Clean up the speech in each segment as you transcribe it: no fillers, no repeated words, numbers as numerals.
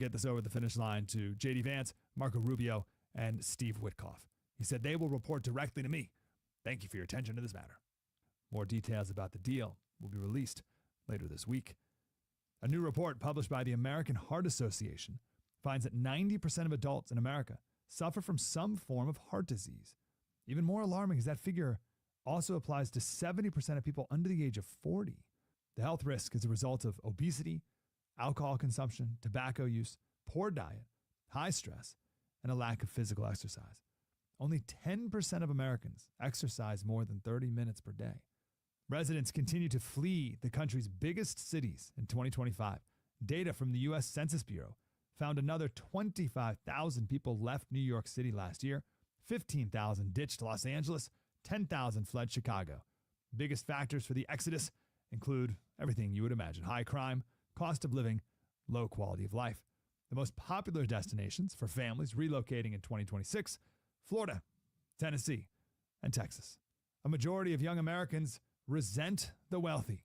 get this over the finish line to J.D. Vance, Marco Rubio, and Steve Witkoff. He said they will report directly to me. Thank you for your attention to this matter. More details about the deal will be released later this week. A new report published by the American Heart Association finds that 90% of adults in America suffer from some form of heart disease. Even more alarming is that figure also applies to 70% of people under the age of 40. The health risk is a result of obesity, alcohol consumption, tobacco use, poor diet, high stress, and a lack of physical exercise. Only 10% of Americans exercise more than 30 minutes per day. Residents continue to flee the country's biggest cities in 2025. Data from the U.S. Census Bureau found another 25,000 people left New York City last year, 15,000 ditched Los Angeles, 10,000 fled Chicago. Biggest factors for the exodus include everything you would imagine: high crime, cost of living, low quality of life. The most popular destinations for families relocating in 2026, Florida, Tennessee, and Texas. A majority of young Americans resent the wealthy.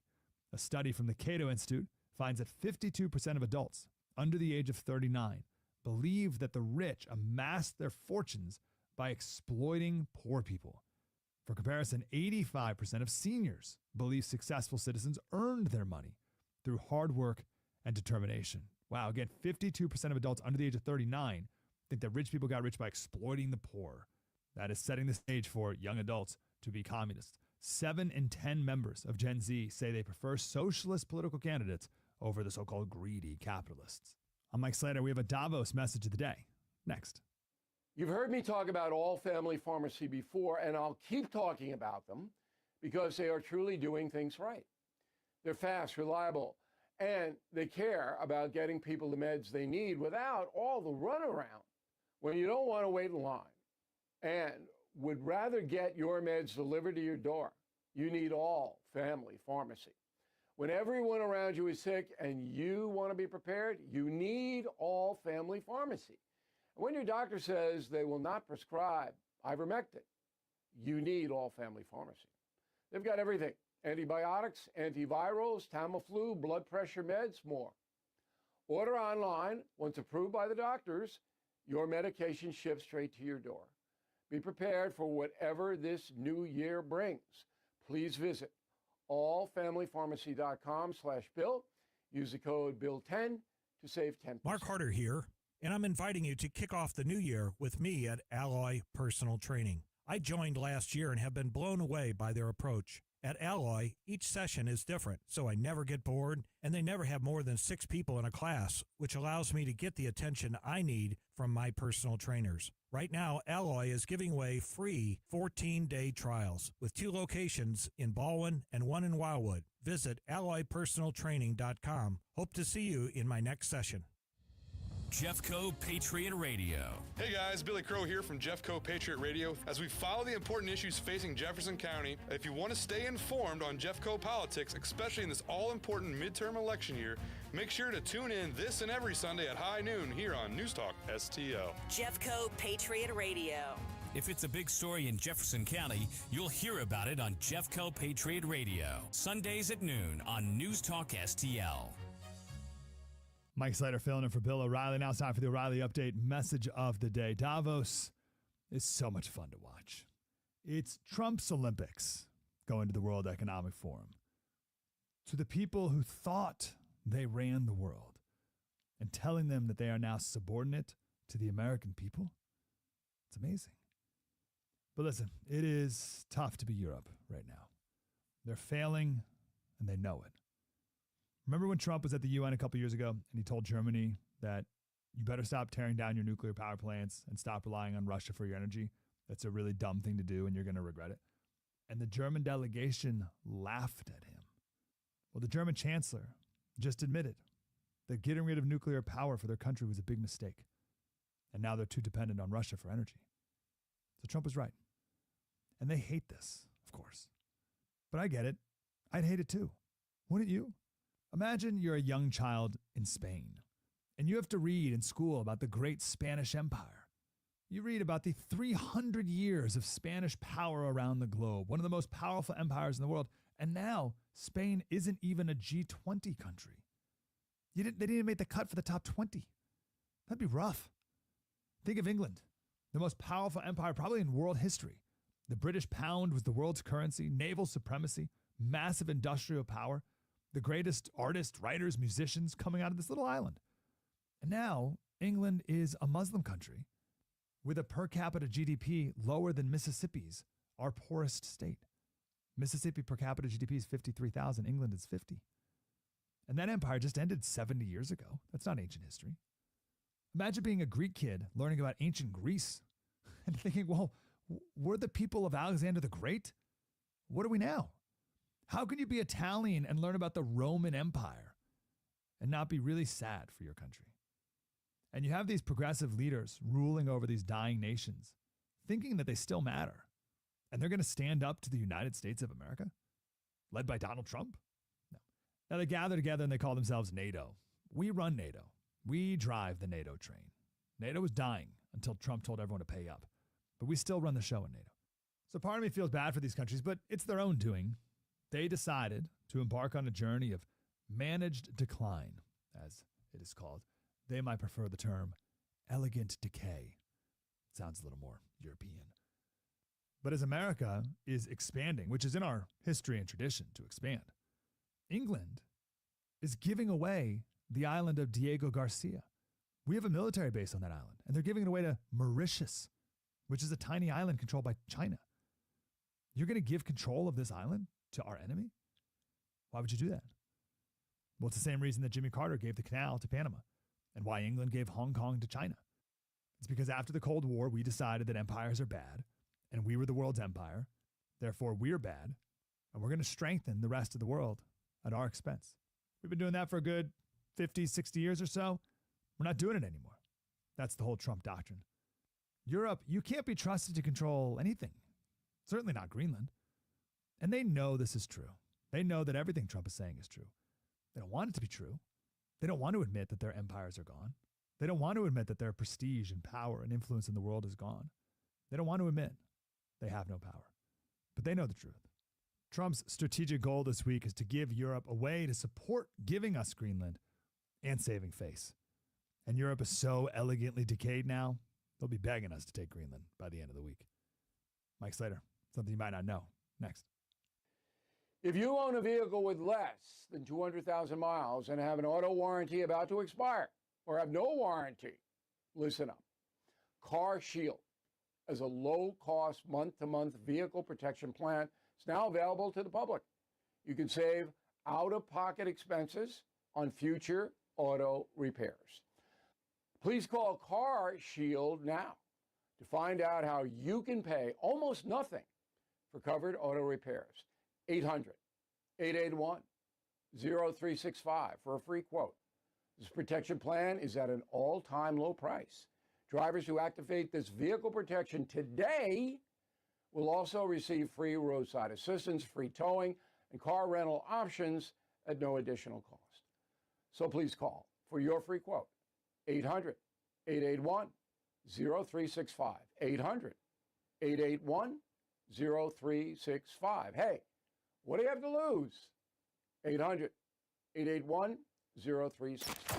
A study from the Cato Institute finds that 52% of adults under the age of 39 believe that the rich amass their fortunes by exploiting poor people. For comparison, 85% of seniors believe successful citizens earned their money through hard work and determination. Wow, again, 52% of adults under the age of 39 think that rich people got rich by exploiting the poor. That is setting the stage for young adults to be communists. 7 in 10 members of Gen Z say they prefer socialist political candidates over the so-called greedy capitalists. I'm Mike Slater. We have a Davos message of the day. Next. You've heard me talk about all family pharmacy before, and I'll keep talking about them because they are truly doing things right. They're fast, reliable, and they care about getting people the meds they need without all the runaround when you don't want to wait in line and would rather get your meds delivered to your door. You need all family pharmacy. When everyone around you is sick and you want to be prepared, you need all family pharmacy. And when your doctor says they will not prescribe ivermectin, you need all family pharmacy. They've got everything: antibiotics, antivirals, Tamiflu, blood pressure meds, more. Order online. Once approved by the doctors, your medication ships straight to your door. Be prepared for whatever this new year brings. Please visit allfamilypharmacy.com/Bill. Use the code BILL10 to save 10%. Mark Harder here, and I'm inviting you to kick off the new year with me at Alloy Personal Training. I joined last year and have been blown away by their approach. At Alloy, each session is different, so I never get bored, and they never have more than 6 people in a class, which allows me to get the attention I need from my personal trainers. Right now, Alloy is giving away free 14-day trials with 2 locations in Baldwin and 1 in Wildwood. Visit alloypersonaltraining.com. Hope to see you in my next session. Jeffco Patriot Radio. Hey guys, Billy Crow here from Jeffco Patriot Radio. As we follow the important issues facing Jefferson County, if you want to stay informed on Jeffco politics, especially in this all-important midterm election year, make sure to tune in this and every Sunday at high noon here on News Talk STL. Jeffco Patriot Radio. If it's a big story in Jefferson County, you'll hear about it on Jeffco Patriot Radio. Sundays at noon on News Talk STL. Mike Slater filling in for Bill O'Reilly. Now it's time for the O'Reilly Update message of the day. Davos is so much fun to watch. It's Trump's Olympics going to the World Economic Forum. To the people who thought they ran the world and telling them that they are now subordinate to the American people, it's amazing. But listen, it is tough to be Europe right now. They're failing and they know it. Remember when Trump was at the UN a couple years ago and he told Germany that you better stop tearing down your nuclear power plants and stop relying on Russia for your energy? That's a really dumb thing to do and you're going to regret it. And the German delegation laughed at him. Well, the German chancellor just admitted that getting rid of nuclear power for their country was a big mistake. And now they're too dependent on Russia for energy. So Trump was right. And they hate this, of course. But I get it. I'd hate it too. Wouldn't you? Imagine you're a young child in Spain, and you have to read in school about the great Spanish Empire. You read about the 300 years of Spanish power around the globe, one of the most powerful empires in the world, and now Spain isn't even a G20 country. They didn't even make the cut for the top 20. That'd be rough. Think of England, the most powerful empire probably in world history. The British pound was the world's currency, naval supremacy, massive industrial power, the greatest artists, writers, musicians coming out of this little island. And now England is a Muslim country with a per capita GDP lower than Mississippi's, our poorest state. Mississippi per capita GDP is 53,000. England is 50. And that empire just ended 70 years ago. That's not ancient history. Imagine being a Greek kid learning about ancient Greece and thinking, well, we're the people of Alexander the Great. What are we now? How can you be Italian and learn about the Roman Empire and not be really sad for your country? And you have these progressive leaders ruling over these dying nations, thinking that they still matter. And they're going to stand up to the United States of America, led by Donald Trump? No. Now they gather together and they call themselves NATO. We run NATO. We drive the NATO train. NATO was dying until Trump told everyone to pay up. But we still run the show in NATO. So part of me feels bad for these countries, but it's their own doing. They decided to embark on a journey of managed decline, as it is called. They might prefer the term elegant decay. Sounds a little more European. But as America is expanding, which is in our history and tradition to expand, England is giving away the island of Diego Garcia. We have a military base on that island, and they're giving it away to Mauritius, which is a tiny island controlled by China. You're going to give control of this island to our enemy? Why would you do that? Well, it's the same reason that Jimmy Carter gave the canal to Panama and why England gave Hong Kong to China. It's because after the Cold War, we decided that empires are bad, and we were the world's empire. Therefore, we're bad, and we're going to strengthen the rest of the world at our expense. We've been doing that for a good 50, 60 years or so. We're not doing it anymore. That's the whole Trump doctrine. Europe, you can't be trusted to control anything. Certainly not Greenland. And they know this is true. They know that everything Trump is saying is true. They don't want it to be true. They don't want to admit that their empires are gone. They don't want to admit that their prestige and power and influence in the world is gone. They don't want to admit they have no power. But they know the truth. Trump's strategic goal this week is to give Europe a way to support giving us Greenland and saving face. And Europe is so elegantly decayed now, they'll be begging us to take Greenland by the end of the week. Mike Slater, something you might not know. Next. If you own a vehicle with less than 200,000 miles and have an auto warranty about to expire or have no warranty, listen up. Car Shield is a low-cost month-to-month vehicle protection plan. It's now available to the public. You can save out-of-pocket expenses on future auto repairs. Please call Car Shield now to find out how you can pay almost nothing for covered auto repairs. 800-881-0365 for a free quote. This protection plan is at an all-time low price. Drivers who activate this vehicle protection today will also receive free roadside assistance, free towing, and car rental options at no additional cost. So please call for your free quote. 800-881-0365. 800-881-0365. Hey, what do you have to lose? 800-881-0365.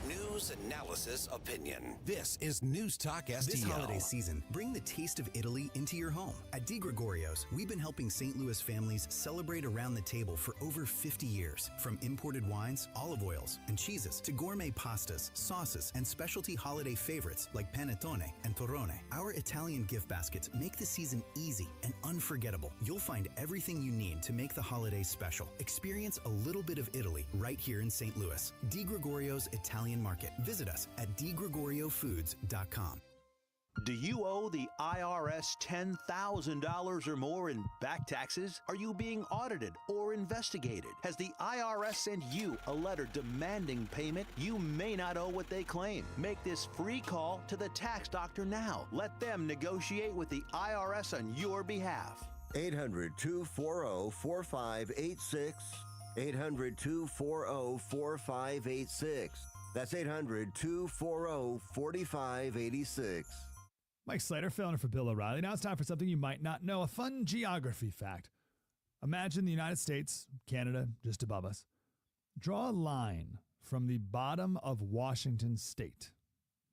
News, analysis, opinion. This is News Talk STL. This holiday season, bring the taste of Italy into your home. At DiGregorio's, we've been helping St. Louis families celebrate around the table for over 50 years. From imported wines, olive oils, and cheeses to gourmet pastas, sauces, and specialty holiday favorites like panettone and torrone. Our Italian gift baskets make the season easy and unforgettable. You'll find everything you need to make the holidays special. Experience a little bit of Italy right here in St. Louis. DiGregorio's Italian Market. Visit us at DiGregorioFoods.com. Do you owe the IRS $10,000 or more in back taxes? Are you being audited or investigated? Has the IRS sent you a letter demanding payment? You may not owe what they claim. Make this free call to the tax doctor now. Let them negotiate with the IRS on your behalf. 800-240-4586. 800-240-4586. That's 800-240-4586. Mike Slater filling in for Bill O'Reilly. Now it's time for something you might not know, a fun geography fact. Imagine the United States, Canada, just above us. Draw a line from the bottom of Washington State.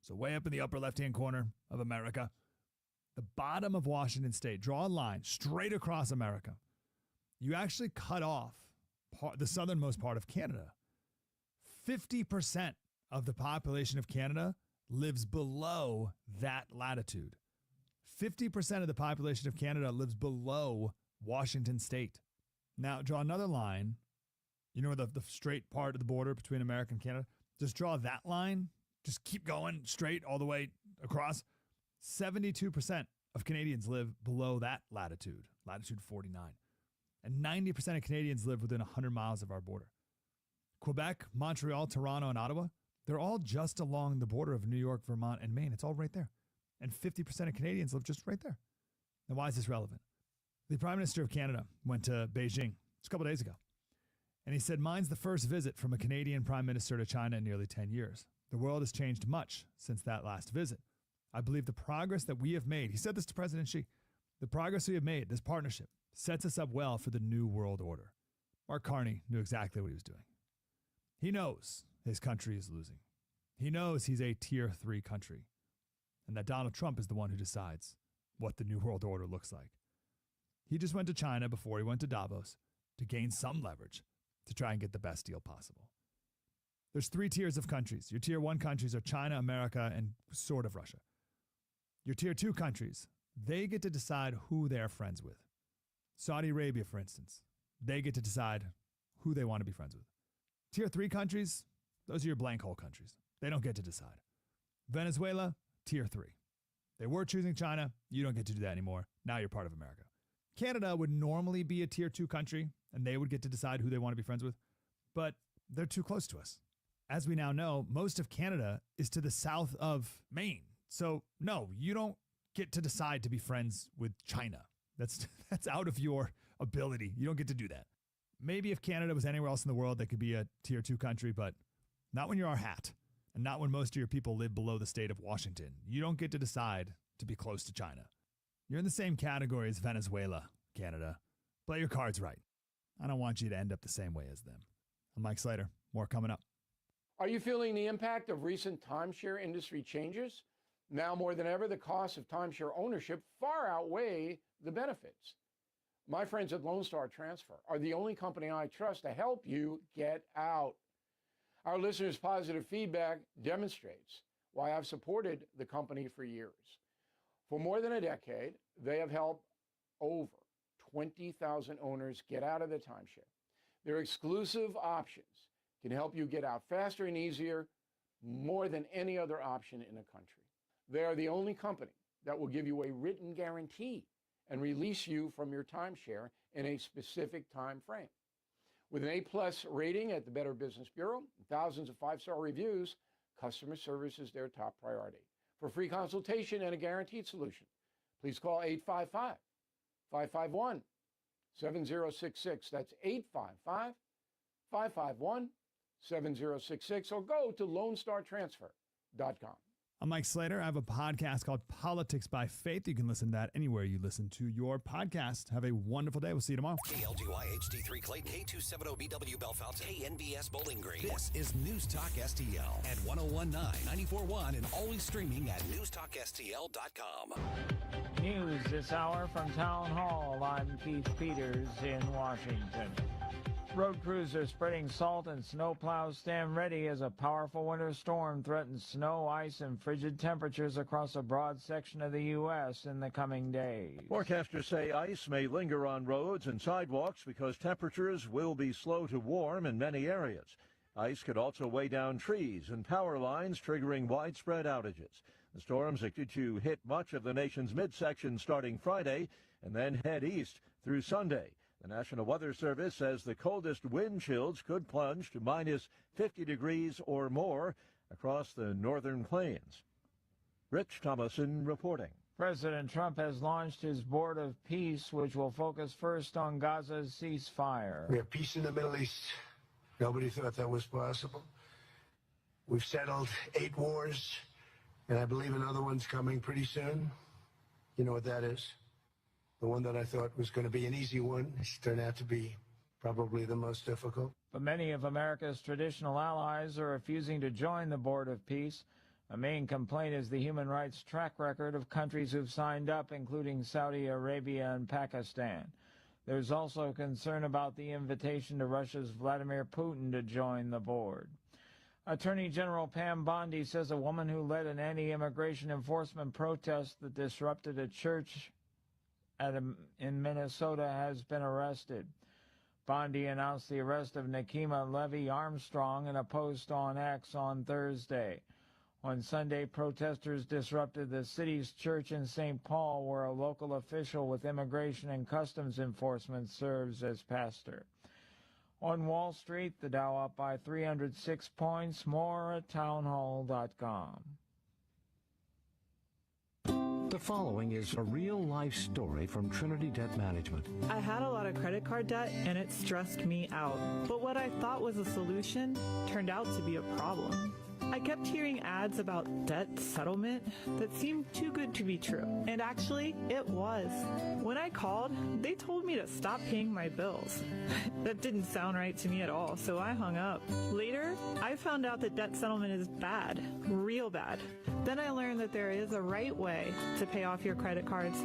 So way up in the upper left-hand corner of America, the bottom of Washington state, draw a line straight across America. You actually cut off the southernmost part of Canada. 50% of the population of Canada lives below that latitude. 50% of the population of Canada lives below Washington state. Now, draw another line. You know the straight part of the border between America and Canada? Just draw that line. Just keep going straight all the way across. 72% of Canadians live below that latitude, latitude 49. And 90% of Canadians live within 100 miles of our border. Quebec, Montreal, Toronto, and Ottawa, they're all just along the border of New York, Vermont, and Maine. It's all right there. And 50% of Canadians live just right there. Now, why is this relevant? The Prime Minister of Canada went to Beijing just a couple days ago. And he said, mine's the first visit from a Canadian Prime Minister to China in nearly 10 years. The world has changed much since that last visit. I believe the progress that we have made, he said this to President Xi, the progress we have made, this partnership, sets us up well for the new world order. Mark Carney knew exactly what he was doing. He knows his country is losing. He knows he's a tier 3 country and that Donald Trump is the one who decides what the new world order looks like. He just went to China before he went to Davos to gain some leverage to try and get the best deal possible. There's 3 tiers of countries. Your tier 1 countries are China, America, and sort of Russia. Your tier 2 countries, they get to decide who they're friends with. Saudi Arabia, for instance, they get to decide who they want to be friends with. Tier 3 countries, those are your blank hole countries. They don't get to decide. Venezuela, tier 3. They were choosing China. You don't get to do that anymore. Now you're part of America. Canada would normally be a tier 2 country, and they would get to decide who they want to be friends with, but they're too close to us. As we now know, most of Canada is to the south of Maine. So no, you don't get to decide to be friends with China. That's out of your ability. You don't get to do that. Maybe if Canada was anywhere else in the world, they could be a tier 2 country, but not when you're our hat, and not when most of your people live below the state of Washington. You don't get to decide to be close to China. You're in the same category as Venezuela, Canada. Play your cards right. I don't want you to end up the same way as them. I'm Mike Slater. More coming up. Are you feeling the impact of recent timeshare industry changes? Now more than ever, the costs of timeshare ownership far outweigh the benefits. My friends at Lone Star Transfer are the only company I trust to help you get out. Our listeners' positive feedback demonstrates why I've supported the company for years. For more than a decade, they have helped over 20,000 owners get out of the timeshare. Their exclusive options can help you get out faster and easier, more than any other option in the country. They are the only company that will give you a written guarantee and release you from your timeshare in a specific time frame. With an A+ rating at the Better Business Bureau, thousands of 5-star reviews, customer service is their top priority. For free consultation and a guaranteed solution, please call 855-551-7066. That's 855-551-7066, or go to LoneStarTransfer.com. I'm Mike Slater. I have a podcast called Politics by Faith. You can listen to that anywhere you listen to your podcast. Have a wonderful day. We'll see you tomorrow. KLGY HD3 Clayton, K270BW Bellefonte, KNBS Bowling Green. This is News Talk STL at 1019, 94.1, and always streaming at newstalkstl.com. News this hour from Town Hall. I'm Keith Peters in Washington. Road crews are spreading salt and snow plows stand ready as a powerful winter storm threatens snow, ice, and frigid temperatures across a broad section of the U.S. in the coming days. Forecasters say ice may linger on roads and sidewalks because temperatures will be slow to warm in many areas. Ice could also weigh down trees and power lines, triggering widespread outages. The storm's expected to hit much of the nation's midsection starting Friday and then head east through Sunday. The National Weather Service says the coldest wind chills could plunge to minus 50 degrees or more across the northern plains. Rich Thomason reporting. President Trump has launched his Board of Peace, which will focus first on Gaza's ceasefire. We have peace in the Middle East. Nobody thought that was possible. We've settled 8 wars, and I believe another one's coming pretty soon. You know what that is? The one that I thought was going to be an easy one has turned out to be probably the most difficult. But many of America's traditional allies are refusing to join the Board of Peace. A main complaint is the human rights track record of countries who've signed up, including Saudi Arabia and Pakistan. There's also concern about the invitation to Russia's Vladimir Putin to join the board. Attorney General Pam Bondi says a woman who led an anti-immigration enforcement protest that disrupted a church in Minnesota has been arrested. Bondi announced the arrest of Nakima Levy Armstrong in a post on X on Thursday. On Sunday, protesters disrupted the city's church in St. Paul, where a local official with Immigration and Customs Enforcement serves as pastor. On Wall Street, the Dow up by 306 points. More at townhall.com. The following is a real-life story from Trinity Debt Management. I had a lot of credit card debt, and it stressed me out. But what I thought was a solution turned out to be a problem. I kept hearing ads about debt settlement that seemed too good to be true. And actually, it was. When I called, they told me to stop paying my bills. That didn't sound right to me at all, so I hung up. Later, I found out that debt settlement is bad, real bad. Then I learned that there is a right way to pay off your credit cards.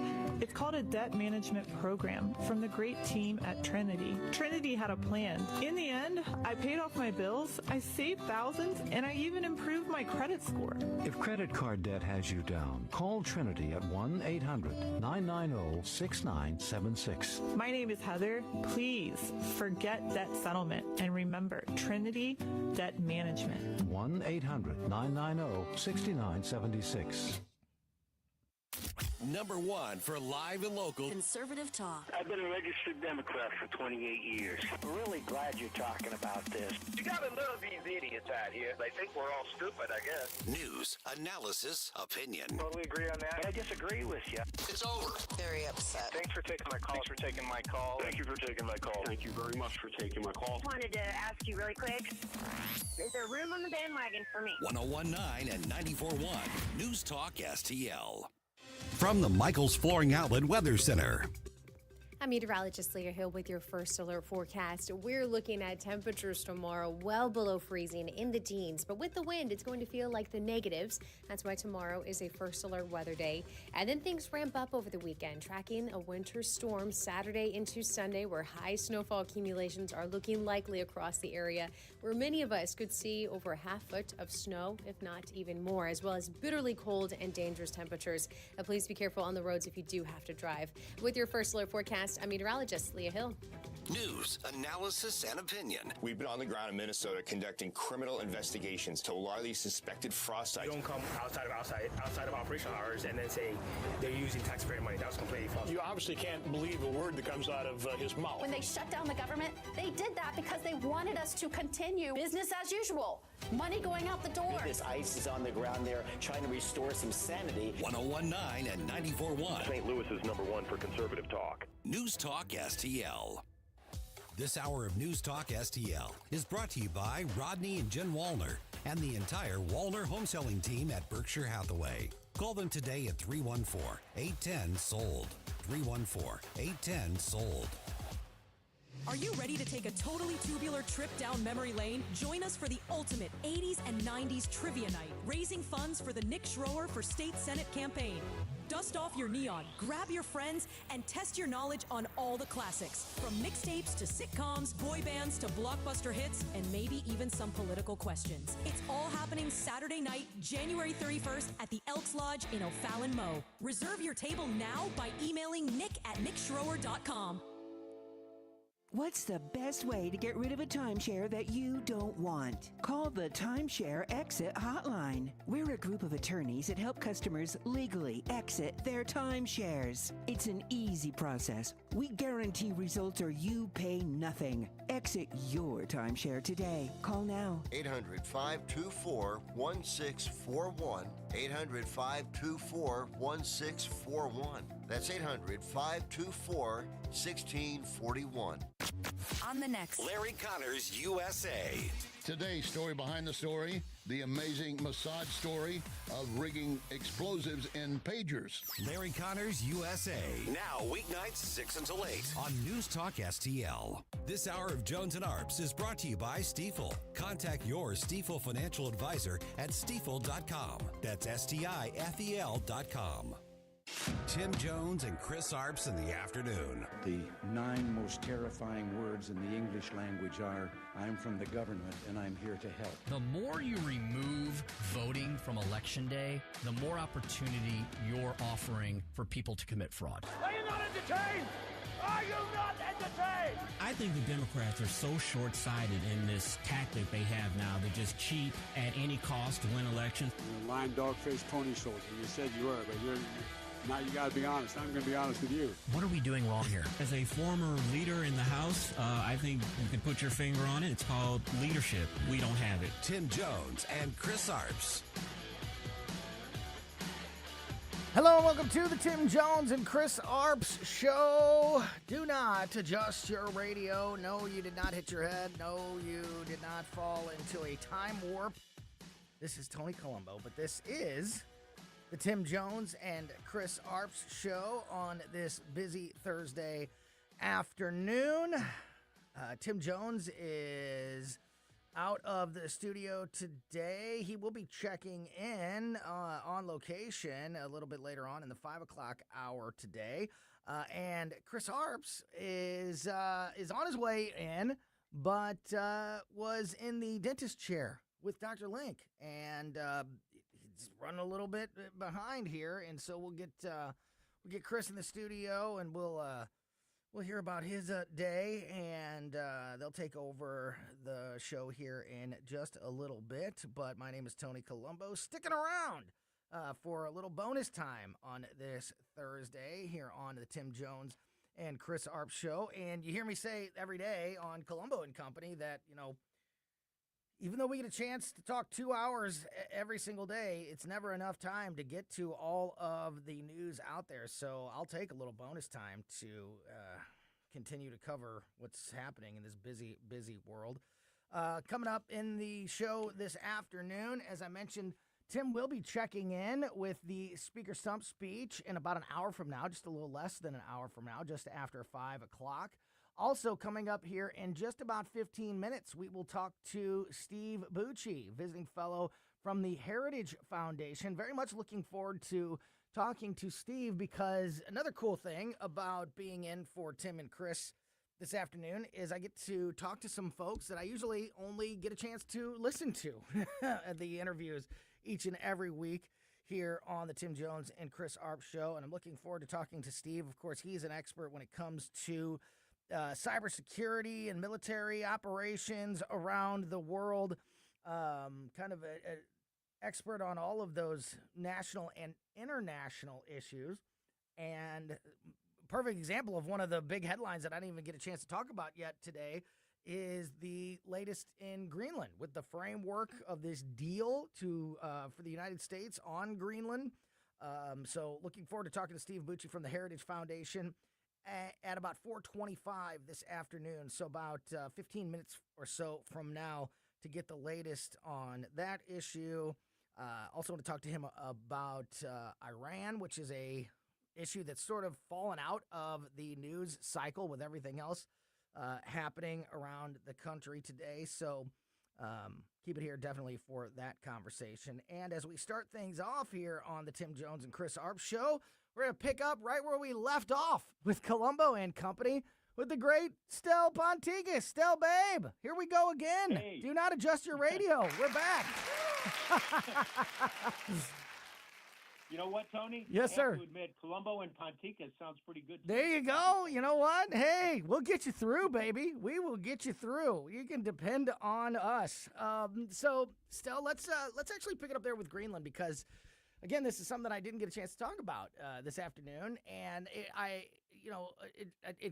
It's called a debt management program from the great team at Trinity. Trinity had a plan. In the end, I paid off my bills, I saved thousands, and I even improved my credit score. If credit card debt has you down, call Trinity at 1-800-990-6976. My name is Heather. Please forget debt settlement and remember Trinity Debt Management. 1-800-990-6976. Number one for live and local conservative talk. I've been a registered Democrat for 28 years. I'm really glad you're talking about this. You gotta love these idiots out here. They think we're all stupid, I guess. News, analysis, opinion. Totally agree on that. But I disagree with you. It's over. Very upset. Thanks for taking my call. Thanks for taking my call. Thank you for taking my call. Thank you very much for taking my call. Wanted to ask you really quick. Is there room on the bandwagon for me? 101.9 and 94.1 News Talk STL. From the Michaels Flooring Outlet Weather Center. I'm meteorologist Leah Hill with your first alert forecast. We're looking at temperatures tomorrow well below freezing in the teens, but with the wind, it's going to feel like the negatives. That's why tomorrow is a first alert weather day. And then things ramp up over the weekend, tracking a winter storm Saturday into Sunday, where high snowfall accumulations are looking likely across the area, where many of us could see over a half foot of snow, if not even more, as well as bitterly cold and dangerous temperatures. Please be careful on the roads if you do have to drive. With your first alert forecast, I'm meteorologist Leah Hill. News, analysis, and opinion. We've been on the ground in Minnesota conducting criminal investigations to a lot of these suspected frost sites. You don't come outside of operational hours and then say they're using taxpayer money. That was completely false. You obviously can't believe a word that comes out of his mouth. When they shut down the government, they did that because they wanted us to continue business as usual. Money going out the door. This ICE is on the ground there trying to restore some sanity. 101.9 and 94.1. St. Louis is number one for conservative talk. News Talk STL. This hour of News Talk STL is brought to you by Rodney and Jen Wallner and the entire Wallner home selling team at Berkshire Hathaway. Call them today at 314-810-SOLD. 314-810-SOLD. Are you ready to take a totally tubular trip down memory lane? Join us for the ultimate 80s and 90s trivia night, raising funds for the Nick Schroer for State Senate campaign. Dust off your neon, grab your friends, and test your knowledge on all the classics, from mixtapes to sitcoms, boy bands to blockbuster hits, and maybe even some political questions. It's all happening Saturday night, January 31st at the Elks Lodge in O'Fallon, Mo. Reserve your table now by emailing nick@nickschroer.com. What's the best way to get rid of a timeshare that you don't want? Call the Timeshare Exit Hotline. We're a group of attorneys that help customers legally exit their timeshares. It's an easy process. We guarantee results or you pay nothing. Exit your timeshare today. Call now. 800-524-1641. 800-524-1641. That's 800-524-1641. On the next Larry Connors USA. Today's story behind the story, the amazing Mossad story of rigging explosives in pagers. Larry Connors USA. Now weeknights 6 until 8 on News Talk STL. This hour of Jones and Arps is brought to you by Stiefel. Contact your Stiefel financial advisor at stiefel.com. That's STIFEL.com. Tim Jones and Chris Arps in the afternoon. The 9 most terrifying words in the English language are, I'm from the government and I'm here to help. The more you remove voting from Election Day, the more opportunity you're offering for people to commit fraud. Are you not entertained? Are you not entertained? I think the Democrats are so short-sighted in this tactic they have now. They just cheat at any cost to win elections. You're a lying dog-faced pony soldier. You said you were, but now you got to be honest. I'm going to be honest with you. What are we doing wrong here? As a former leader in the House, I think you can put your finger on it. It's called leadership. We don't have it. Tim Jones and Chris Arps. Hello and welcome to the Tim Jones and Chris Arps Show. Do not adjust your radio. No, you did not hit your head. No, you did not fall into a time warp. This is Tony Colombo, but this is the Tim Jones and Chris Arps Show on this busy Thursday afternoon. Tim Jones is out of the studio today. He will be checking in on location a little bit later on in the 5 o'clock hour today. And Chris Arps is on his way in, but was in the dentist chair with Dr. Link. And he's running a little bit behind here. And so we'll get Chris in the studio, and we'll hear about his day, and they'll take over the show here in just a little bit. But my name is Tony Colombo, sticking around for a little bonus time on this Thursday here on the Tim Jones and Chris Arps Show. And you hear me say every day on Colombo and Company that, even though we get a chance to talk 2 hours every single day, it's never enough time to get to all of the news out there. So I'll take a little bonus time to continue to cover what's happening in this busy, busy world. Coming up in the show this afternoon, as I mentioned, Tim will be checking in with the Speaker Stump speech in about an hour from now, just a little less than an hour from now, just after 5 o'clock. Also coming up here in just about 15 minutes, we will talk to Steve Bucci, visiting fellow from the Heritage Foundation. Very much looking forward to talking to Steve, because another cool thing about being in for Tim and Chris this afternoon is I get to talk to some folks that I usually only get a chance to listen to at the interviews each and every week here on the Tim Jones and Chris Arps Show. And I'm looking forward to talking to Steve. Of course, he's an expert when it comes to cybersecurity and military operations around the world, kind of an expert on all of those national and international issues. And perfect example of one of the big headlines that I didn't even get a chance to talk about yet today is the latest in Greenland, with the framework of this deal for the United States on Greenland. So looking forward to talking to Steve Bucci from the Heritage Foundation at about 4:25 this afternoon, so about 15 minutes or so from now, to get the latest on that issue. Also want to talk to him about Iran, which is a issue that's sort of fallen out of the news cycle with everything else happening around the country today. So keep it here definitely for that conversation. And as we start things off here on the Tim Jones and Chris Arps Show, we're going to pick up right where we left off with Colombo and Company with the great Stell Ponticus. Stell, babe, here we go again. Hey. Do not adjust your radio. We're back. You know what, Tony? Yes, sir. I have to admit, Colombo and Ponticus sounds pretty good. There you go. You know what? Hey, we'll get you through, baby. We will get you through. You can depend on us. So, Stell, let's actually pick it up there with Greenland, because again, this is something that I didn't get a chance to talk about this afternoon, and it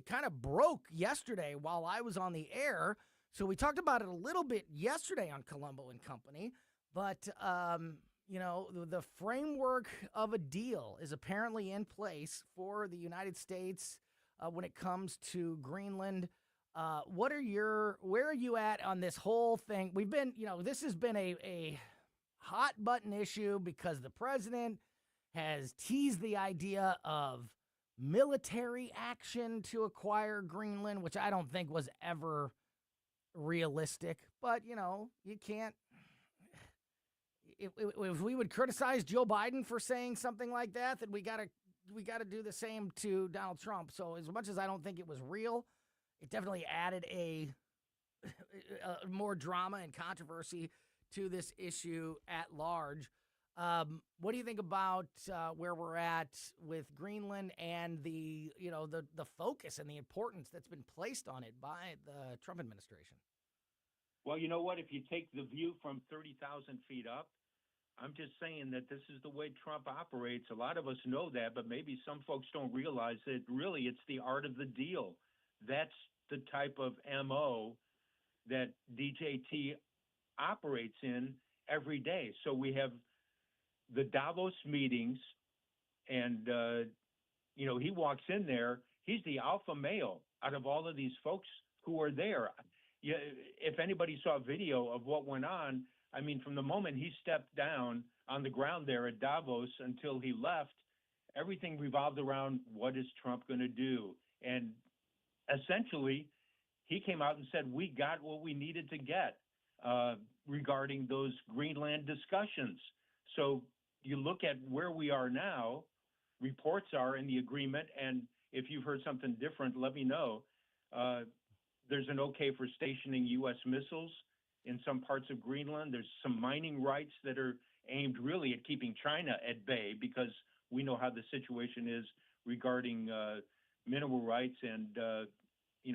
kind of broke yesterday while I was on the air. So we talked about it a little bit yesterday on Colombo and Company, but the framework of a deal is apparently in place for the United States when it comes to Greenland. where are you at on this whole thing? We've been, this has been a hot button issue because the president has teased the idea of military action to acquire Greenland, which I don't think was ever realistic. But, you can't. If we would criticize Joe Biden for saying something like that, then we gotta do the same to Donald Trump. So as much as I don't think it was real, it definitely added a more drama and controversy to this issue at large. What do you think about where we're at with Greenland and the focus and the importance that's been placed on it by the Trump administration? Well, you know what? If you take the view from 30,000 feet up, I'm just saying that this is the way Trump operates. A lot of us know that, but maybe some folks don't realize that really it's the art of the deal. That's the type of MO that DJT operates in every day. So we have the Davos meetings, and, he walks in there. He's the alpha male out of all of these folks who are there. If anybody saw a video of what went on, I mean, from the moment he stepped down on the ground there at Davos until he left, everything revolved around what is Trump going to do? And essentially, he came out and said, we got what we needed to get regarding those Greenland discussions. So you look at where we are now, reports are in the agreement, and if you've heard something different, let me know. There's an okay for stationing U.S. missiles in some parts of Greenland. There's some mining rights that are aimed really at keeping China at bay, because we know how the situation is regarding mineral rights and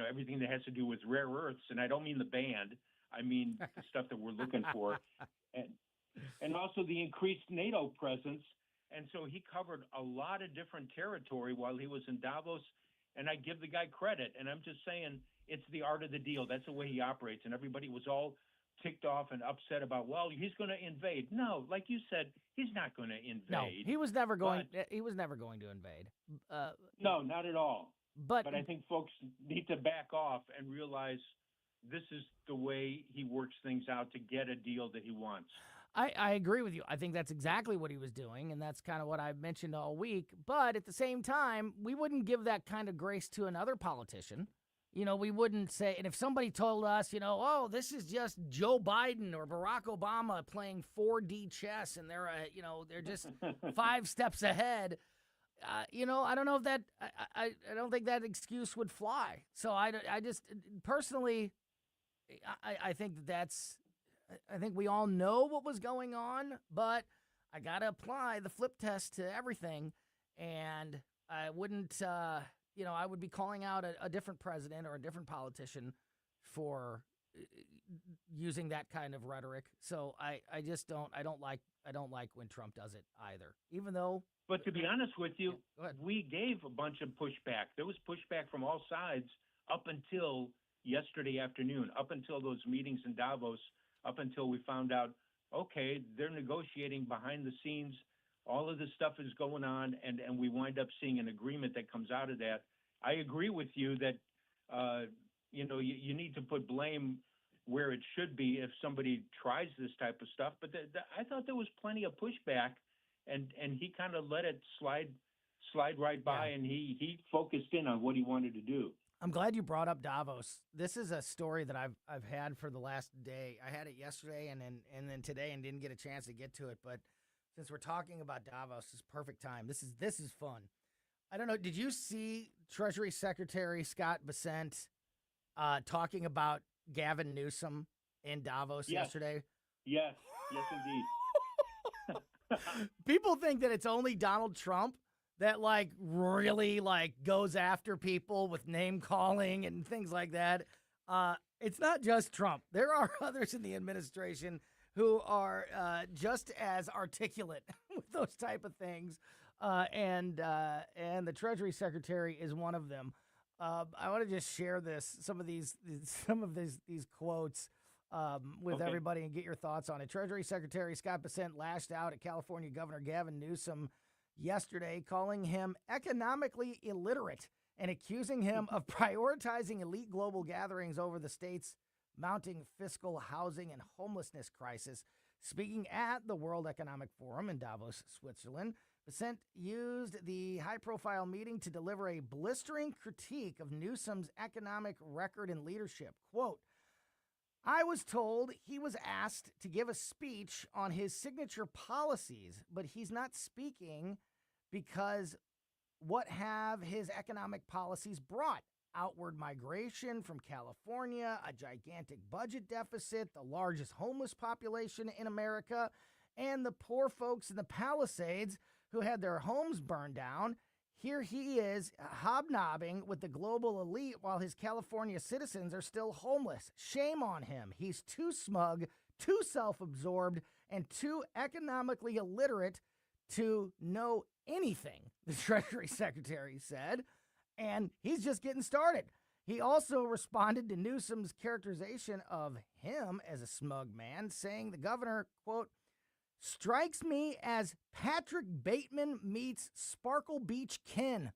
everything that has to do with rare earths. And I don't mean the band, I mean the stuff that we're looking for, and also the increased NATO presence. And so he covered a lot of different territory while he was in Davos, and I give the guy credit. And I'm just saying, it's the art of the deal. That's the way he operates. And everybody was all ticked off and upset about, well, he's going to invade. No, like you said, he's not going to invade. No, he was never going to invade. No, not at all. But I think folks need to back off and realize this is the way he works things out to get a deal that he wants. I agree with you. I think that's exactly what he was doing, and that's kind of what I've mentioned all week. But at the same time, we wouldn't give that kind of grace to another politician. We wouldn't say, and if somebody told us, oh, this is just Joe Biden or Barack Obama playing 4D chess, and they're just 5 steps ahead. I don't know if that. I don't think that excuse would fly. So I just personally, I think that's. I think we all know what was going on, but I gotta apply the flip test to everything, and I wouldn't. I would be calling out a different president or a different politician for using that kind of rhetoric. So I just don't. I don't like when Trump does it either, even though. But to be honest with you, yeah, we gave a bunch of pushback. There was pushback from all sides up until yesterday afternoon, up until those meetings in Davos, up until we found out, okay, they're negotiating behind the scenes. All of this stuff is going on, and we wind up seeing an agreement that comes out of that. I agree with you that, you need to put blame where it should be if somebody tries this type of stuff. But I thought there was plenty of pushback, and he kind of let it slide right by, and he focused in on what he wanted to do. I'm glad you brought up Davos. This is a story that I've had for the last day. I had it yesterday and then today, and didn't get a chance to get to it. But since we're talking about Davos, it's perfect time. This is fun. I don't know. Did you see Treasury Secretary Scott Bessent talking about Gavin Newsom in Davos yesterday? Yes, indeed. People think that it's only Donald Trump that really goes after people with name calling and things like that. It's not just Trump. There are others in the administration who are just as articulate with those type of things. And the Treasury Secretary is one of them. I want to just share some of these quotes with everybody and get your thoughts on it. Treasury Secretary Scott Bessent lashed out at California Governor Gavin Newsom yesterday, calling him economically illiterate and accusing him of prioritizing elite global gatherings over the state's mounting fiscal, housing, and homelessness crisis. Speaking at the World Economic Forum in Davos, Switzerland, Bessent used the high-profile meeting to deliver a blistering critique of Newsom's economic record and leadership. Quote, I was told he was asked to give a speech on his signature policies, but he's not speaking because what have his economic policies brought? Outward migration from California, a gigantic budget deficit, the largest homeless population in America, and the poor folks in the Palisades who had their homes burned down. Here he is hobnobbing with the global elite while his California citizens are still homeless. Shame on him. He's too smug, too self-absorbed, and too economically illiterate to know anything, the Treasury Secretary said. And he's just getting started. He also responded to Newsom's characterization of him as a smug man, saying the governor, quote, strikes me as Patrick Bateman meets Sparkle Beach Ken.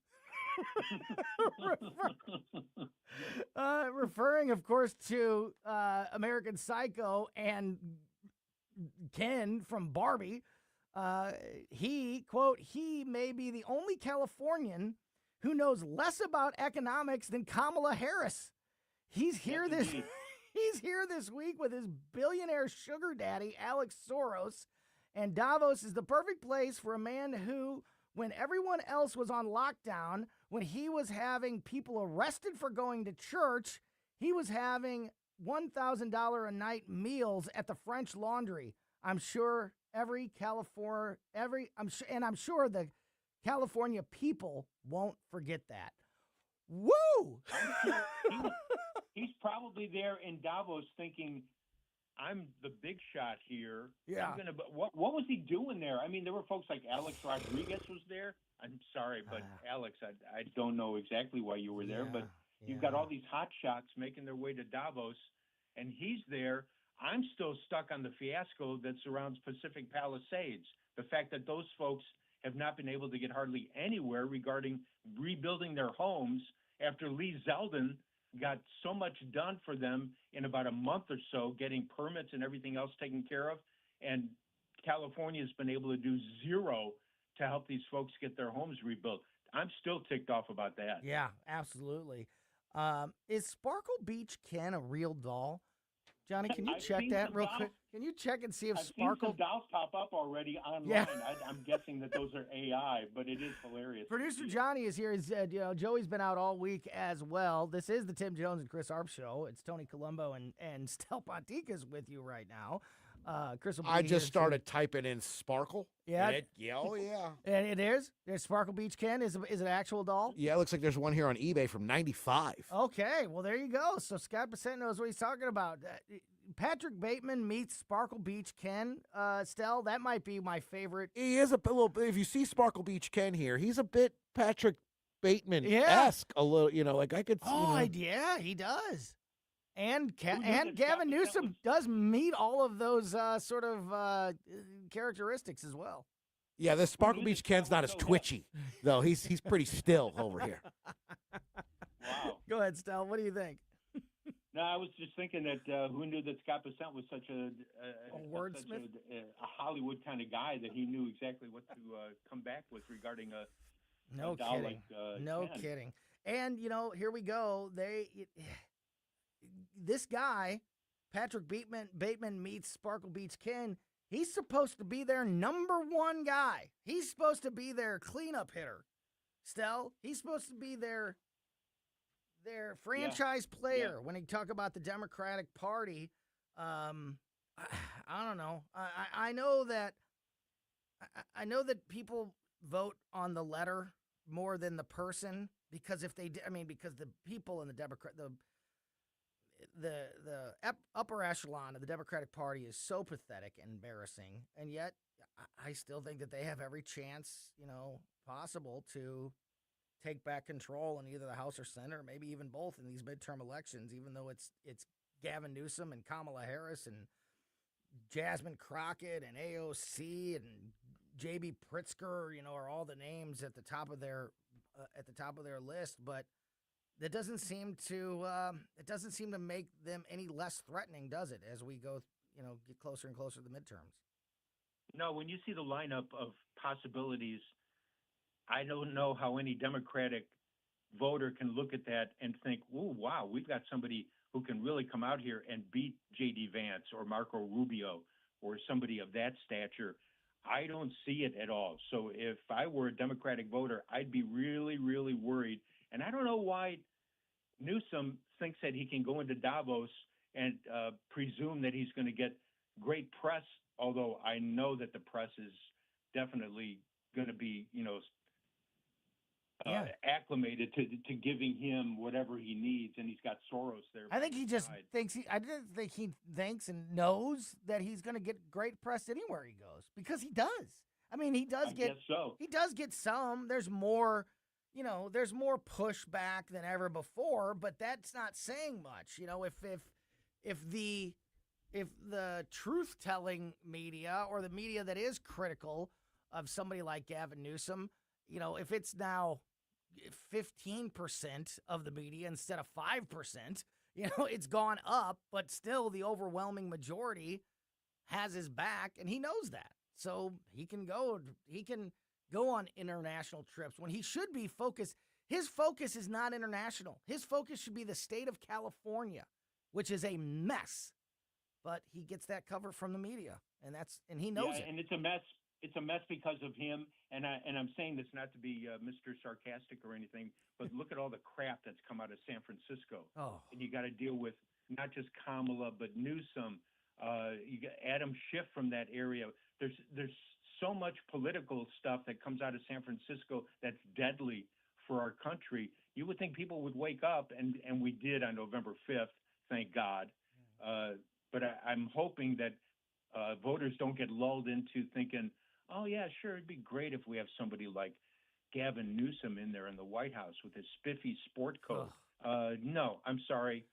Referring, of course, to American Psycho and Ken from Barbie. He, quote, he may be the only Californian who knows less about economics than Kamala Harris. He's here this week with his billionaire sugar daddy, Alex Soros, and Davos is the perfect place for a man who, when everyone else was on lockdown, when he was having people arrested for going to church, he was having $1,000 a night meals at the French Laundry. I'm sure I'm sure the California people won't forget that. Woo! He's probably there in Davos thinking, I'm the big shot here. Yeah. What was he doing there? I mean, there were folks like Alex Rodriguez was there. I'm sorry, but Alex, I don't know exactly why you were there, but you've got all these hot shots making their way to Davos, and he's there. I'm still stuck on the fiasco that surrounds Pacific Palisades. The fact that those folks have not been able to get hardly anywhere regarding rebuilding their homes after Lee Zeldin got so much done for them in about a month or so, getting permits and everything else taken care of. And California has been able to do zero to help these folks get their homes rebuilt. I'm still ticked off about that. Yeah, absolutely. Is Sparkle Beach Ken a real doll? Johnny, can you check that real quick? Can you check and see if Sparkle... I've seen some dolls pop up already online. Yeah. I'm guessing that those are AI, but it is hilarious. Producer Johnny is here. He said, Joey's been out all week as well. This is the Tim Jones and Chris Arps show. It's Tony Colombo and Stel Ponticas with you right now. Chris will be I just here started typing in Sparkle. Yeah. Oh, yeah. And it is? There's Sparkle Beach Ken. Is it an actual doll? Yeah, it looks like there's one here on eBay from 95. Okay, well, there you go. So Scott Bessent knows what he's talking about. Patrick Bateman meets Sparkle Beach Ken. Stel, that might be my favorite. He is a little, if you see Sparkle Beach Ken here, he's a bit Patrick Bateman-esque, a little, like I could see. Yeah, he does. And Gavin Newsom does meet all of those sort of characteristics as well. Yeah, this Sparkle Beach Ken's not as twitchy, though. He's pretty still over here. Wow. Go ahead, Stel. What do you think? No, I was just thinking that who knew that Scott Bessent was such a wordsmith, a Hollywood kind of guy that he knew exactly what to come back with regarding a doll kidding. like Ken. Kidding. And here we go. This guy, Patrick Bateman meets Sparkle Beach Ken. He's supposed to be their number one guy. He's supposed to be their cleanup hitter. Stel, he's supposed to be their franchise player when they talk about the Democratic Party. I don't know. I know that people vote on the letter more than the person because because the people in the the upper echelon of the Democratic Party is so pathetic and embarrassing, and yet I still think that they have every chance, possible to take back control in either the House or Senate, or maybe even both in these midterm elections, even though it's Gavin Newsom and Kamala Harris and Jasmine Crockett and AOC and J.B. Pritzker, are all the names at the top of their at the top of their list, but that doesn't seem to make them any less threatening, does it? As we go, get closer and closer to the midterms. No, when you see the lineup of possibilities, I don't know how any Democratic voter can look at that and think, "Oh, wow, we've got somebody who can really come out here and beat J.D. Vance or Marco Rubio or somebody of that stature." I don't see it at all. So if I were a Democratic voter, I'd be really, really worried. And I don't know why Newsom thinks that he can go into Davos and presume that he's going to get great press, although I know that the press is definitely going to be, acclimated to giving him whatever he needs, and he's got Soros there. I think he just thinks I didn't think he thinks and knows that he's going to get great press anywhere he goes, because he does. I mean, he does get. Guess so. He does get some. There's more. There's more pushback than ever before, but that's not saying much. If the truth-telling media or the media that is critical of somebody like Gavin Newsom, if it's now 15% of the media instead of 5%, it's gone up, but still the overwhelming majority has his back, and he knows that. So he can go on international trips when he should be focused. His focus is not international. His focus should be the state of California, which is a mess. But he gets that cover from the media, and he knows it. And it's a mess. It's a mess because of him. And I'm saying this not to be Mr. Sarcastic or anything, but look at all the crap that's come out of San Francisco. Oh. And you got to deal with not just Kamala, but Newsom. You got Adam Schiff from that area. There's so much political stuff that comes out of San Francisco that's deadly for our country. You would think people would wake up, and we did on November 5th, thank God. But I'm hoping that voters don't get lulled into thinking, oh, yeah, sure, it'd be great if we have somebody like Gavin Newsom in there in the White House with his spiffy sport coat. No, I'm sorry.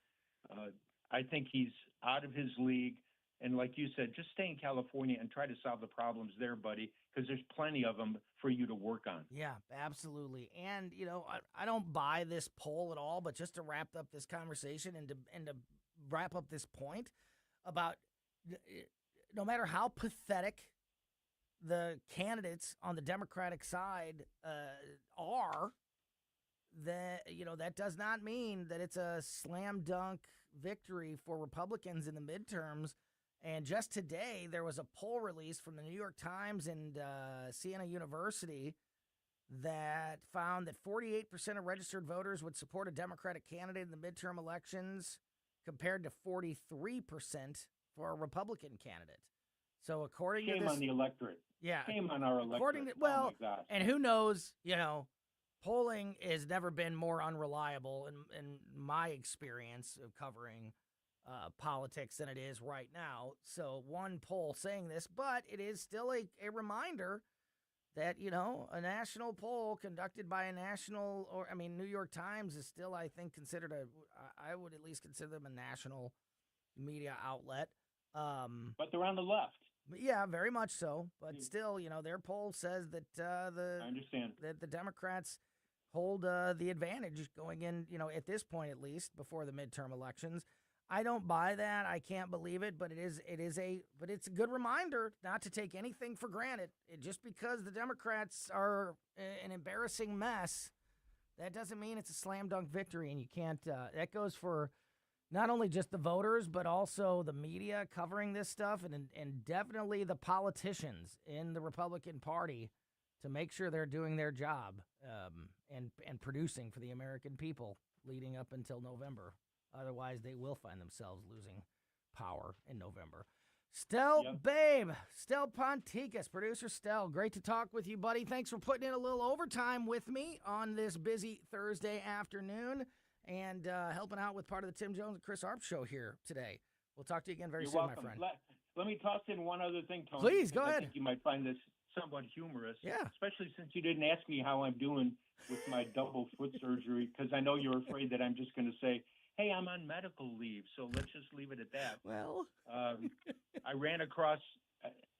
I think he's out of his league. And like you said, just stay in California and try to solve the problems there, buddy, because there's plenty of them for you to work on. Yeah, absolutely. And, I don't buy this poll at all, but just to wrap up this conversation and to wrap up this point about no matter how pathetic the candidates on the Democratic side are, that does not mean that it's a slam dunk victory for Republicans in the midterms. And just today, there was a poll released from the New York Times and Siena University that found that 48% of registered voters would support a Democratic candidate in the midterm elections, compared to 43% for a Republican candidate. So according to this, shame on the electorate. Yeah, shame on our electorate. According to, oh my gosh. And who knows? Polling has never been more unreliable in my experience of covering politics than it is right now. So one poll saying this, but it is still a reminder that, a national poll conducted by a national, New York Times is still, I think, considered I would at least consider them a national media outlet. But they're on the left. Yeah, very much so. But still, their poll says that I understand that the Democrats hold the advantage going in, at this point at least, before the midterm elections. I don't buy that. I can't believe it, but it's a good reminder not to take anything for granted. Just because the Democrats are an embarrassing mess, that doesn't mean it's a slam dunk victory. And you can't. That goes for not only just the voters, but also the media covering this stuff, and definitely the politicians in the Republican Party to make sure they're doing their job and producing for the American people leading up until November. Otherwise, they will find themselves losing power in November. Stel, babe, Stel Ponticus, producer Stel, great to talk with you, buddy. Thanks for putting in a little overtime with me on this busy Thursday afternoon and helping out with part of the Tim Jones and Chris Arps show here today. We'll talk to you again very soon, welcome. my friend. Let me toss in one other thing, Tony. Please, go ahead. I think you might find this somewhat humorous. Yeah. Especially since you didn't ask me how I'm doing with my double foot surgery, because I know you're afraid that I'm just going to say, hey, I'm on medical leave, so let's just leave it at that. Well, I ran across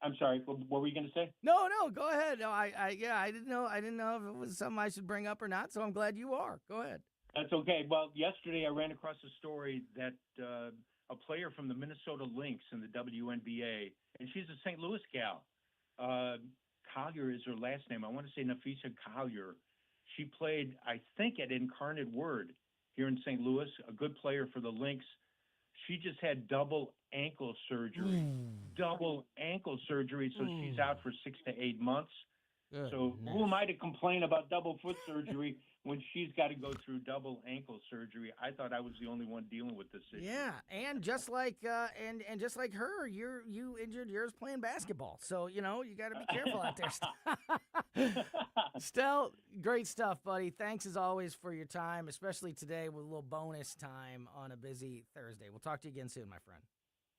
I'm sorry. What were you going to say? No, go ahead. No, I didn't know if it was something I should bring up or not. So I'm glad you are. Go ahead. That's okay. Well, yesterday I ran across a story that a player from the Minnesota Lynx in the WNBA, and she's a St. Louis gal. Collier is her last name. I want to say Nafisa Collier. She played, I think, at Incarnate Word here in St. Louis, a good player for the Lynx. She just had double ankle surgery. Double ankle surgery, so she's out for 6 to 8 months. So who am I to complain about double foot surgery when she's got to go through double ankle surgery? I thought I was the only one dealing with this issue. Yeah, and just like and just like her, you injured yours playing basketball. So you got to be careful out there. Stel, great stuff, buddy. Thanks as always for your time, especially today with a little bonus time on a busy Thursday. We'll talk to you again soon, my friend.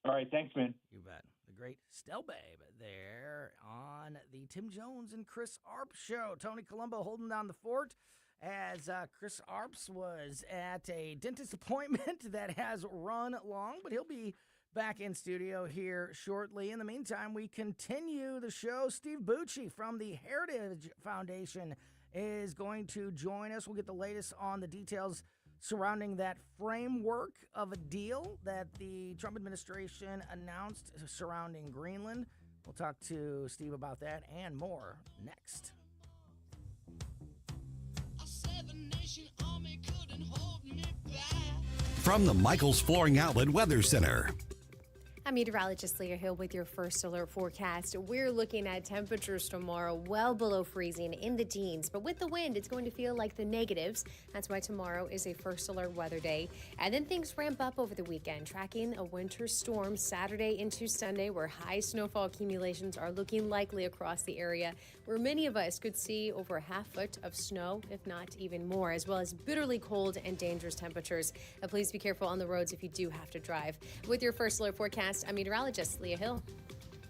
All right, thanks, man. You bet. The great Stel Babe there on the Tim Jones and Chris Arps show. Tony Colombo holding down the fort as Chris Arps was at a dentist appointment that has run long, but he'll be back in studio here shortly. In the meantime, we continue the show. Steve Bucci from the Heritage Foundation is going to join us. We'll get the latest on the details surrounding that framework of a deal that the Trump administration announced surrounding Greenland. We'll talk to Steve about that and more next. From the Michaels Flooring Outlet Weather Center. I'm meteorologist Leah Hill with your first alert forecast. We're looking at temperatures tomorrow well below freezing in the teens, but with the wind, it's going to feel like the negatives. That's why tomorrow is a first alert weather day. And then things ramp up over the weekend, tracking a winter storm Saturday into Sunday, where high snowfall accumulations are looking likely across the area, where many of us could see over a half foot of snow, if not even more, as well as bitterly cold and dangerous temperatures. Please be careful on the roads if you do have to drive. With your first alert forecast, I'm meteorologist Leah Hill.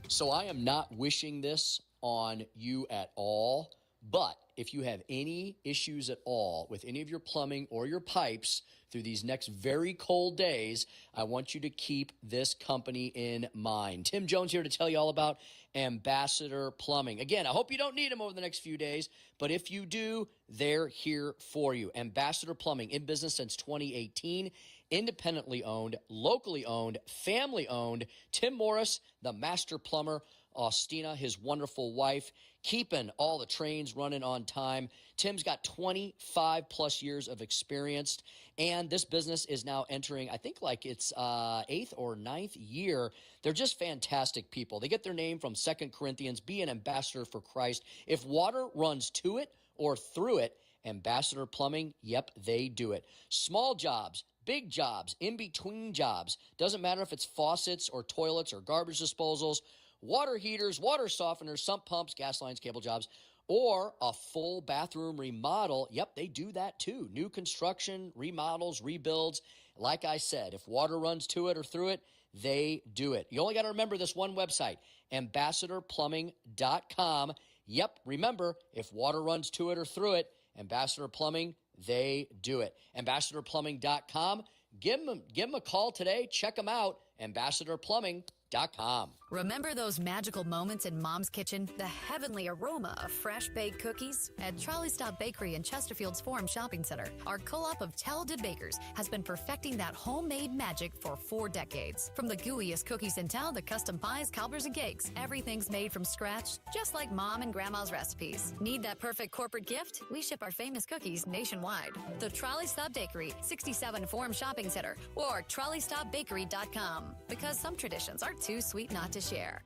So I am not wishing this on you at all, but if you have any issues at all with any of your plumbing or your pipes through these next very cold days, I want you to keep this company in mind. Tim Jones here to tell you all about Ambassador Plumbing. Again, I hope you don't need them over the next few days, but if you do, they're here for you. Ambassador Plumbing, in business since 2018, independently owned, locally owned, family owned. Tim Morris, the master plumber, Austina, his wonderful wife, keeping all the trains running on time. Tim's got 25 plus years of experience, and this business is now entering, I think, like its 8th or 9th year. They're just fantastic people. They get their name from 2 Corinthians, be an ambassador for Christ. If water runs to it or through it, Ambassador Plumbing, yep, they do it. Small jobs, big jobs, in-between jobs. Doesn't matter if it's faucets or toilets or garbage disposals, water heaters, water softeners, sump pumps, gas lines, cable jobs, or a full bathroom remodel. Yep, they do that too. New construction, remodels, rebuilds. Like I said, if water runs to it or through it, they do it. You only got to remember this one website, ambassadorplumbing.com. Yep, remember, if water runs to it or through it, Ambassador Plumbing, they do it. AmbassadorPlumbing.com. Give them a call today. Check them out. AmbassadorPlumbing.com. Remember those magical moments in Mom's kitchen? The heavenly aroma of fresh baked cookies? At Trolley Stop Bakery in Chesterfield's Forum Shopping Center, our co-op of talented bakers has been perfecting that homemade magic for 4 decades. From the gooeyest cookies in town to custom pies, cobblers, and cakes, everything's made from scratch, just like Mom and Grandma's recipes. Need that perfect corporate gift? We ship our famous cookies nationwide. The Trolley Stop Bakery, 67 Forum Shopping Center, or TrolleyStopBakery.com. Because some traditions are too sweet not to share.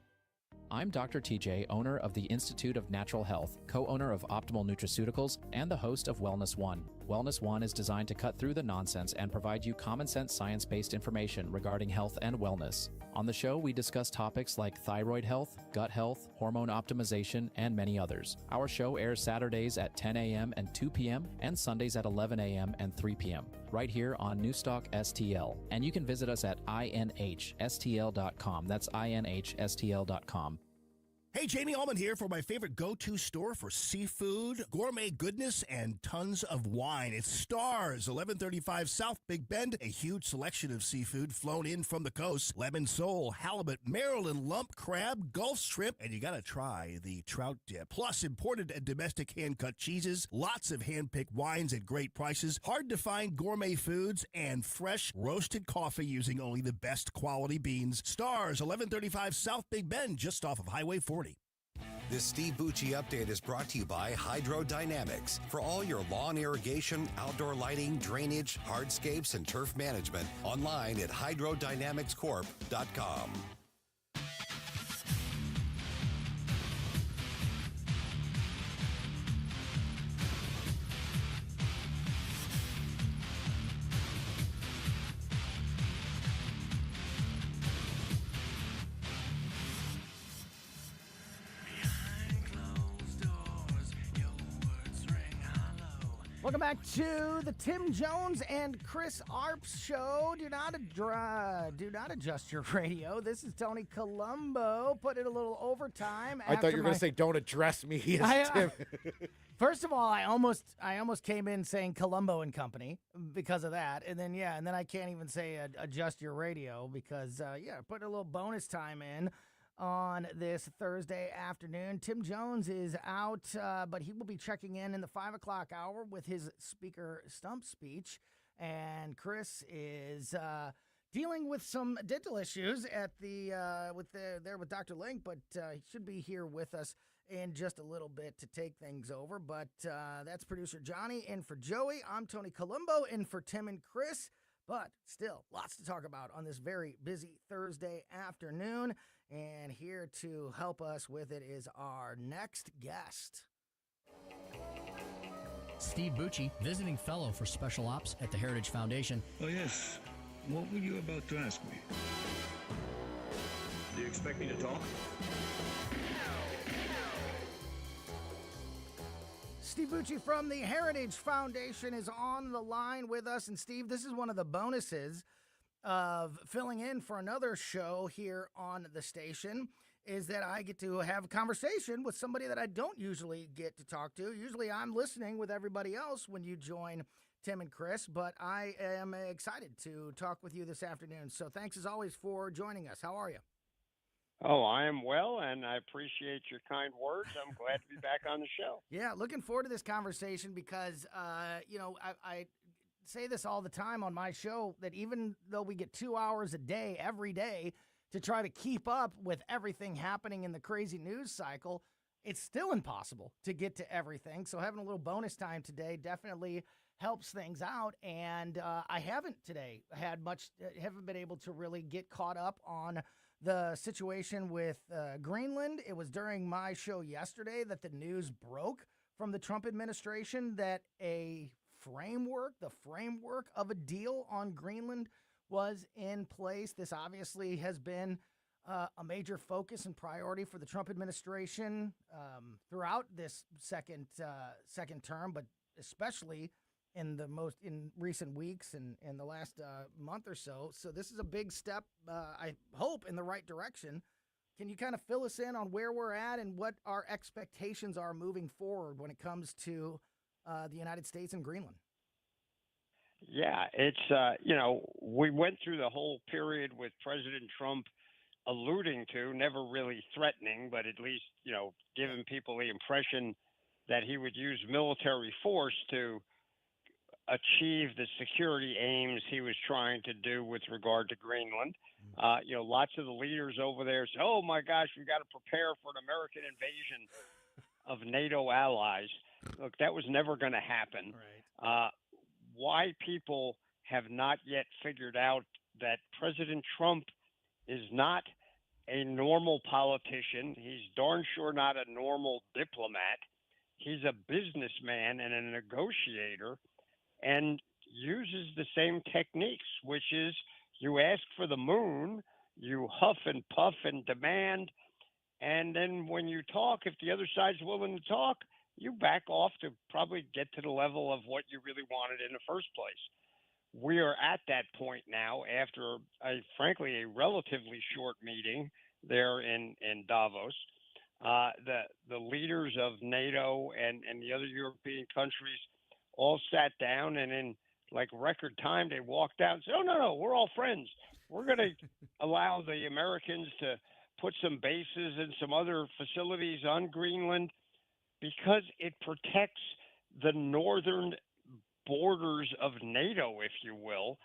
I'm Dr. TJ, owner of the Institute of Natural Health, co-owner of Optimal Nutraceuticals, and the host of Wellness One. Wellness One is designed to cut through the nonsense and provide you common-sense science-based information regarding health and wellness. On the show, we discuss topics like thyroid health, gut health, hormone optimization, and many others. Our show airs Saturdays at 10 a.m. and 2 p.m. and Sundays at 11 a.m. and 3 p.m. right here on Newstalk STL. And you can visit us at inhstl.com. That's inhstl.com. Hey, Jamie Allman here for my favorite go-to store for seafood, gourmet goodness, and tons of wine. It's Stars, 1135 South Big Bend. A huge selection of seafood flown in from the coast. Lemon sole, halibut, Maryland lump crab, Gulf shrimp, and you gotta try the trout dip. Plus, imported and domestic hand-cut cheeses, lots of hand-picked wines at great prices, hard-to-find gourmet foods, and fresh roasted coffee using only the best quality beans. Stars, 1135 South Big Bend, just off of Highway 40. This Steve Bucci update is brought to you by Hydrodynamics. For all your lawn irrigation, outdoor lighting, drainage, hardscapes, and turf management, online at hydrodynamicscorp.com. Welcome back to the Tim Jones and Chris Arps show. Do not adjust your radio. This is Tony Colombo. Put in a little overtime. I thought you were going to say, "Don't address me as Tim." First of all, I almost came in saying Colombo and Company because of that, and then I can't even say adjust your radio because put a little bonus time in on this Thursday afternoon. Tim Jones is out, but he will be checking in the 5 o'clock hour with his speaker stump speech. And Chris is dealing with some dental issues at with Dr. Link, but he should be here with us in just a little bit to take things over. But that's producer Johnny in for Joey. I'm Tony Colombo in for Tim and Chris. But still, lots to talk about on this very busy Thursday afternoon. And here to help us with it is our next guest. Steve Bucci, visiting fellow for Special Ops at the Heritage Foundation. Oh, yes. What were you about to ask me? Do you expect me to talk? Steve Bucci from the Heritage Foundation is on the line with us. And Steve, this is one of the bonuses of filling in for another show here on the station, is that I get to have a conversation with somebody that I don't usually get to talk to. Usually I'm listening with everybody else when you join Tim and Chris, but I am excited to talk with you this afternoon. So thanks as always for joining us. How are you? Oh, I am well, and I appreciate your kind words. I'm glad to be back on the show. Yeah, looking forward to this conversation because, I say this all the time on my show, that even though we get 2 hours a day, every day, to try to keep up with everything happening in the crazy news cycle, it's still impossible to get to everything. So having a little bonus time today definitely helps things out. And I haven't been able to really get caught up on the situation with Greenland. It was during my show yesterday that the news broke from the Trump administration that the framework of a deal on Greenland was in place. This obviously has been a major focus and priority for the Trump administration throughout this second term, but especially in recent weeks and in the last month or so. So this is a big step, I hope, in the right direction. Can you kind of fill us in on where we're at and what our expectations are moving forward when it comes to the United States and Greenland? Yeah, it's, we went through the whole period with President Trump alluding to, never really threatening, but at least, giving people the impression that he would use military force to achieve the security aims he was trying to do with regard to Greenland. Lots of the leaders over there say, "Oh my gosh, we've got to prepare for an American invasion of NATO allies." Look, that was never going to happen. Right. Why people have not yet figured out that President Trump is not a normal politician. He's darn sure not a normal diplomat. He's a businessman and a negotiator, and uses the same techniques, which is you ask for the moon, you huff and puff and demand, and then when you talk, if the other side's willing to talk, you back off to probably get to the level of what you really wanted in the first place. We are at that point now after, frankly, a relatively short meeting there in Davos. the leaders of NATO and the other European countries all sat down, and in like record time, they walked out and said, "Oh no, we're all friends. We're going to allow the Americans to put some bases and some other facilities on Greenland because it protects the northern borders of NATO, if you will.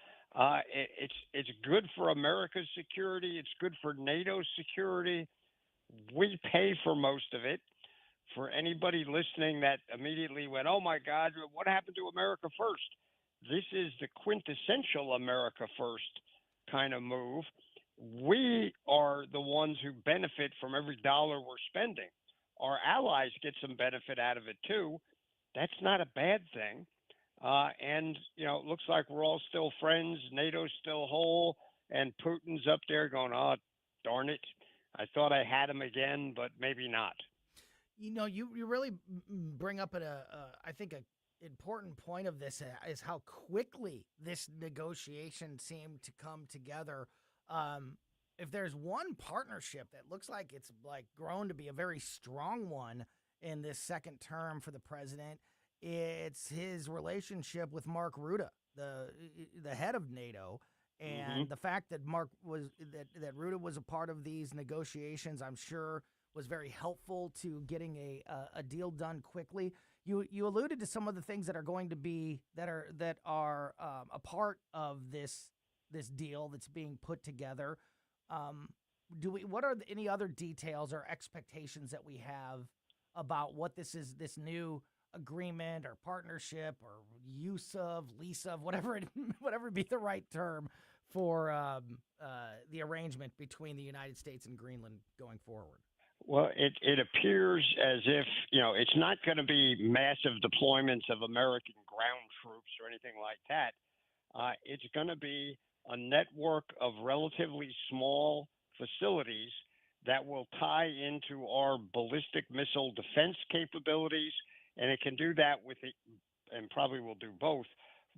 It's good for America's security. It's good for NATO's security. We pay for most of it. For anybody listening that immediately went, "Oh my God, what happened to America first?" This is the quintessential America first kind of move. We are the ones who benefit from every dollar we're spending. Our allies get some benefit out of it too. That's not a bad thing. And, it looks like we're all still friends. NATO's still whole. And Putin's up there going, "Oh, darn it. I thought I had him again, but maybe not." You really bring up I think an important point of this is how quickly this negotiation seemed to come together. If there's one partnership that looks like it's like grown to be a very strong one in this second term for the president, it's his relationship with Mark Rutte, the head of NATO. And the fact that that Rutte was a part of these negotiations, I'm sure, was very helpful to getting a deal done quickly. You alluded to some of the things that are going to be that are a part of this deal that's being put together. What are any other details or expectations that we have about what this new agreement or partnership or lease of, whatever be the right term for the arrangement between the United States and Greenland going forward? Well, it appears as if, it's not going to be massive deployments of American ground troops or anything like that. It's going to be a network of relatively small facilities that will tie into our ballistic missile defense capabilities. And it can do that and probably will do both,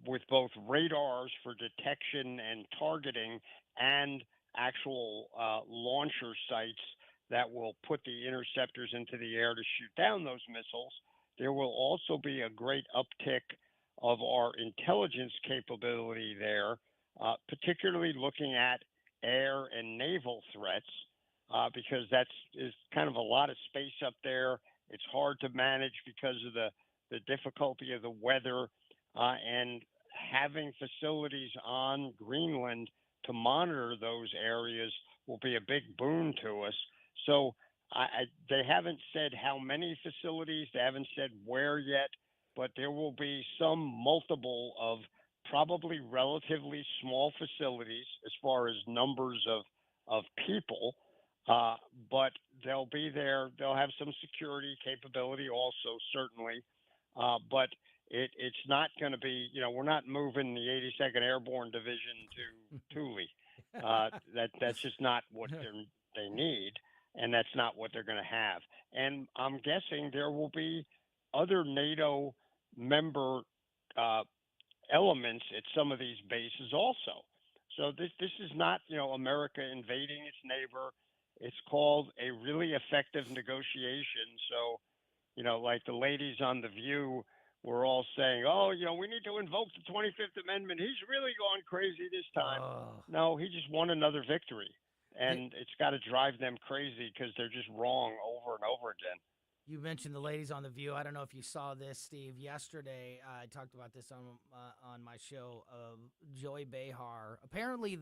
with both radars for detection and targeting and actual launcher sites that will put the interceptors into the air to shoot down those missiles. There will also be a great uptick of our intelligence capability there, particularly looking at air and naval threats, because is kind of a lot of space up there. It's hard to manage because of the difficulty of the weather, and having facilities on Greenland to monitor those areas will be a big boon to us. So they haven't said how many facilities, they haven't said where yet, but there will be some multiple of probably relatively small facilities as far as numbers of people, but they'll be there. They'll have some security capability also, certainly, but it's not going to be, we're not moving the 82nd Airborne Division to Thule. That's just not what they need, and that's not what they're going to have. And I'm guessing there will be other NATO member elements at some of these bases also. So this is not, America invading its neighbor. It's called a really effective negotiation. So, like the ladies on The View were all saying, "Oh, we need to invoke the 25th Amendment. He's really gone crazy this time." No, he just won another victory. And it's got to drive them crazy because they're just wrong over and over again. You mentioned the ladies on The View. I don't know if you saw this, Steve. Yesterday, I talked about this on my show. Joy Behar. Apparently,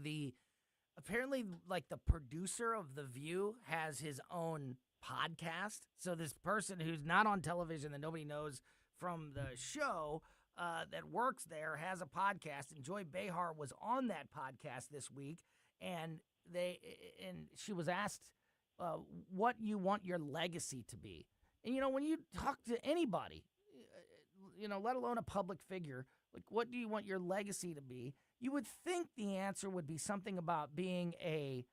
like the producer of The View has his own podcast. So this person who's not on television that nobody knows from the show that works there has a podcast. And Joy Behar was on that podcast this week, and she was asked what you want your legacy to be. And, when you talk to anybody, let alone a public figure, like, what do you want your legacy to be? You would think the answer would be something about being a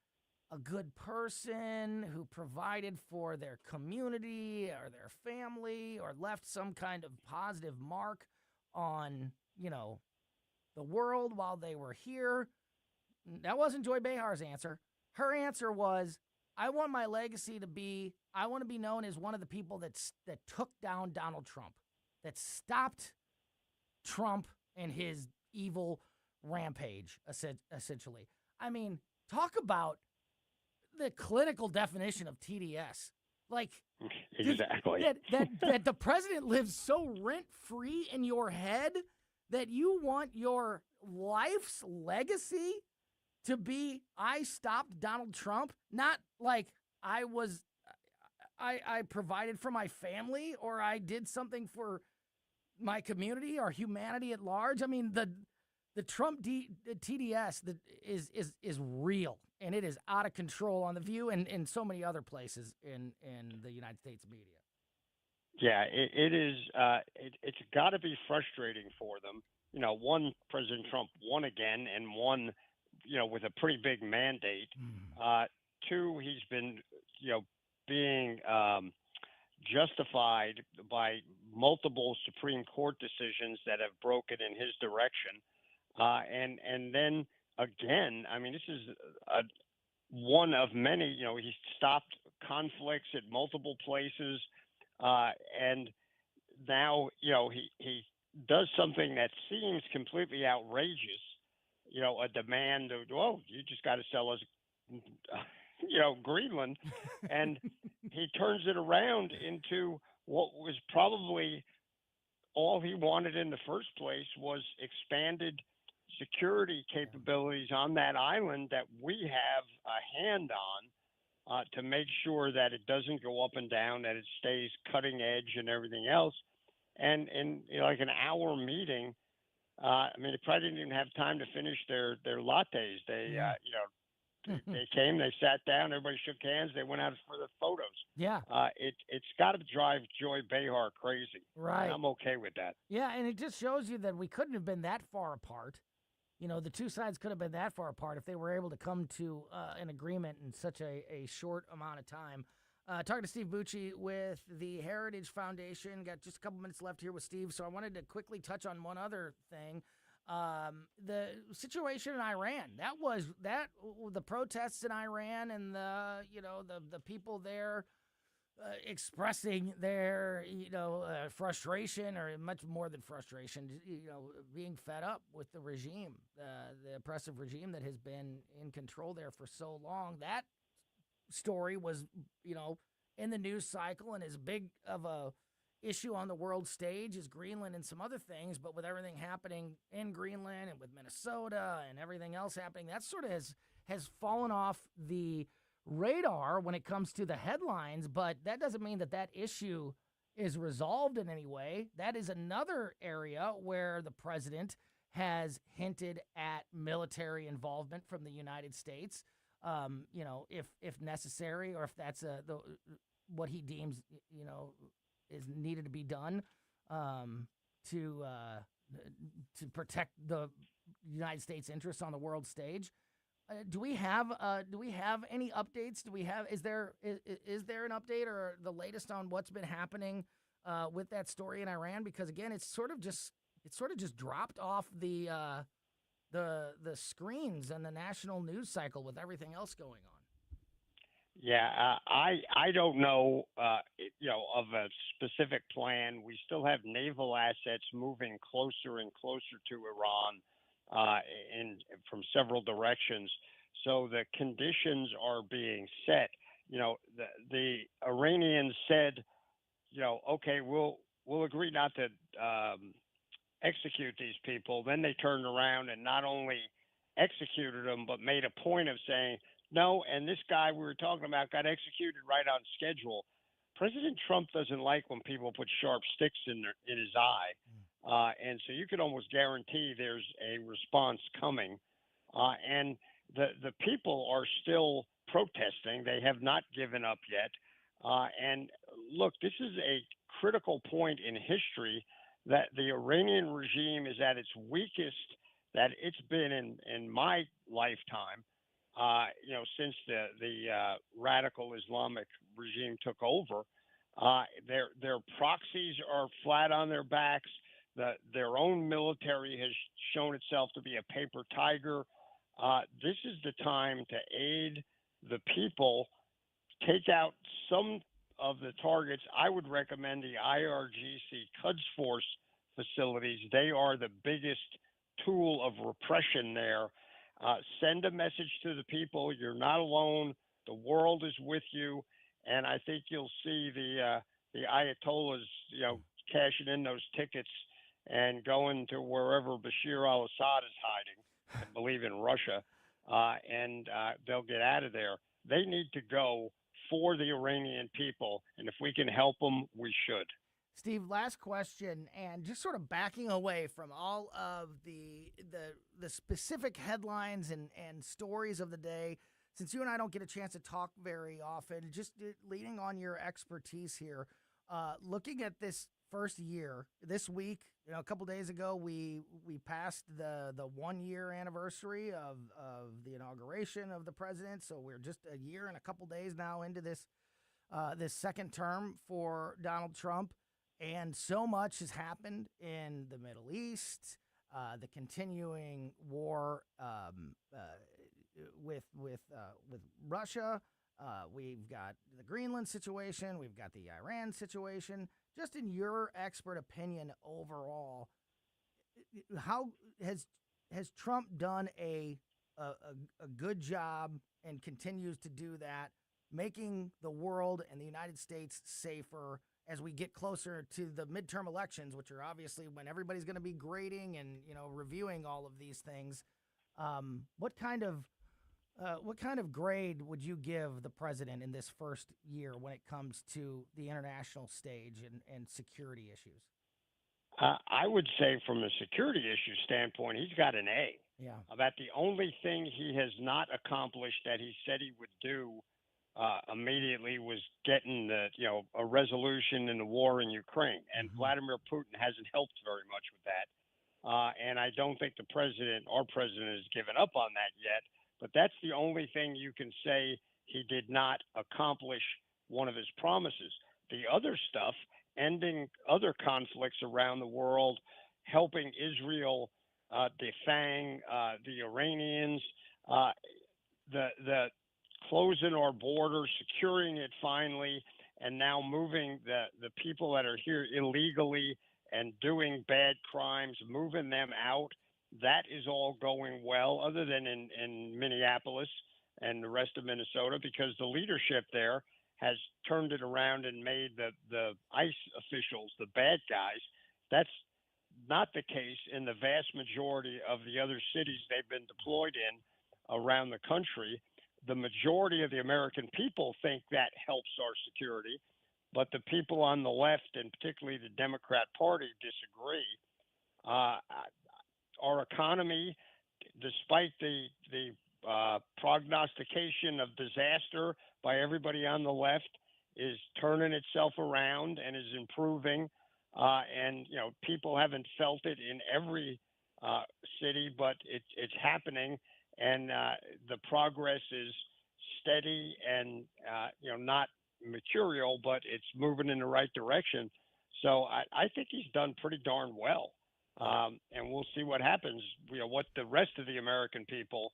good person who provided for their community or their family or left some kind of positive mark on, the world while they were here. That wasn't Joy Behar's answer. Her answer was, I want my legacy to be, I want to be known as one of the people that took down Donald Trump, that stopped Trump and his evil rampage, essentially. I mean, talk about the clinical definition of TDS. Like, exactly. That the president lives so rent-free in your head that you want your life's legacy to be, I stopped Donald Trump, not like I provided for my family or I did something for my community or humanity at large. I mean, the Trump TDS is real, and it is out of control on The View and in so many other places in the United States media. Yeah, it is. It's got to be frustrating for them. You know, one, President Trump won again, and won, you know, with a pretty big mandate. Two, he's been, you know, being justified by multiple Supreme Court decisions that have broken in his direction. And then again, I mean, this is one of many. You know, he's stopped conflicts at multiple places, and now, you know, he does something that seems completely outrageous. You know, a demand of, oh, you just got to sell us, you know, Greenland, and he turns it around into what was probably all he wanted in the first place was expanded security capabilities on that island that we have a hand on, to make sure that it doesn't go up and down, that it stays cutting edge and everything else. And in, you know, like an hour meeting, I mean, they probably didn't even have time to finish their lattes. They, you know, they came, they sat down, everybody shook hands, they went out for the photos. Yeah. It's got to drive Joy Behar crazy. Right. And I'm okay with that. Yeah, and it just shows you that we couldn't have been that far apart. You know, the two sides could have been that far apart if they were able to come to an agreement in such a short amount of time. Talking to Steve Bucci with the Heritage Foundation. Got just a couple minutes left here with Steve, so I wanted to quickly touch on one other thing. The situation in Iran. The protests in Iran and the people there expressing their frustration, or much more than frustration, being fed up with the regime, the oppressive regime that has been in control there for so long. That story was, in the news cycle and as big of a issue on the world stage as Greenland and some other things, but with everything happening in Greenland and with Minnesota and everything else happening, that sort of has fallen off the radar when it comes to the headlines. But that doesn't mean that issue is resolved in any way. That is another area where the president has hinted at military involvement from the United States. If necessary, or if that's what he deems, is needed to be done to protect the United States interests on the world stage. Do we have any updates? Is there an update or the latest on what's been happening with that story in Iran? Because again, it's sort of just dropped off the screens and the national news cycle with everything else going on. Yeah, I don't know, of a specific plan. We still have naval assets moving closer and closer to Iran, from several directions. So the conditions are being set. The Iranians said, okay, we'll agree not to execute these people. Then they turned around and not only executed them, but made a point of saying, no, and this guy we were talking about got executed right on schedule. President Trump doesn't like when people put sharp sticks in his eye. And so you could almost guarantee there's a response coming. And the people are still protesting. They have not given up yet. And look, this is a critical point in history that the Iranian regime is at its weakest that it's been in my lifetime. Since the radical Islamic regime took over, their proxies are flat on their backs. Their own military has shown itself to be a paper tiger. This is the time to aid the people take out some of the targets. I would recommend the IRGC Quds Force facilities. They are the biggest tool of repression there. Send a message to the people. You're not alone. The world is with you. And I think you'll see the Ayatollahs, cashing in those tickets and going to wherever Bashir al-Assad is hiding, I believe in Russia, and they'll get out of there. They need to go for the Iranian people, and if we can help them, we should. Steve, last question, and just sort of backing away from all of the specific headlines and stories of the day, since you and I don't get a chance to talk very often, just leaning on your expertise here, looking at this first year, this week, a couple days ago, we passed the 1 year anniversary of the inauguration of the president. So we're just a year and a couple days now into this second term for Donald Trump. And so much has happened in the Middle East, the continuing war with Russia. We've got the Greenland situation. We've got the Iran situation. Just in your expert opinion overall, how has Trump done a good job and continues to do that, making the world and the United States safer as we get closer to the midterm elections, which are obviously when everybody's going to be grading and reviewing all of these things? What kind of grade would you give the president in this first year when it comes to the international stage and security issues? I would say from a security issue standpoint, he's got an A. Yeah. About the only thing he has not accomplished that he said he would do immediately was getting a resolution in the war in Ukraine. And Vladimir Putin hasn't helped very much with that. And I don't think our president has given up on that yet. But that's the only thing you can say he did not accomplish one of his promises. The other stuff, ending other conflicts around the world, helping Israel defang the Iranians, the closing our border, securing it finally, and now moving the people that are here illegally and doing bad crimes, moving them out. That is all going well, other than in Minneapolis and the rest of Minnesota, because the leadership there has turned it around and made the ICE officials the bad guys. That's not the case in the vast majority of the other cities they've been deployed in around the country. The majority of the American people think that helps our security, but the people on the left, and particularly the Democrat Party, disagree. Our economy, despite the prognostication of disaster by everybody on the left, is turning itself around and is improving. And people haven't felt it in every city, but it's happening, and the progress is steady and not material, but it's moving in the right direction. So I think he's done pretty darn well. And we'll see what happens, what the rest of the American people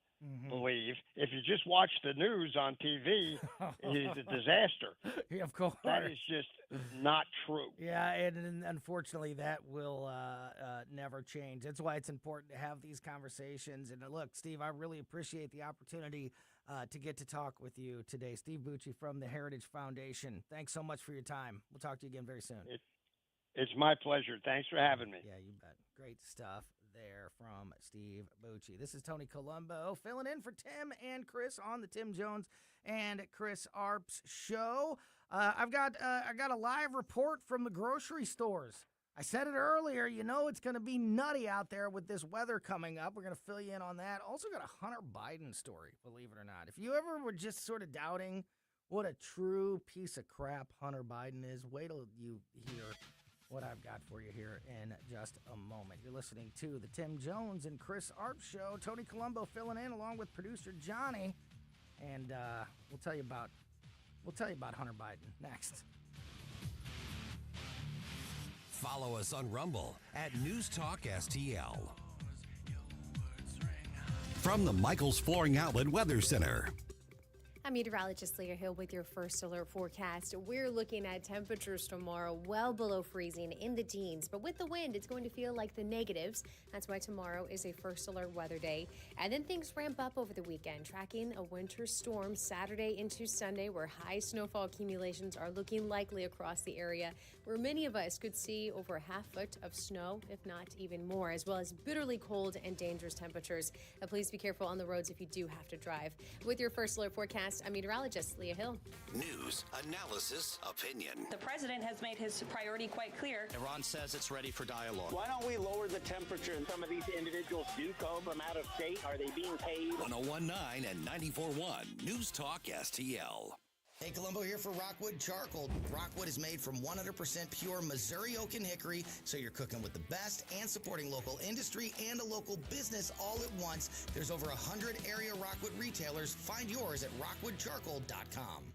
believe. If you just watch the news on TV, he's a disaster. Yeah, of course. That is just not true. Yeah, and unfortunately, that will never change. That's why it's important to have these conversations. And look, Steve, I really appreciate the opportunity to get to talk with you today. Steve Bucci from the Heritage Foundation. Thanks so much for your time. We'll talk to you again very soon. It's my pleasure. Thanks for having me. Yeah, you bet. Great stuff there from Steve Bucci. This is Tony Colombo filling in for Tim and Chris on the Tim Jones and Chris Arps show. I've got a live report from the grocery stores. I said it earlier, it's going to be nutty out there with this weather coming up. We're going to fill you in on that. Also got a Hunter Biden story, believe it or not. If you ever were just sort of doubting what a true piece of crap Hunter Biden is, wait till you hear what I've got for you here in just a moment. You're listening to the Tim Jones and Chris Arps show. Tony Colombo filling in along with producer Johnny, and we'll tell you about Hunter Biden next. Follow us on Rumble at News Talk STL. From the Michaels Flooring Outlet Weather Center. I'm meteorologist Leah Hill with your first alert forecast. We're looking at temperatures tomorrow well below freezing in the teens, but with the wind, it's going to feel like the negatives. That's why tomorrow is a first alert weather day. And then things ramp up over the weekend, tracking a winter storm Saturday into Sunday, where high snowfall accumulations are looking likely across the area, where many of us could see over a half foot of snow, if not even more, as well as bitterly cold and dangerous temperatures. Please be careful on the roads if you do have to drive. With your first alert forecast, I'm meteorologist Leah Hill. News, analysis, opinion. The president has made his priority quite clear. Iran says it's ready for dialogue. Why don't we lower the temperature? And some of these individuals do come from out of state. Are they being paid? 101.9 and 94.1 News Talk STL. Hey, Columbo here for Rockwood Charcoal. Rockwood is made from 100% pure Missouri oak and hickory, so you're cooking with the best and supporting local industry and a local business all at once. There's over 100 area Rockwood retailers. Find yours at rockwoodcharcoal.com.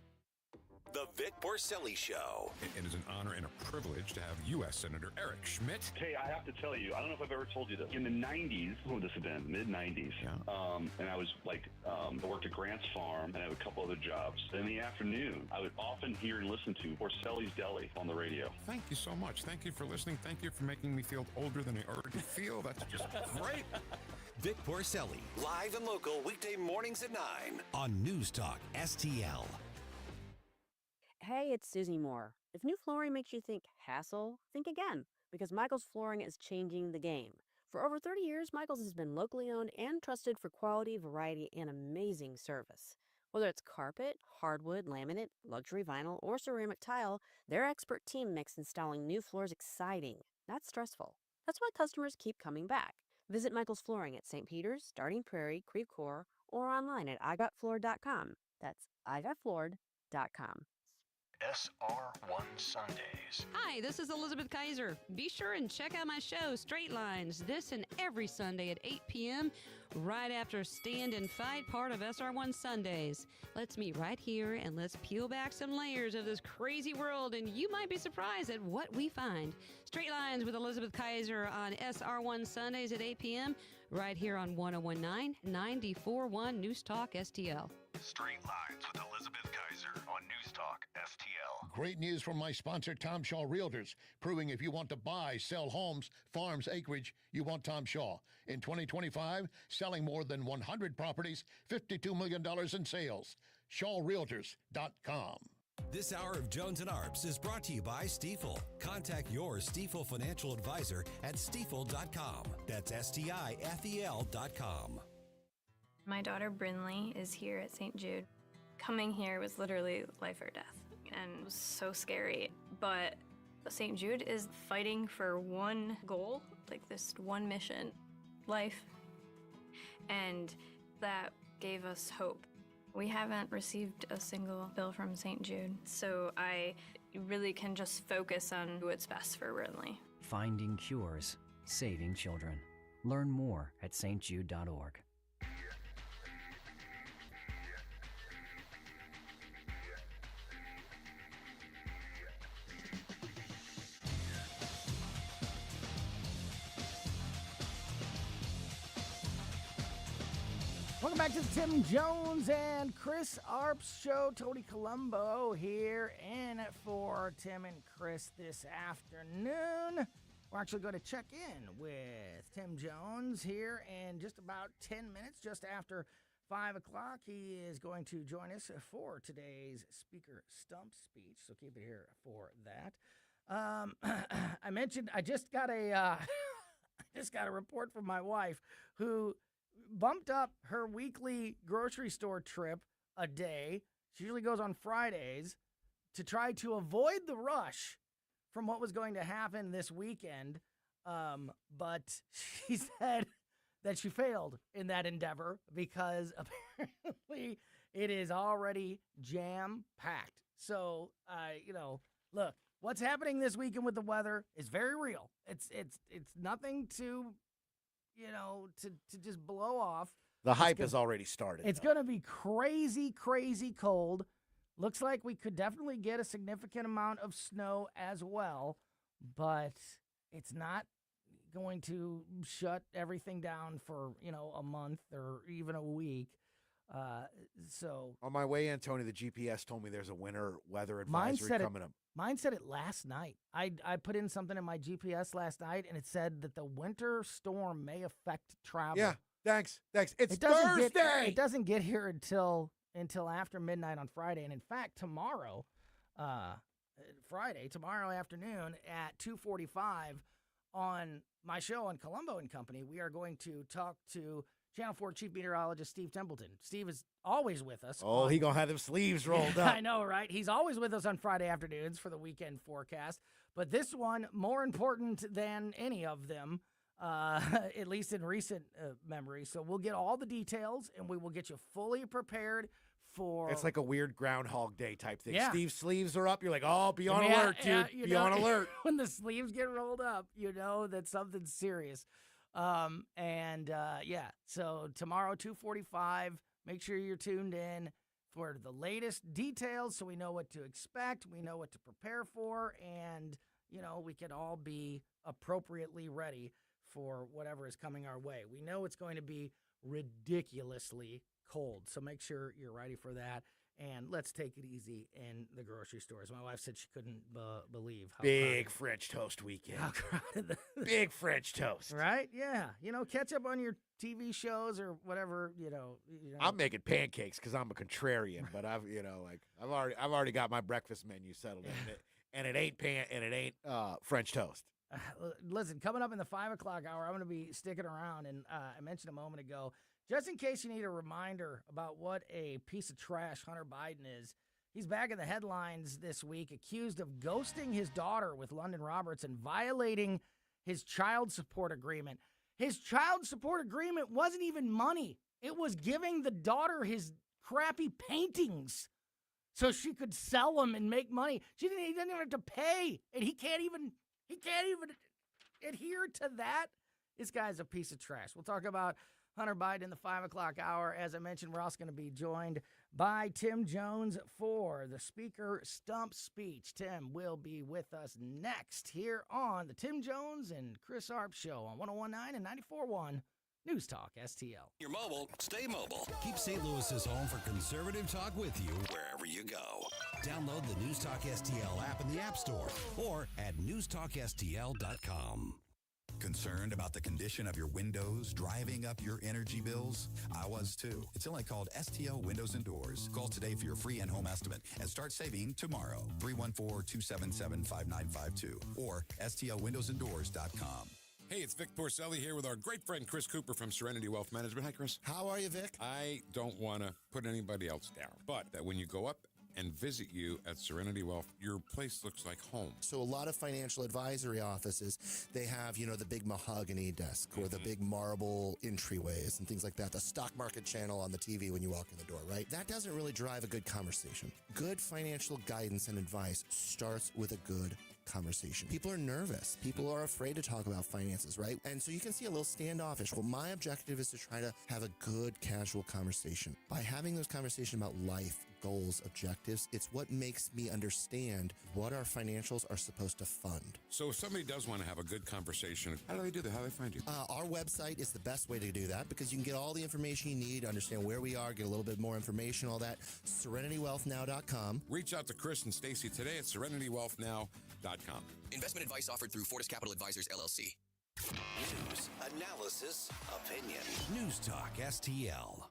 The Vic Porcelli Show. It is an honor and a privilege to have U.S. Senator Eric Schmidt. Hey, I have to tell you, I don't know if I've ever told you this. In the 90s, when would this have been? Mid-90s. Yeah. And I was I worked at Grant's Farm, and I had a couple other jobs. In the afternoon, I would often hear and listen to Porcelli's Deli on the radio. Thank you so much. Thank you for listening. Thank you for making me feel older than I already feel. That's just great. Vic Porcelli, live and local, weekday mornings at 9 on News Talk STL. Hey, it's Susie Moore. If new flooring makes you think hassle, think again, because Michael's Flooring is changing the game. For over 30 years, Michael's has been locally owned and trusted for quality, variety, and amazing service. Whether it's carpet, hardwood, laminate, luxury vinyl, or ceramic tile, their expert team makes installing new floors exciting, not stressful. That's why customers keep coming back. Visit Michael's Flooring at St. Peter's, Starting Prairie, Creve Coeur, or online at igotfloored.com. That's igotfloored.com. SR1 Sundays. Hi, this is Elizabeth Kaiser. Be sure and check out my show, Straight Lines, this and every Sunday at 8 p.m., right after Stand and Fight, part of SR1 Sundays. Let's meet right here and let's peel back some layers of this crazy world, and you might be surprised at what we find. Straight Lines with Elizabeth Kaiser on SR1 Sundays at 8 p.m., right here on 101.9, 94.1 News Talk STL. Straight Lines with Elizabeth Kaiser on News Talk STL. Great news from my sponsor, Tom Shaw Realtors, proving if you want to buy, sell homes, farms, acreage, you want Tom Shaw. In 2025, selling more than 100 properties, $52 million in sales. ShawRealtors.com. This hour of Jones and Arps is brought to you by Stiefel. Contact your Stiefel financial advisor at stiefel.com. That's STIFEL.com. My daughter Brinley is here at St. Jude. Coming here was literally life or death, and it was so scary. But St. Jude is fighting for one goal, like this one mission, life. And that gave us hope. We haven't received a single bill from St. Jude, so I really can just focus on what's best for Brinley. Finding cures, saving children. Learn more at stjude.org. Welcome back to the Tim Jones and Chris Arps show. Tony Colombo here in for Tim and Chris this afternoon. We're actually going to check in with Tim Jones here in just about 10 minutes, just after 5 o'clock. He is going to join us for today's Speaker Stump speech, so keep it here for that. I mentioned I just got a report from my wife who bumped up her weekly grocery store trip a day. She usually goes on Fridays to try to avoid the rush from what was going to happen this weekend. But she said that she failed in that endeavor because apparently it is already jam-packed. So, look, what's happening this weekend with the weather is very real. It's nothing to just blow off. The hype has already started. It's going to be crazy, crazy cold. Looks like we could definitely get a significant amount of snow as well, but it's not going to shut everything down for, a month or even a week. So on my way in, Tony, the GPS told me there's a winter weather advisory coming up. Mine said it last night. I put in something in my GPS last night, and it said that the winter storm may affect travel. Yeah, thanks. It's Thursday. It doesn't get here until after midnight on Friday, and in fact, tomorrow afternoon at 2:45 on my show on Colombo and Company, we are going to talk to Channel 4 Chief Meteorologist Steve Templeton. Steve is always with us. Oh, he going to have them sleeves rolled up. I know, right? He's always with us on Friday afternoons for the weekend forecast. But this one, more important than any of them, at least in recent memory. So we'll get all the details, and we will get you fully prepared for... It's like a weird Groundhog Day type thing. Yeah. Steve's sleeves are up. You're like, oh, be on alert, dude. Be on alert. When the sleeves get rolled up, you know that something's serious. So tomorrow, 2:45, make sure you're tuned in for the latest details so we know what to expect, we know what to prepare for, and, we can all be appropriately ready for whatever is coming our way. We know it's going to be ridiculously cold, so make sure you're ready for that. And let's take it easy in the grocery stores. My wife said she couldn't believe how big French toast weekend. How crowded big French toast. Right? Yeah. Catch up on your TV shows or whatever, I'm making pancakes because I'm a contrarian, but I've already got my breakfast menu settled in it, and it ain't French toast. Listen, coming up in the 5 o'clock hour, I'm going to be sticking around, and I mentioned a moment ago, just in case you need a reminder about what a piece of trash Hunter Biden is, he's back in the headlines this week, accused of ghosting his daughter with London Roberts and violating his child support agreement. His child support agreement wasn't even money. It was giving the daughter his crappy paintings so she could sell them and make money. He didn't even have to pay, and he can't even adhere to that. This guy's a piece of trash. We'll talk about Hunter Biden in the 5 o'clock hour. As I mentioned, we're also going to be joined by Tim Jones for the Speaker Stump Speech. Tim will be with us next here on the Tim Jones and Chris Arps Show on 101.9 and 94.1 News Talk STL. You're mobile, stay mobile. Keep St. Louis's home for conservative talk with you wherever you go. Download the News Talk STL app in the App Store or at newstalkstl.com. Concerned about the condition of your windows driving up your energy bills? I was too. It's only called STL Windows and Doors. Call today for your free in-home estimate and start saving tomorrow. 314-277-5952 or stlwindowsanddoors.com. Hey, it's Vic Porcelli here with our great friend Chris Cooper from Serenity Wealth Management. Hi, Chris. How are you, Vic? I don't want to put anybody else down, but that when you go up and visit you at Serenity Wealth, your place looks like home. So a lot of financial advisory offices, they have, the big mahogany desk or the big marble entryways and things like that. The stock market channel on the TV when you walk in the door, right? That doesn't really drive a good conversation. Good financial guidance and advice starts with a good conversation. People are nervous. People are afraid to talk about finances, right? And so you can see a little standoffish. Well, my objective is to try to have a good, casual conversation. By having those conversations about life, goals, objectives, it's what makes me understand what our financials are supposed to fund. So if somebody does want to have a good conversation, how do they do that? How do they find you? Our website is the best way to do that because you can get all the information you need, understand where we are, get a little bit more information, all that. SerenityWealthNow.com. Reach out to Chris and Stacy today at SerenityWealthNow.com. Investment advice offered through Fortis Capital Advisors, LLC. News, analysis, opinion. News Talk STL.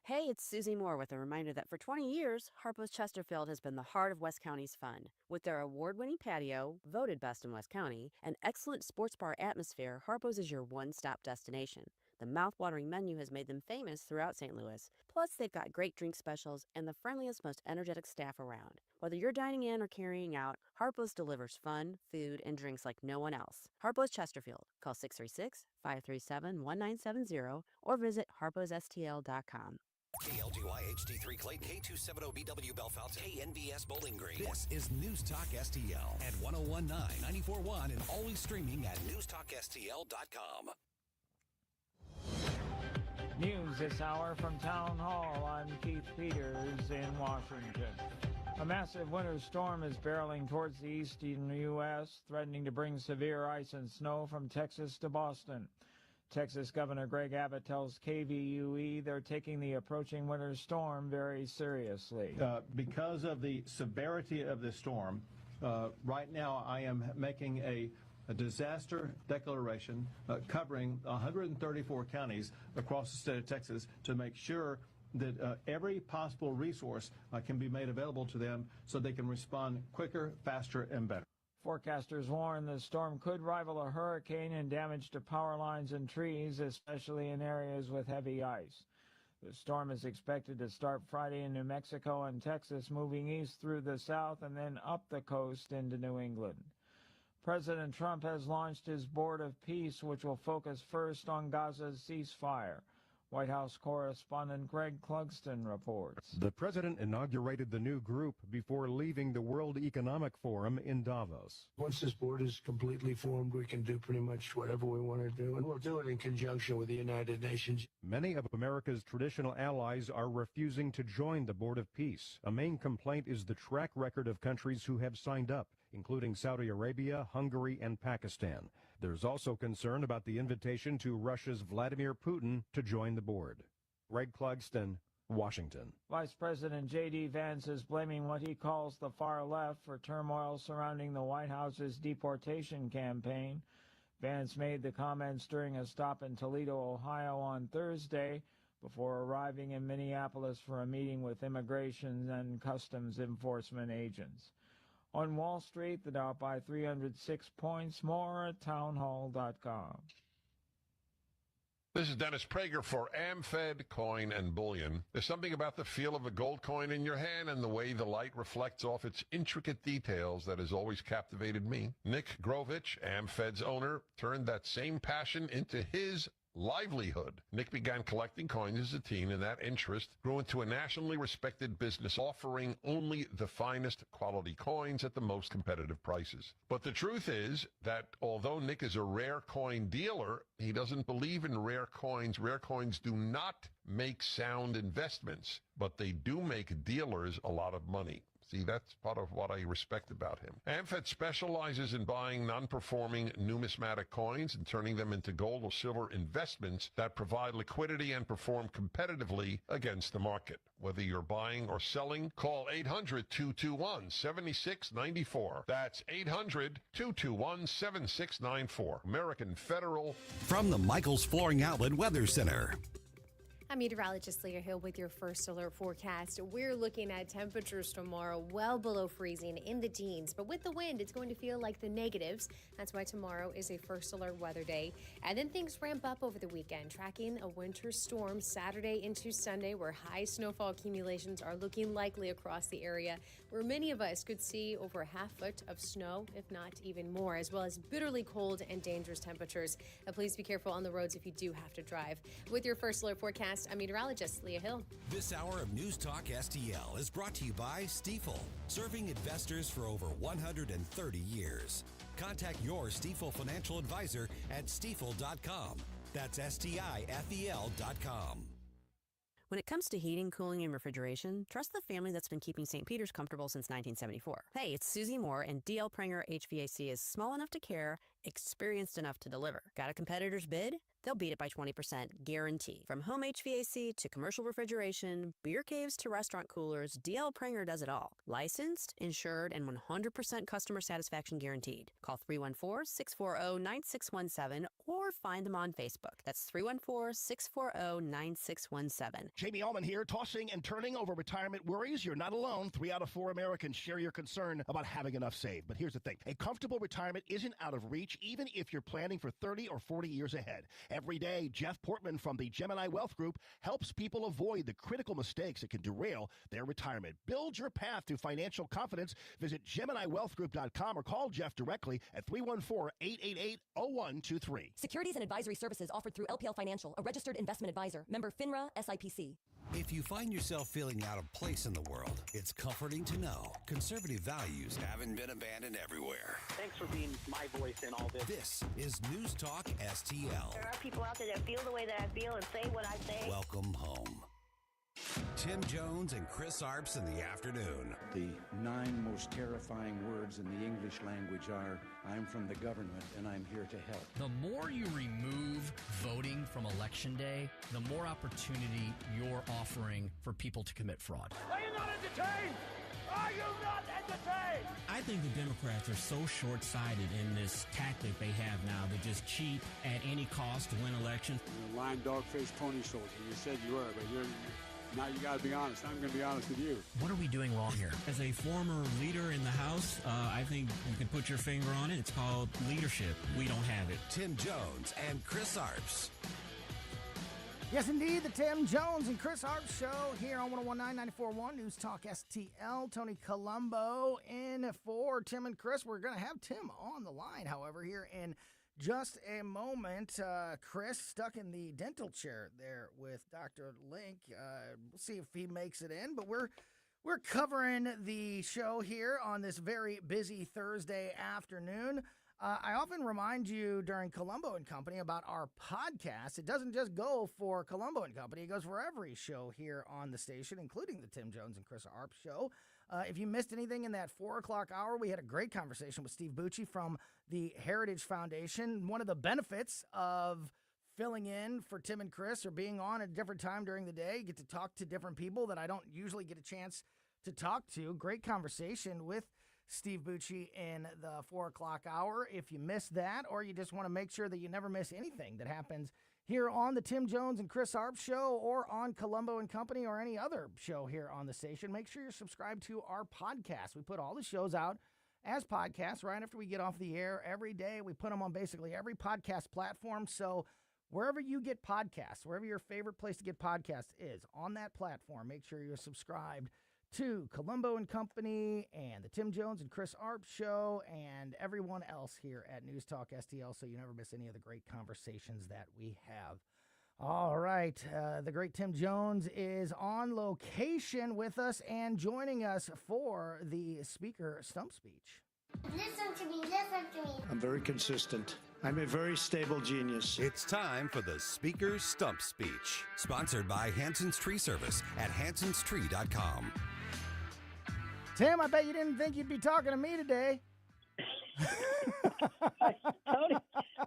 Hey, it's Susie Moore with a reminder that for 20 years, Harpo's Chesterfield has been the heart of West County's fun. With their award-winning patio, voted best in West County, and excellent sports bar atmosphere, Harpo's is your one-stop destination. The mouth-watering menu has made them famous throughout St. Louis. Plus, they've got great drink specials and the friendliest, most energetic staff around. Whether you're dining in or carrying out, Harpo's delivers fun, food, and drinks like no one else. Harpo's Chesterfield. Call 636-537-1970 or visit harposstl.com. KLGY HD3 Clayton, K270BW Bellefonte, KNBS Bowling Green. This is News Talk STL at 101.9, 94.1, and always streaming at newstalkstl.com. News this hour from Town Hall. I'm Keith Peters in Washington. A massive winter storm is barreling towards the eastern U.S., threatening to bring severe ice and snow from Texas to Boston. Texas Governor Greg Abbott tells KVUE they're taking the approaching winter storm very seriously. Because of the severity of the storm, right now I am making a disaster declaration covering 134 counties across the state of Texas to make sure that every possible resource can be made available to them so they can respond quicker, faster, and better. Forecasters warn the storm could rival a hurricane in damage to power lines and trees, especially in areas with heavy ice. The storm is expected to start Friday in New Mexico and Texas, moving east through the south and then up the coast into New England. President Trump has launched his Board of Peace, which will focus first on Gaza's ceasefire. White House correspondent Greg Clugston reports. The president inaugurated the new group before leaving the World Economic Forum in Davos. Once this board is completely formed, we can do pretty much whatever we want to do, and we'll do it in conjunction with the United Nations. Many of America's traditional allies are refusing to join the Board of Peace. A main complaint is the track record of countries who have signed up, including Saudi Arabia, Hungary, and Pakistan. There's also concern about the invitation to Russia's Vladimir Putin to join the board. Greg Clugston, Washington. Vice President J.D. Vance is blaming what he calls the far left for turmoil surrounding the White House's deportation campaign. Vance made the comments during a stop in Toledo, Ohio on Thursday before arriving in Minneapolis for a meeting with immigration and customs enforcement agents. On Wall Street, the Dow by 306 points. More at townhall.com. This is Dennis Prager for AmFed Coin and Bullion. There's something about the feel of a gold coin in your hand and the way the light reflects off its intricate details that has always captivated me. Nick Grovich, AmFed's owner, turned that same passion into his livelihood. Nick began collecting coins as a teen, and that interest grew into a nationally respected business offering only the finest quality coins at the most competitive prices. But the truth is that although Nick is a rare coin dealer, he doesn't believe in rare coins. Rare coins do not make sound investments, but they do make dealers a lot of money. See, that's part of what I respect about him. AmFed specializes in buying non-performing numismatic coins and turning them into gold or silver investments that provide liquidity and perform competitively against the market. Whether you're buying or selling, call 800-221-7694. That's 800-221-7694. American Federal. From the Michaels Flooring Outlet Weather Center. I'm meteorologist Leah Hill with your first alert forecast. We're looking at temperatures tomorrow well below freezing in the teens, but with the wind, it's going to feel like the negatives. That's why tomorrow is a first alert weather day. And then things ramp up over the weekend, tracking a winter storm Saturday into Sunday, where high snowfall accumulations are looking likely across the area, where many of us could see over a half foot of snow, if not even more, as well as bitterly cold and dangerous temperatures. Please be careful on the roads if you do have to drive. With your first alert forecast, I'm meteorologist Leah Hill. This hour of News Talk STL is brought to you by Stifel, serving investors for over 130 years. Contact your Stifel financial advisor at stifel.com. That's STIFEL.com. When it comes to heating, cooling, and refrigeration, trust the family that's been keeping St. Peter's comfortable since 1974. Hey, it's Susie Moore, and DL Pranger HVAC is small enough to care, experienced enough to deliver. Got a competitor's bid? They'll beat it by 20%, guarantee. From home HVAC to commercial refrigeration, beer caves to restaurant coolers, DL Pranger does it all. Licensed, insured, and 100% customer satisfaction guaranteed. Call 314-640-9617 or find them on Facebook. That's 314-640-9617. Jamie Allman here, tossing and turning over retirement worries. You're not alone. 3 out of 4 Americans share your concern about having enough saved. But here's the thing. A comfortable retirement isn't out of reach, even if you're planning for 30 or 40 years ahead. Every day, Jeff Portman from the Gemini Wealth Group helps people avoid the critical mistakes that can derail their retirement. Build your path to financial confidence. Visit GeminiWealthGroup.com or call Jeff directly at 314-888-0123. Securities and advisory services offered through LPL Financial, a registered investment advisor. Member FINRA, SIPC. If you find yourself feeling out of place in the world, it's comforting to know conservative values haven't been abandoned everywhere. Thanks for being my voice in all this. This is News Talk STL. There are people out there that feel the way that I feel and say what I say. Welcome home. Tim Jones and Chris Arps in the afternoon. The 9 most terrifying words in the English language are, I'm from the government and I'm here to help. The more you remove voting come Election Day, the more opportunity you're offering for people to commit fraud. Are you not entertained? Are you not entertained? I think the Democrats are so short-sighted in this tactic they have now to just cheat at any cost to win elections. You're a lying dog-faced pony soldier. You said you were, but now you got to be honest. I'm going to be honest with you. What are we doing wrong here? As a former leader in the House, I think you can put your finger on it. It's called leadership. We don't have it. Tim Jones and Chris Arps. Yes, indeed, the Tim Jones and Chris Arps show here on 101.9 94.1 News Talk STL. Tony Colombo in for Tim and Chris. We're going to have Tim on the line, however, here in just a moment. Chris stuck in the dental chair there with Dr. Link. We'll see if he makes it in, but we're covering the show here on this very busy Thursday afternoon. I often remind you during Colombo and Company about our podcast. It doesn't just go for Colombo and Company. It goes for every show here on the station, including the Tim Jones and Chris Arps show. If you missed anything in that 4 o'clock hour, we had a great conversation with Steve Bucci from the Heritage Foundation. One of the benefits of filling in for Tim and Chris or being on at a different time during the day, you get to talk to different people that I don't usually get a chance to talk to. Great conversation with Steve Bucci in the 4 o'clock hour. If you missed that, or you just want to make sure that you never miss anything that happens here on the Tim Jones and Chris Arps show or on Colombo and Company or any other show here on the station, make sure you're subscribed to our podcast. We put all the shows out as podcasts right after we get off the air every day. We put them on basically every podcast platform. So wherever you get podcasts, wherever your favorite place to get podcasts is on that platform, make sure you're subscribed to Colombo and Company and the Tim Jones and Chris Arps show and everyone else here at News Talk STL, so you never miss any of the great conversations that we have. All right, the great Tim Jones is on location with us and joining us for the speaker stump speech. Listen to me, listen to me. I'm very consistent. I'm a very stable genius. It's time for the Speaker's Stump Speech, sponsored by Hanson's Tree Service at hansonstree.com. Tim, I bet you didn't think you'd be talking to me today.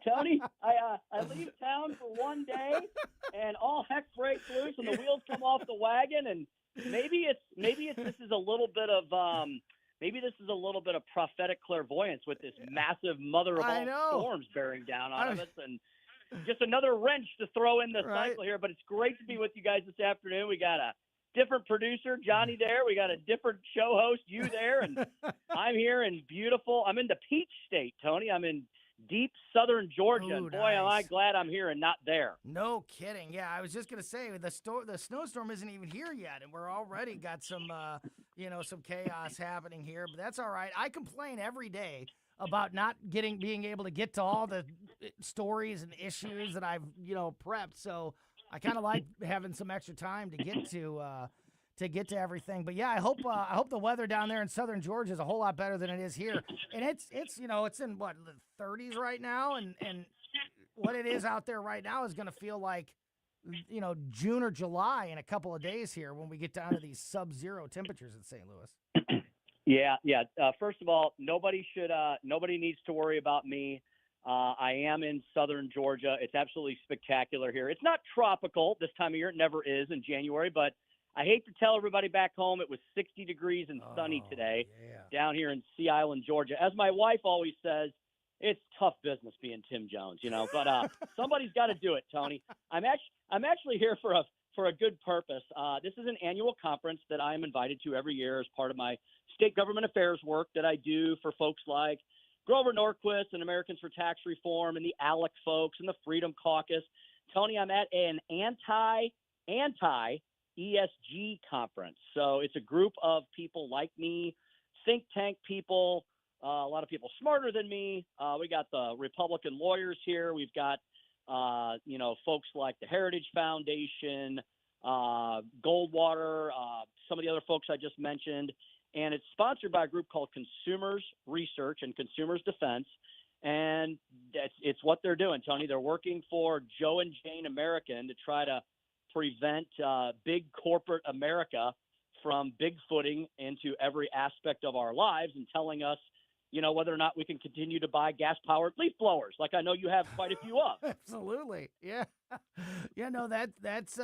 Tony, I leave town for one day, and all heck breaks loose, and the wheels come off the wagon, and maybe this is a little bit of prophetic clairvoyance with this massive mother of all storms bearing down on us, and just another wrench to throw in the cycle here. But it's great to be with you guys this afternoon. We got a different producer, Johnny, there. We got a different show host, you there, and I'm here in I'm in the Peach State, Tony. I'm in deep southern Georgia. Ooh, and boy, nice. am I glad I'm here and not there. No kidding. Yeah, I was just going to say, the snowstorm isn't even here yet, and we're already got some, some chaos happening here, but that's all right. I complain every day about not being able to get to all the stories and issues that I've, prepped, so I kind of like having some extra time to get to everything. But yeah, I hope the weather down there in southern Georgia is a whole lot better than it is here. And it's it's in what, the 30s right now, and what it is out there right now is going to feel like June or July in a couple of days here when we get down to these sub-zero temperatures in St. Louis. Yeah. First of all, nobody needs to worry about me. I am in southern Georgia. It's absolutely spectacular here. It's not tropical this time of year. It never is in January, but I hate to tell everybody back home it was 60 degrees and sunny today down here in Sea Island, Georgia. As my wife always says, it's tough business being Tim Jones, but somebody's got to do it, Tony. I'm actually here for a good purpose. This is an annual conference that I am invited to every year as part of my state government affairs work that I do for folks like Grover Norquist and Americans for Tax Reform and the ALEC folks and the Freedom Caucus. Tony, I'm at an anti-ESG conference. So it's a group of people like me, think tank people, a lot of people smarter than me. We got the Republican lawyers here. We've got, folks like the Heritage Foundation, Goldwater, some of the other folks I just mentioned. And it's sponsored by a group called Consumers Research and Consumers Defense. And it's what they're doing, Tony. They're working for Joe and Jane American to try to prevent big corporate America from bigfooting into every aspect of our lives and telling us, whether or not we can continue to buy gas-powered leaf blowers, like I know you have quite a few of. Absolutely, yeah, yeah. No, that's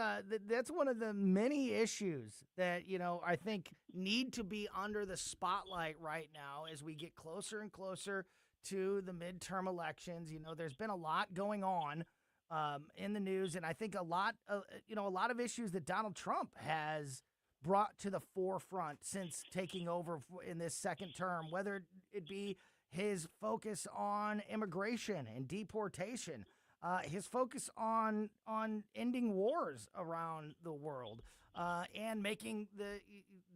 one of the many issues that I think need to be under the spotlight right now as we get closer and closer to the midterm elections. There's been a lot going on in the news, and I think a lot of issues that Donald Trump has brought to the forefront since taking over in this second term, whether it be his focus on immigration and deportation, his focus on ending wars around the world, and making the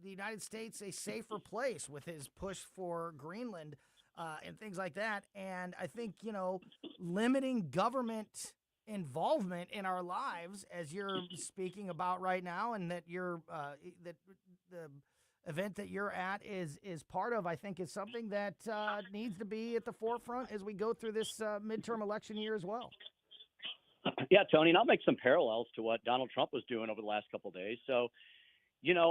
United States a safer place with his push for Greenland and things like that. And I think, limiting government involvement in our lives, as you're speaking about right now, and that that the event that you're at is part of, I think is something that needs to be at the forefront as we go through this midterm election year as well. Yeah, Tony, and I'll make some parallels to what Donald Trump was doing over the last couple of days. So,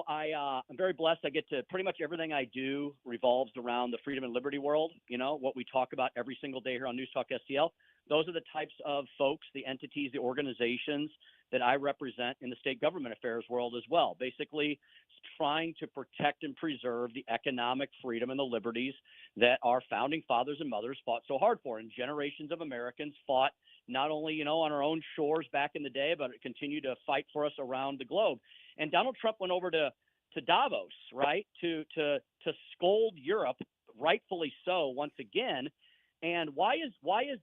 I'm very blessed. I get to pretty much everything I do revolves around the freedom and liberty world. What we talk about every single day here on News Talk STL. Those are the types of folks, the entities, the organizations that I represent in the state government affairs world as well. Basically, trying to protect and preserve the economic freedom and the liberties that our founding fathers and mothers fought so hard for. And generations of Americans fought not only, on our own shores back in the day, but continue to fight for us around the globe. And Donald Trump went over to Davos, right, to scold Europe, rightfully so, once again. And why is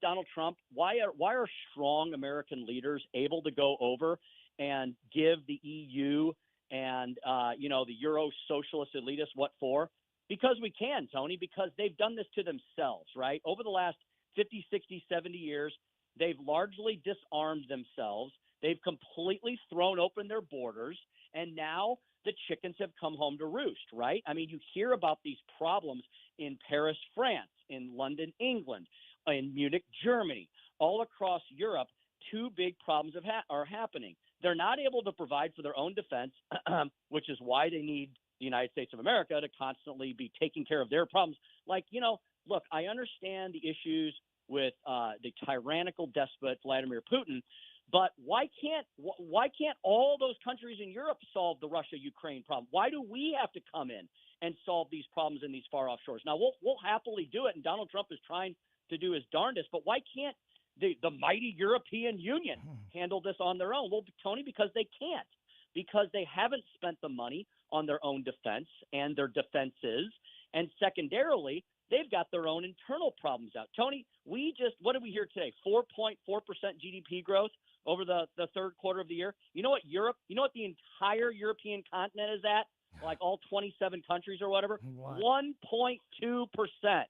Donald Trump, why are strong American leaders able to go over and give the EU and the Euro socialist elitists what for? Because we can, Tony, because they've done this to themselves, right? Over the last 50, 60, 70 years, they've largely disarmed themselves. They've completely thrown open their borders, and now the chickens have come home to roost, right? I mean, you hear about these problems in Paris, France, in London, England, in Munich, Germany, all across Europe. Two big problems are happening. They're not able to provide for their own defense, which is why they need the United States of America to constantly be taking care of their problems. Like, look, I understand the issues with the tyrannical despot Vladimir Putin, but why can't all those countries in Europe solve the Russia-Ukraine problem? Why do we have to come in and solve these problems in these far off shores? Now, we'll happily do it, and Donald Trump is trying to do his darndest, but why can't the mighty European Union handle this on their own? Well, Tony, because they can't, because they haven't spent the money on their own defense and their defenses, and secondarily, they've got their own internal problems out. Tony, what did we hear today? 4.4% GDP growth over the third quarter of the year. You know what the entire European continent is at? Like all 27 countries or whatever? 1.2%.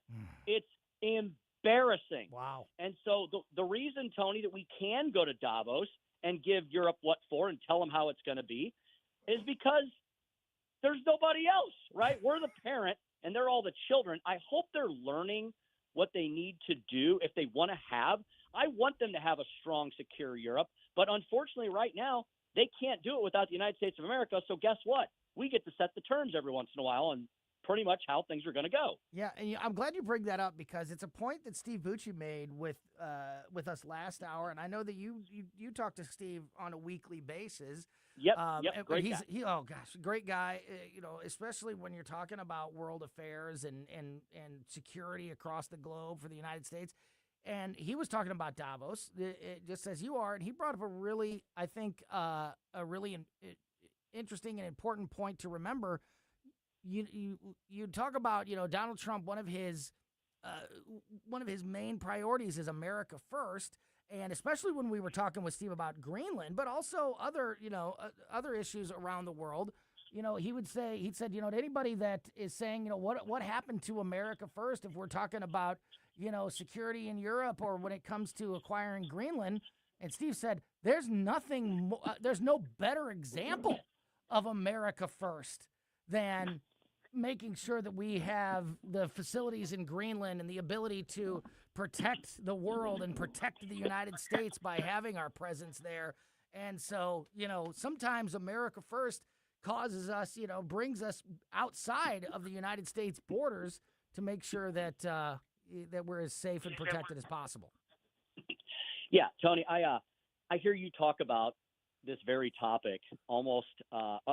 It's embarrassing. Wow. And so the reason, Tony, that we can go to Davos and give Europe what for and tell them how it's going to be is because there's nobody else, right? We're the parent and they're all the children. I hope they're learning what they need to do if they want to have. I want them to have a strong, secure Europe. But unfortunately, right now, they can't do it without the United States of America. So guess what? We get to set the terms every once in a while and pretty much how things are going to go. Yeah, and I'm glad you bring that up because it's a point that Steve Bucci made with us last hour, and I know that you talk to Steve on a weekly basis. Yep, great guy. Great guy. Especially when you're talking about world affairs and security across the globe for the United States. And he was talking about Davos, just as you are, and he brought up a really, I think, a really interesting and important point to remember. You talk about Donald Trump. One of his main priorities is America first, and especially when we were talking with Steve about Greenland, but also other issues around the world. He'd said to anybody that is saying what happened to America first if we're talking about security in Europe or when it comes to acquiring Greenland, and Steve said there's no better example of America first than making sure that we have the facilities in Greenland and the ability to protect the world and protect the United States by having our presence there. And so, sometimes America first causes us, brings us outside of the United States borders to make sure that that we're as safe and protected as possible. Yeah, Tony, I hear you talk about this very topic almost.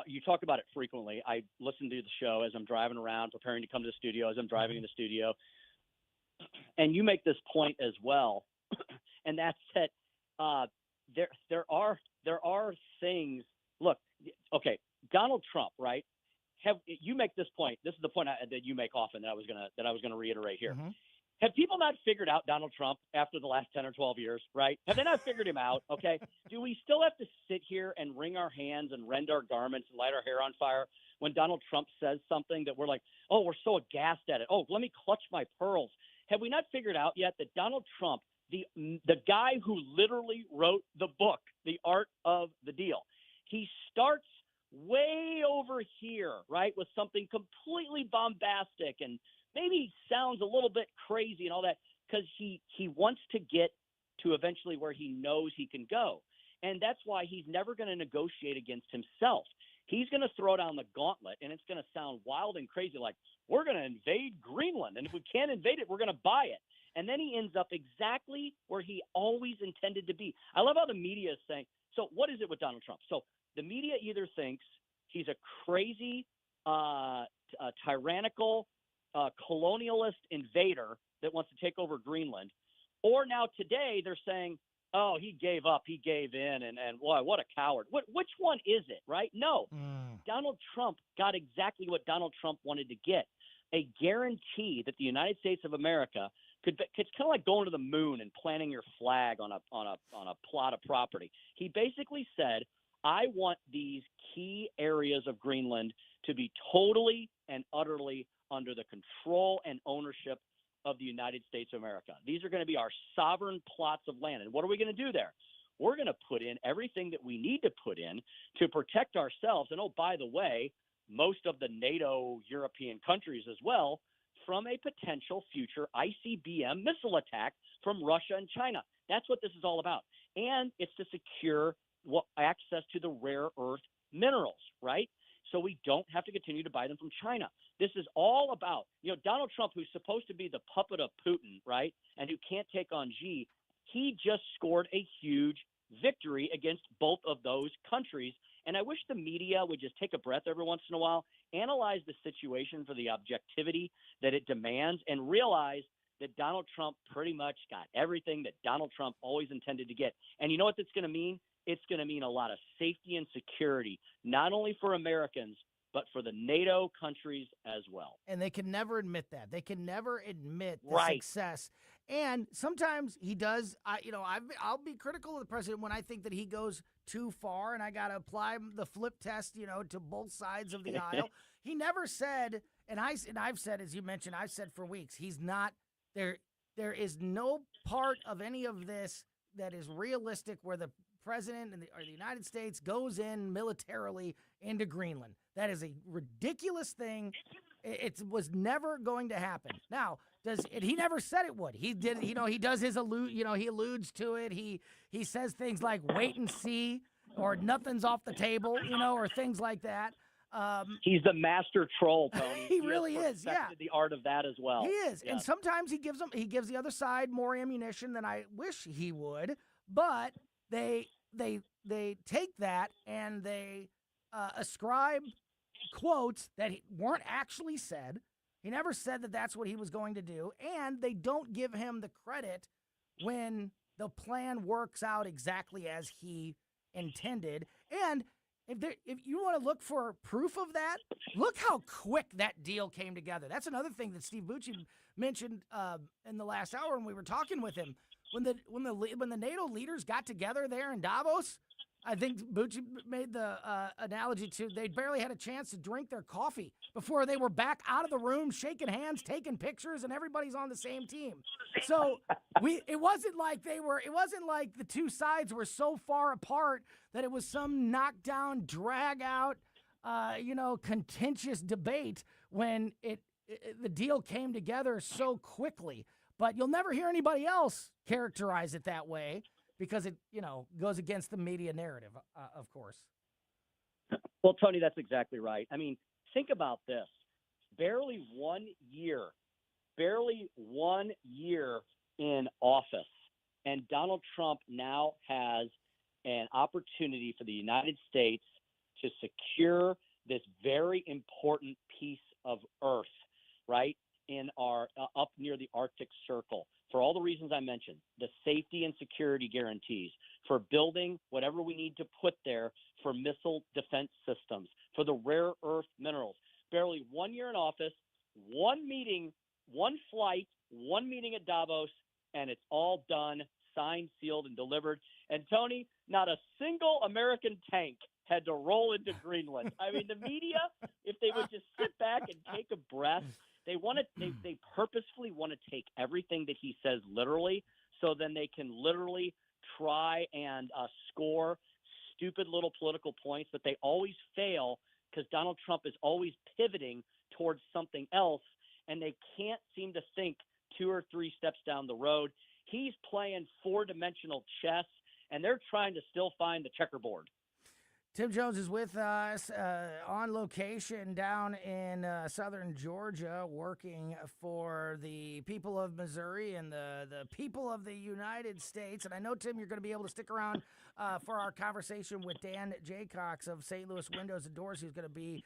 You talk about it frequently. I listen to the show as I'm driving around, preparing to come to the studio, as I'm driving in the studio, and you make this point as well, and that's that there are things. Look, okay, Donald Trump, right? You make this point? This is the point that you make often that I was gonna reiterate here. Mm-hmm. Have people not figured out Donald Trump after the last 10 or 12 years, right? Have they not figured him out? Okay. Do we still have to sit here and wring our hands and rend our garments and light our hair on fire when Donald Trump says something that we're like, oh, we're so aghast at it. Oh, let me clutch my pearls. Have we not figured out yet that Donald Trump, the guy who literally wrote the book, The Art of the Deal, he starts way over here, right, with something completely bombastic and maybe sounds a little bit crazy and all that because he wants to get to eventually where he knows he can go. And that's why he's never going to negotiate against himself. He's going to throw down the gauntlet, and it's going to sound wild and crazy like, we're going to invade Greenland, and if we can't invade it, we're going to buy it. And then he ends up exactly where he always intended to be. I love how the media is saying, so what is it with Donald Trump? So the media either thinks he's a crazy, tyrannical, colonialist invader that wants to take over Greenland, or now today they're saying, oh, he gave up, he gave in, and boy, what a coward. Which one is it, right? No. Donald Trump got exactly what Donald Trump wanted to get, a guarantee that the United States of America it's kind of like going to the moon and planting your flag on a plot of property. He basically said, I want these key areas of Greenland to be totally and utterly under the control and ownership of the United States of America. These are going to be our sovereign plots of land. And what are we going to do there? We're going to put in everything that we need to put in to protect ourselves. And oh, by the way, most of the NATO European countries as well, from a potential future ICBM missile attack from Russia and China. That's what this is all about. And it's to secure access to the rare earth minerals, right? So we don't have to continue to buy them from China. This is all about, Donald Trump, who's supposed to be the puppet of Putin, right, and who can't take on Xi, he just scored a huge victory against both of those countries. And I wish the media would just take a breath every once in a while, analyze the situation for the objectivity that it demands, and realize that Donald Trump pretty much got everything that Donald Trump always intended to get. And you know what that's going to mean? It's going to mean a lot of safety and security, not only for Americans, but for the NATO countries as well. And they can never admit that. They can never admit the success. And sometimes he does. I'll be critical of the president when I think that he goes too far, and I got to apply the flip test, to both sides of the aisle. He never said, and I've said, as you mentioned, I've said for weeks, he's not there. There is no part of any of this that is realistic where the president or the United States goes in militarily into Greenland. That is a ridiculous thing. It was never going to happen. Now, he never said it would. He did, he does his he alludes to it. He says things like wait and see or nothing's off the table, or things like that. He's the master troll, Tony. He really is. Yeah, the art of that as well. He is, yeah. And sometimes he gives the other side more ammunition than I wish he would. But they take that and they ascribe quotes that weren't actually said. He never said that that's what he was going to do, and they don't give him the credit when the plan works out exactly as he intended. And if you want to look for proof of that, look how quick that deal came together. That's another thing that Steve Bucci mentioned in the last hour when we were talking with him. When the NATO leaders got together there in Davos, I think Bucci made the analogy to they barely had a chance to drink their coffee before they were back out of the room, shaking hands, taking pictures, and everybody's on the same team. So it wasn't like the two sides were so far apart that it was some knockdown, drag out, contentious debate when the deal came together so quickly. But you'll never hear anybody else characterize it that way because it, goes against the media narrative, of course. Well, Tony, that's exactly right. I mean, think about this. Barely 1 year barely 1 year in office, and Donald Trump now has an opportunity for the United States to secure this very important piece of Earth, right, in our up near the Arctic Circle, for all the reasons I mentioned, the safety and security guarantees, for building whatever we need to put there for missile defense systems, for the rare earth minerals. Barely 1 year in office, one meeting, one flight, one meeting at Davos, and it's all done, signed, sealed, and delivered. And Tony, not a single American tank had to roll into Greenland. I mean, the media, if they would just sit back and take a breath, they purposefully want to take everything that he says literally, so then they can literally try and score stupid little political points, but they always fail because Donald Trump is always pivoting towards something else, and they can't seem to think 2 or 3 steps down the road. He's playing 4-dimensional chess, and they're trying to still find the checkerboard. Tim Jones is with us on location down in southern Georgia, working for the people of Missouri and the people of the United States. And I know, Tim, you're going to be able to stick around for our conversation with Dan Jaycox of St. Louis Windows and Doors, who's going to be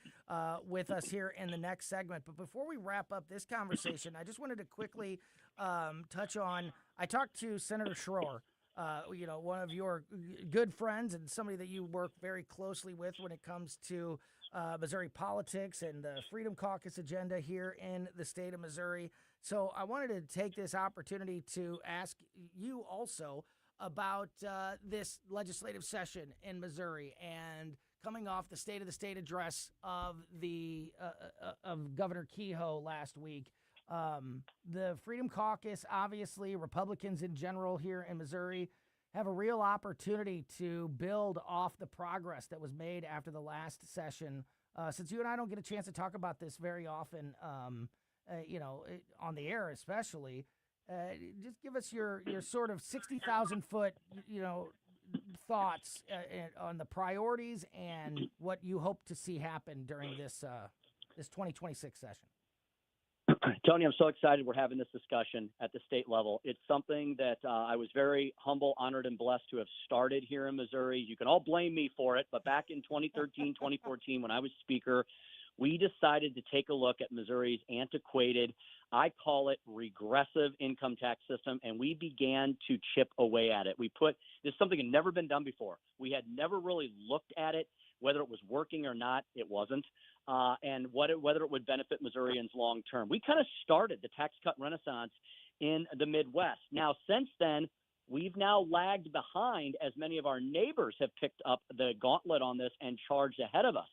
with us here in the next segment. But before we wrap up this conversation, I just wanted to quickly touch on, I talked to Senator Schroer, one of your good friends and somebody that you work very closely with when it comes to Missouri politics and the Freedom Caucus agenda here in the state of Missouri. So I wanted to take this opportunity to ask you also about this legislative session in Missouri and coming off the State of the State address of Governor Kehoe last week. The Freedom Caucus, obviously, Republicans in general here in Missouri have a real opportunity to build off the progress that was made after the last session. Since you and I don't get a chance to talk about this very often, on the air especially, just give us your sort of 60,000 foot, thoughts on the priorities and what you hope to see happen during this 2026 session. Tony, I'm so excited we're having this discussion at the state level. It's something that I was very humble, honored, and blessed to have started here in Missouri. You can all blame me for it, but back in 2013, 2014, when I was speaker, we decided to take a look at Missouri's antiquated, I call it regressive income tax system, and we began to chip away at it. This is something that had never been done before. We had never really looked at it, whether it was working or not. It wasn't. And whether it would benefit Missourians long term. We kind of started the tax cut renaissance in the Midwest. Now, since then, we've now lagged behind as many of our neighbors have picked up the gauntlet on this and charged ahead of us.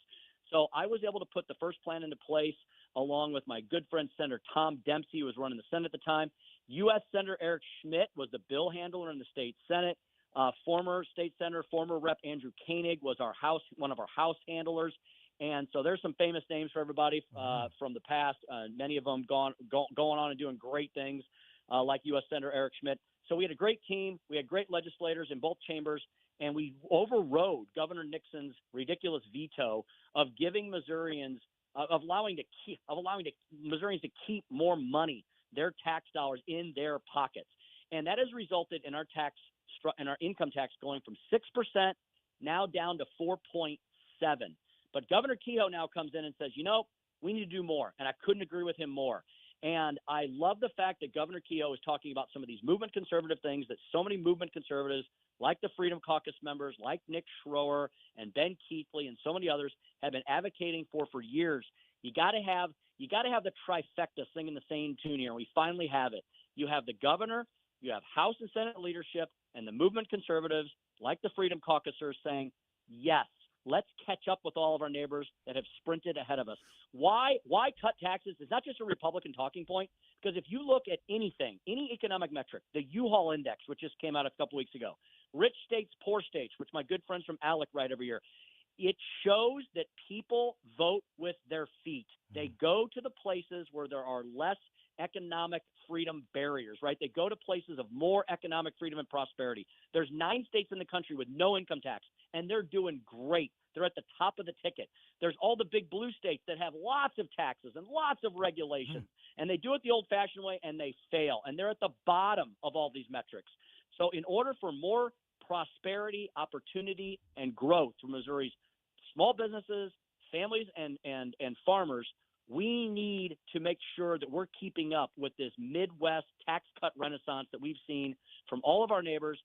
So I was able to put the first plan into place along with my good friend Senator Tom Dempsey, who was running the Senate at the time. U.S. Senator Eric Schmidt was the bill handler in the state Senate. Former state senator, former Rep. Andrew Koenig was one of our House handlers. And so there's some famous names for everybody from the past, many of them going on and doing great things like U.S. Senator Eric Schmidt. So we had a great team. We had great legislators in both chambers, and we overrode Governor Nixon's ridiculous veto of giving Missourians allowing Missourians to keep more money, their tax dollars in their pockets. And that has resulted in our income tax going from 6% now down to 4.7%. But Governor Kehoe now comes in and says, we need to do more. And I couldn't agree with him more. And I love the fact that Governor Kehoe is talking about some of these movement conservative things that so many movement conservatives, like the Freedom Caucus members, like Nick Schroer and Ben Keithley and so many others, have been advocating for years. You got to have the trifecta singing the same tune here. And we finally have it. You have the governor, you have House and Senate leadership, and the movement conservatives, like the Freedom Caucusers, saying, yes, let's catch up with all of our neighbors that have sprinted ahead of us. Why cut taxes? It's not just a Republican talking point, because if you look at anything, any economic metric, the U-Haul Index, which just came out a couple weeks ago, rich states, poor states, which my good friends from ALEC write every year, it shows that people vote with their feet. They go to the places where there are less economic freedom barriers, right? They go to places of more economic freedom and prosperity. There's 9 states in the country with no income tax, and they're doing great. They're at the top of the ticket. There's all the big blue states that have lots of taxes and lots of regulations, and they do it the old-fashioned way, and they fail. And they're at the bottom of all these metrics. So in order for more prosperity, opportunity, and growth for Missouri's small businesses, families, and farmers, we need to make sure that we're keeping up with this Midwest tax cut renaissance that we've seen from all of our neighbors.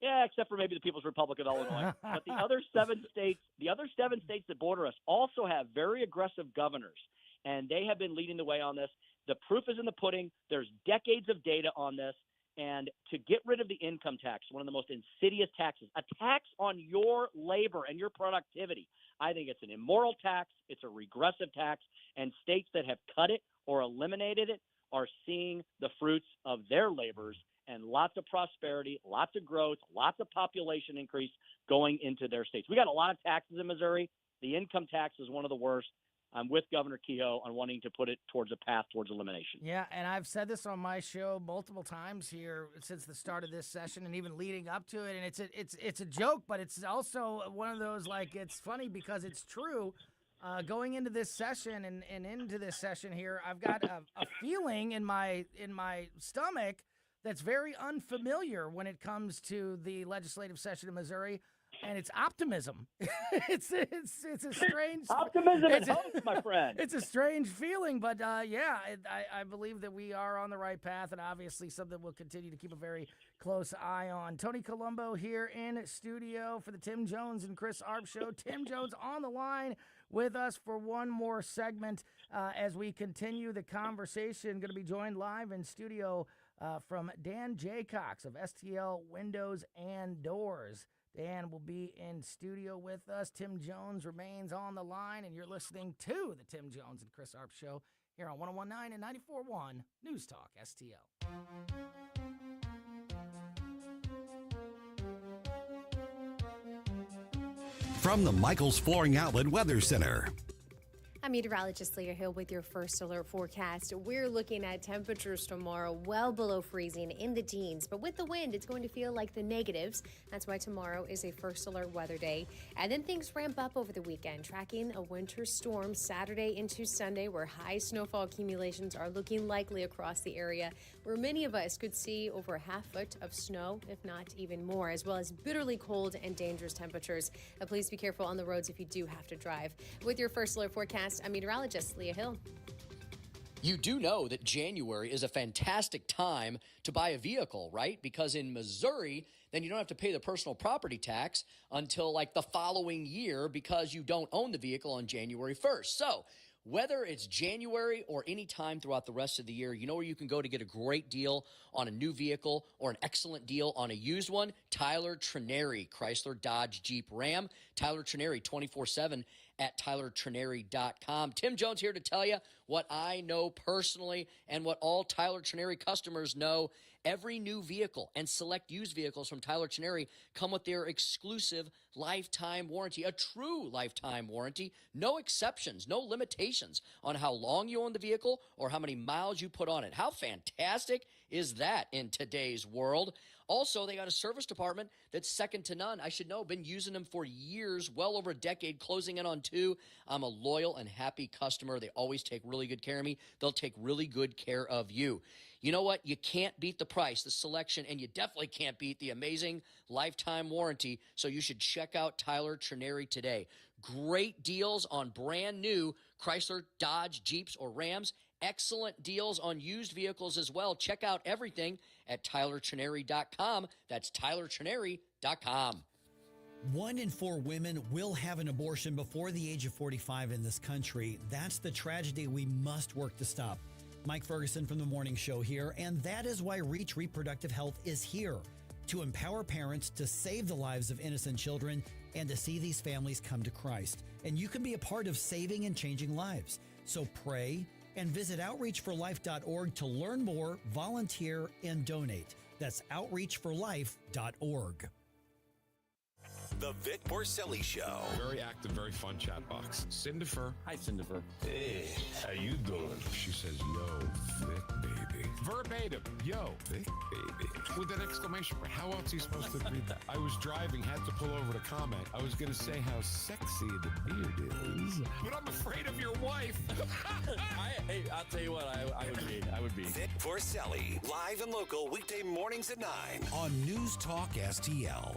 Yeah, except for maybe the People's Republic of Illinois. But the other 7 states that border us also have very aggressive governors, and they have been leading the way on this. The proof is in the pudding. There's decades of data on this. And to get rid of the income tax, one of the most insidious taxes, a tax on your labor and your productivity, I think it's an immoral tax. It's a regressive tax. And states that have cut it or eliminated it are seeing the fruits of their labors and lots of prosperity, lots of growth, lots of population increase going into their states. We got a lot of taxes in Missouri. The income tax is one of the worst. I'm with Governor Kehoe on wanting to put it towards a path towards elimination. Yeah, and I've said this on my show multiple times here since the start of this session and even leading up to it. And it's a joke, but it's also one of those, like, it's funny because it's true. Going into this session and into this session here, I've got a feeling in my stomach that's very unfamiliar when it comes to the legislative session in Missouri. And it's optimism. it's a strange optimism and hope, my friend. It's a strange feeling, but yeah, I believe that we are on the right path, and obviously something we'll continue to keep a very close eye on. Tony Colombo here in studio for the Tim Jones and Chris Arps show. Tim Jones on the line with us for one more segment as we continue the conversation. Going to be joined live in studio from Dan Jaycox of STL Windows and Doors. Dan will be in studio with us. Tim Jones remains on the line, and you're listening to the Tim Jones and Chris Arps show here on 101.9 and 94.1 News Talk STL. From the Michaels Flooring Outlet Weather Center. I'm meteorologist Leah Hill with your first alert forecast. We're looking at temperatures tomorrow well below freezing in the teens, but with the wind, it's going to feel like the negatives. That's why tomorrow is a first alert weather day. And then things ramp up over the weekend, tracking a winter storm Saturday into Sunday, where high snowfall accumulations are looking likely across the area, where many of us could see over a half foot of snow, if not even more, as well as bitterly cold and dangerous temperatures. Please be careful on the roads if you do have to drive. With your first alert forecast, I'm meteorologist Leah Hill. You do know that January is a fantastic time to buy a vehicle, right? Because in Missouri, then you don't have to pay the personal property tax until like the following year because you don't own the vehicle on January 1st. So whether it's January or any time throughout the rest of the year, you know where you can go to get a great deal on a new vehicle or an excellent deal on a used one? Tyler Trineri, Chrysler, Dodge, Jeep, Ram. Tyler Trineri, 24/7 at TylerTrineri.com. Tim Jones here to tell you what I know personally and what all Tyler Trineri customers know. Every new vehicle and select used vehicles from Tyler Trineri come with their exclusive lifetime warranty, a true lifetime warranty, no exceptions, no limitations on how long you own the vehicle or how many miles you put on it. How fantastic is that in today's world? Also, they got a service department that's second to none. I should know, been using them for years, well over a decade, closing in on 2. I'm a loyal and happy customer. They always take really good care of me. They'll take really good care of you. You know what? You can't beat the price, the selection, and you definitely can't beat the amazing lifetime warranty. So you should check out Tyler Trineri today. Great deals on brand new Chrysler, Dodge, Jeeps, or Rams. Excellent deals on used vehicles as well. Check out everything at TylerTrineri.com. That's TylerTrineri.com. 1 in 4 women will have an abortion before the age of 45 in this country. That's the tragedy we must work to stop. Mike Ferguson from The Morning Show here, and that is why Reach Reproductive Health is here, to empower parents to save the lives of innocent children and to see these families come to Christ. And you can be a part of saving and changing lives. So pray and visit outreachforlife.org to learn more, volunteer, and donate. That's outreachforlife.org. The The Vic Porcelli Show. Very active, very fun chat box. Cindifer. Hi, Cindifer. Hey, how you doing? She says, yo, Vic, baby. Verbatim, yo, Vic, baby. With an exclamation point. How else are you supposed to read that? I was driving, had to pull over to comment. I was going to say how sexy the beard is, but I'm afraid of your wife. Hey, I'll tell you what, I would be. Vic Porcelli, live and local, weekday mornings at 9 on News Talk STL.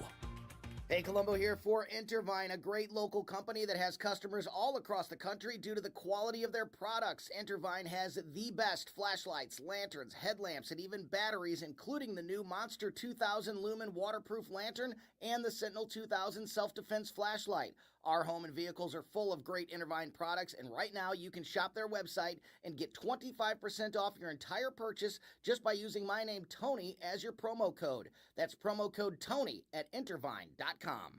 Hey, Colombo here for Intervine, a great local company that has customers all across the country due to the quality of their products. Intervine has the best flashlights, lanterns, headlamps, and even batteries, including the new Monster 2000 Lumen waterproof lantern and the Sentinel 2000 self-defense flashlight. Our home and vehicles are full of great Intervine products, and right now you can shop their website and get 25% off your entire purchase just by using my name, Tony, as your promo code. That's promo code Tony at Intervine.com.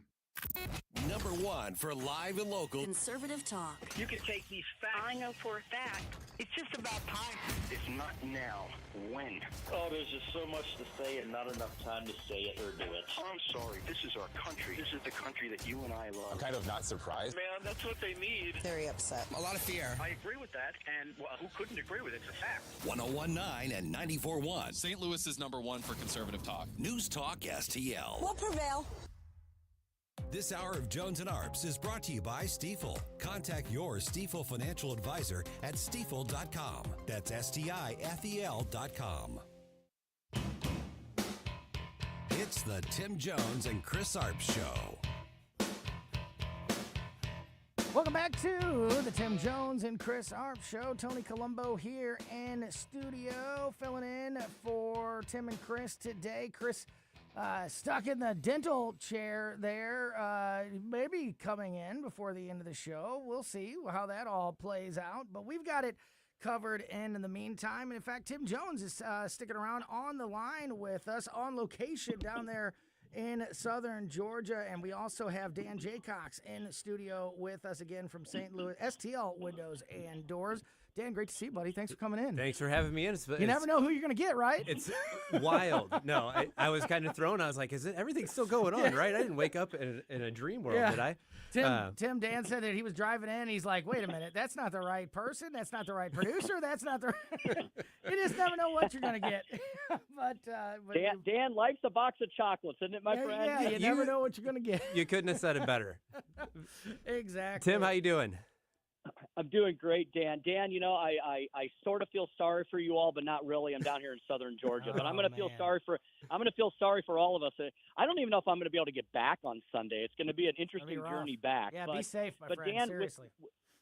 Number one for live and local conservative talk. You can take these facts. I know for a fact. It's just about time. It's not now. When? Oh, there's just so much to say and not enough time to say it or do it. I'm sorry. This is our country. This is the country that you and I love. I'm kind of not surprised. Man, that's what they need. Very upset. A lot of fear. I agree with that, and well, who couldn't agree with it? It's a fact. 101.9 and 94.1. St. Louis is number one for conservative talk. News Talk STL. We'll prevail. This hour of Jones and Arps is brought to you by Stiefel. Contact your Stiefel financial advisor at stiefel.com. That's STIFEL.com. It's the Tim Jones and Chris Arps Show. Welcome back to the Tim Jones and Chris Arps Show. Tony Colombo here in studio, filling in for Tim and Chris today. Chris stuck in the dental chair there, maybe coming in before the end of the show. We'll see how that all plays out, but we've got it covered in the meantime. And in fact, Tim Jones is sticking around on the line with us on location down there in southern Georgia. And we also have Dan Jaycox in the studio with us again from St. Louis, STL Windows and Doors. Dan, great to see you, buddy. Thanks for coming in. Thanks for having me in. You never know who you're going to get, right? It's wild. No, I was kind of thrown. I was like, everything still going on, right? I didn't wake up in a dream world, did I? Dan said that he was driving in. He's like, wait a minute. That's not the right person. That's not the right producer. That's not the You just never know what you're going to get. but Dan, life's a box of chocolates, isn't it, my friend? Yeah, you never know what you're going to get. You couldn't have said it better. Exactly. Tim, how you doing? I'm doing great, Dan. Dan, you know, I sort of feel sorry for you all, but not really. I'm down here in southern Georgia, but I'm going to feel sorry for all of us. I don't even know if I'm going to be able to get back on Sunday. It's going to be an interesting journey back. Yeah, be safe, my friend. Dan, seriously.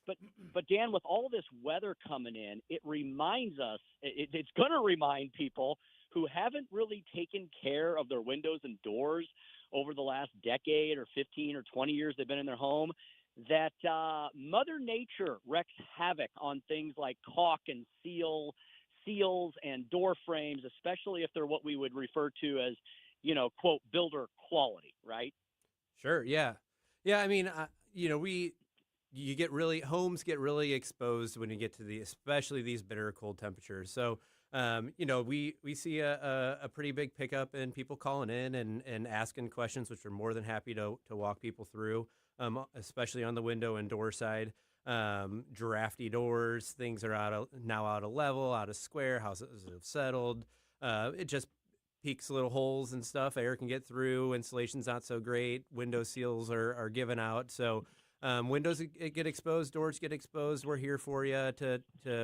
But Dan, with all this weather coming in, it reminds us. It's going to remind people who haven't really taken care of their windows and doors over the last decade or 15 or 20 years they've been in their home, that Mother Nature wreaks havoc on things like caulk and seals and door frames, especially if they're what we would refer to as, you know, quote, builder quality, right? Sure. Yeah. Yeah. I mean, homes get really exposed when you get to especially these bitter cold temperatures. So, we see a pretty big pickup in people calling in and asking questions, which we're more than happy to walk people through. Especially on the window and door side, drafty doors, things are now out of level, out of square, houses have settled. It just peaks little holes and stuff. Air can get through. Insulation's not so great. Window seals are given out. So windows get exposed, doors get exposed. We're here for you to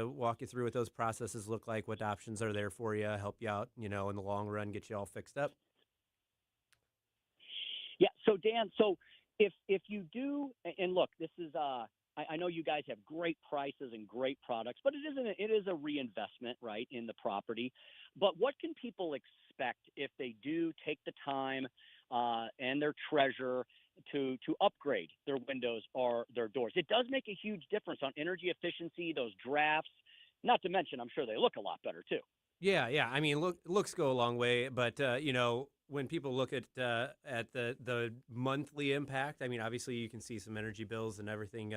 walk you through what those processes look like, what options are there for you, help you out, in the long run, get you all fixed up. Yeah. So Dan, If you do, and look, this is I know you guys have great prices and great products, but it is a reinvestment, right, in the property. But what can people expect if they do take the time and their treasure to upgrade their windows or their doors? It does make a huge difference on energy efficiency, those drafts. Not to mention, I'm sure they look a lot better too. Yeah. I mean, looks go a long way, but when people look at the monthly impact, I mean, obviously you can see some energy bills and everything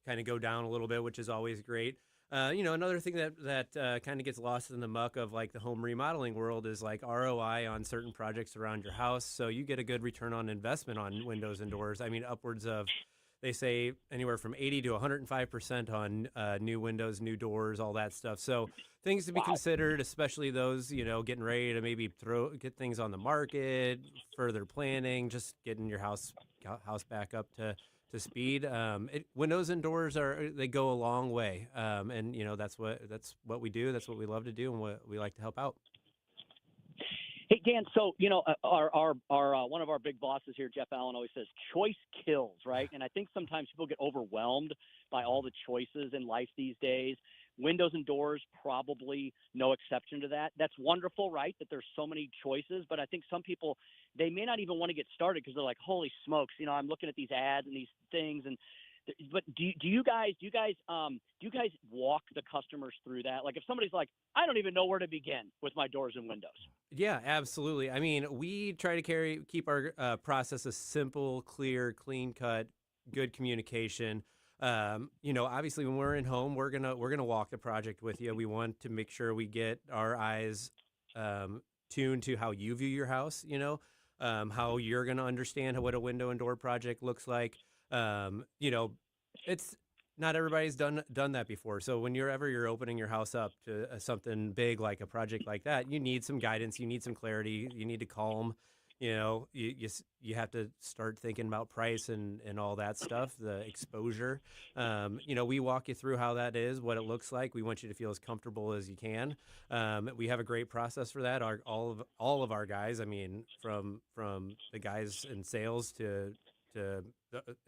kind of go down a little bit, which is always great. Another thing that kind of gets lost in the muck of like the home remodeling world is like ROI on certain projects around your house. So you get a good return on investment on windows and doors. I mean, upwards of, they say anywhere from 80 to 105% on new windows, new doors, all that stuff. So things to be considered, especially those, getting ready to maybe get things on the market, further planning, just getting your house back up to speed. Windows and doors they go a long way, and that's what we do. That's what we love to do, and what we like to help out. Hey Dan, so our one of our big bosses here, Jeff Allen, always says choice kills, right? And I think sometimes people get overwhelmed by all the choices in life these days. Windows and doors, probably no exception to that. That's wonderful, right? That there's so many choices, but I think some people, they may not even want to get started because they're like, holy smokes, I'm looking at these ads and these things. But do you guys walk the customers through that? Like if somebody's like, I don't even know where to begin with my doors and windows. Yeah, absolutely. I mean, we try to keep our processes simple, clear, clean cut, good communication. Obviously when we're in home, we're gonna walk the project with you. We want to make sure we get our eyes tuned to how you view your house, how you're gonna understand what a window and door project looks like. It's not everybody's done that before. So when you're opening your house up to something big like a project like that, you need some guidance, you need some clarity, you need to calm. You have to start thinking about price and all that stuff, the exposure. We walk you through how that is, what it looks like. We want you to feel as comfortable as you can. We have a great process for that. All of our guys, I mean, from the guys in sales to the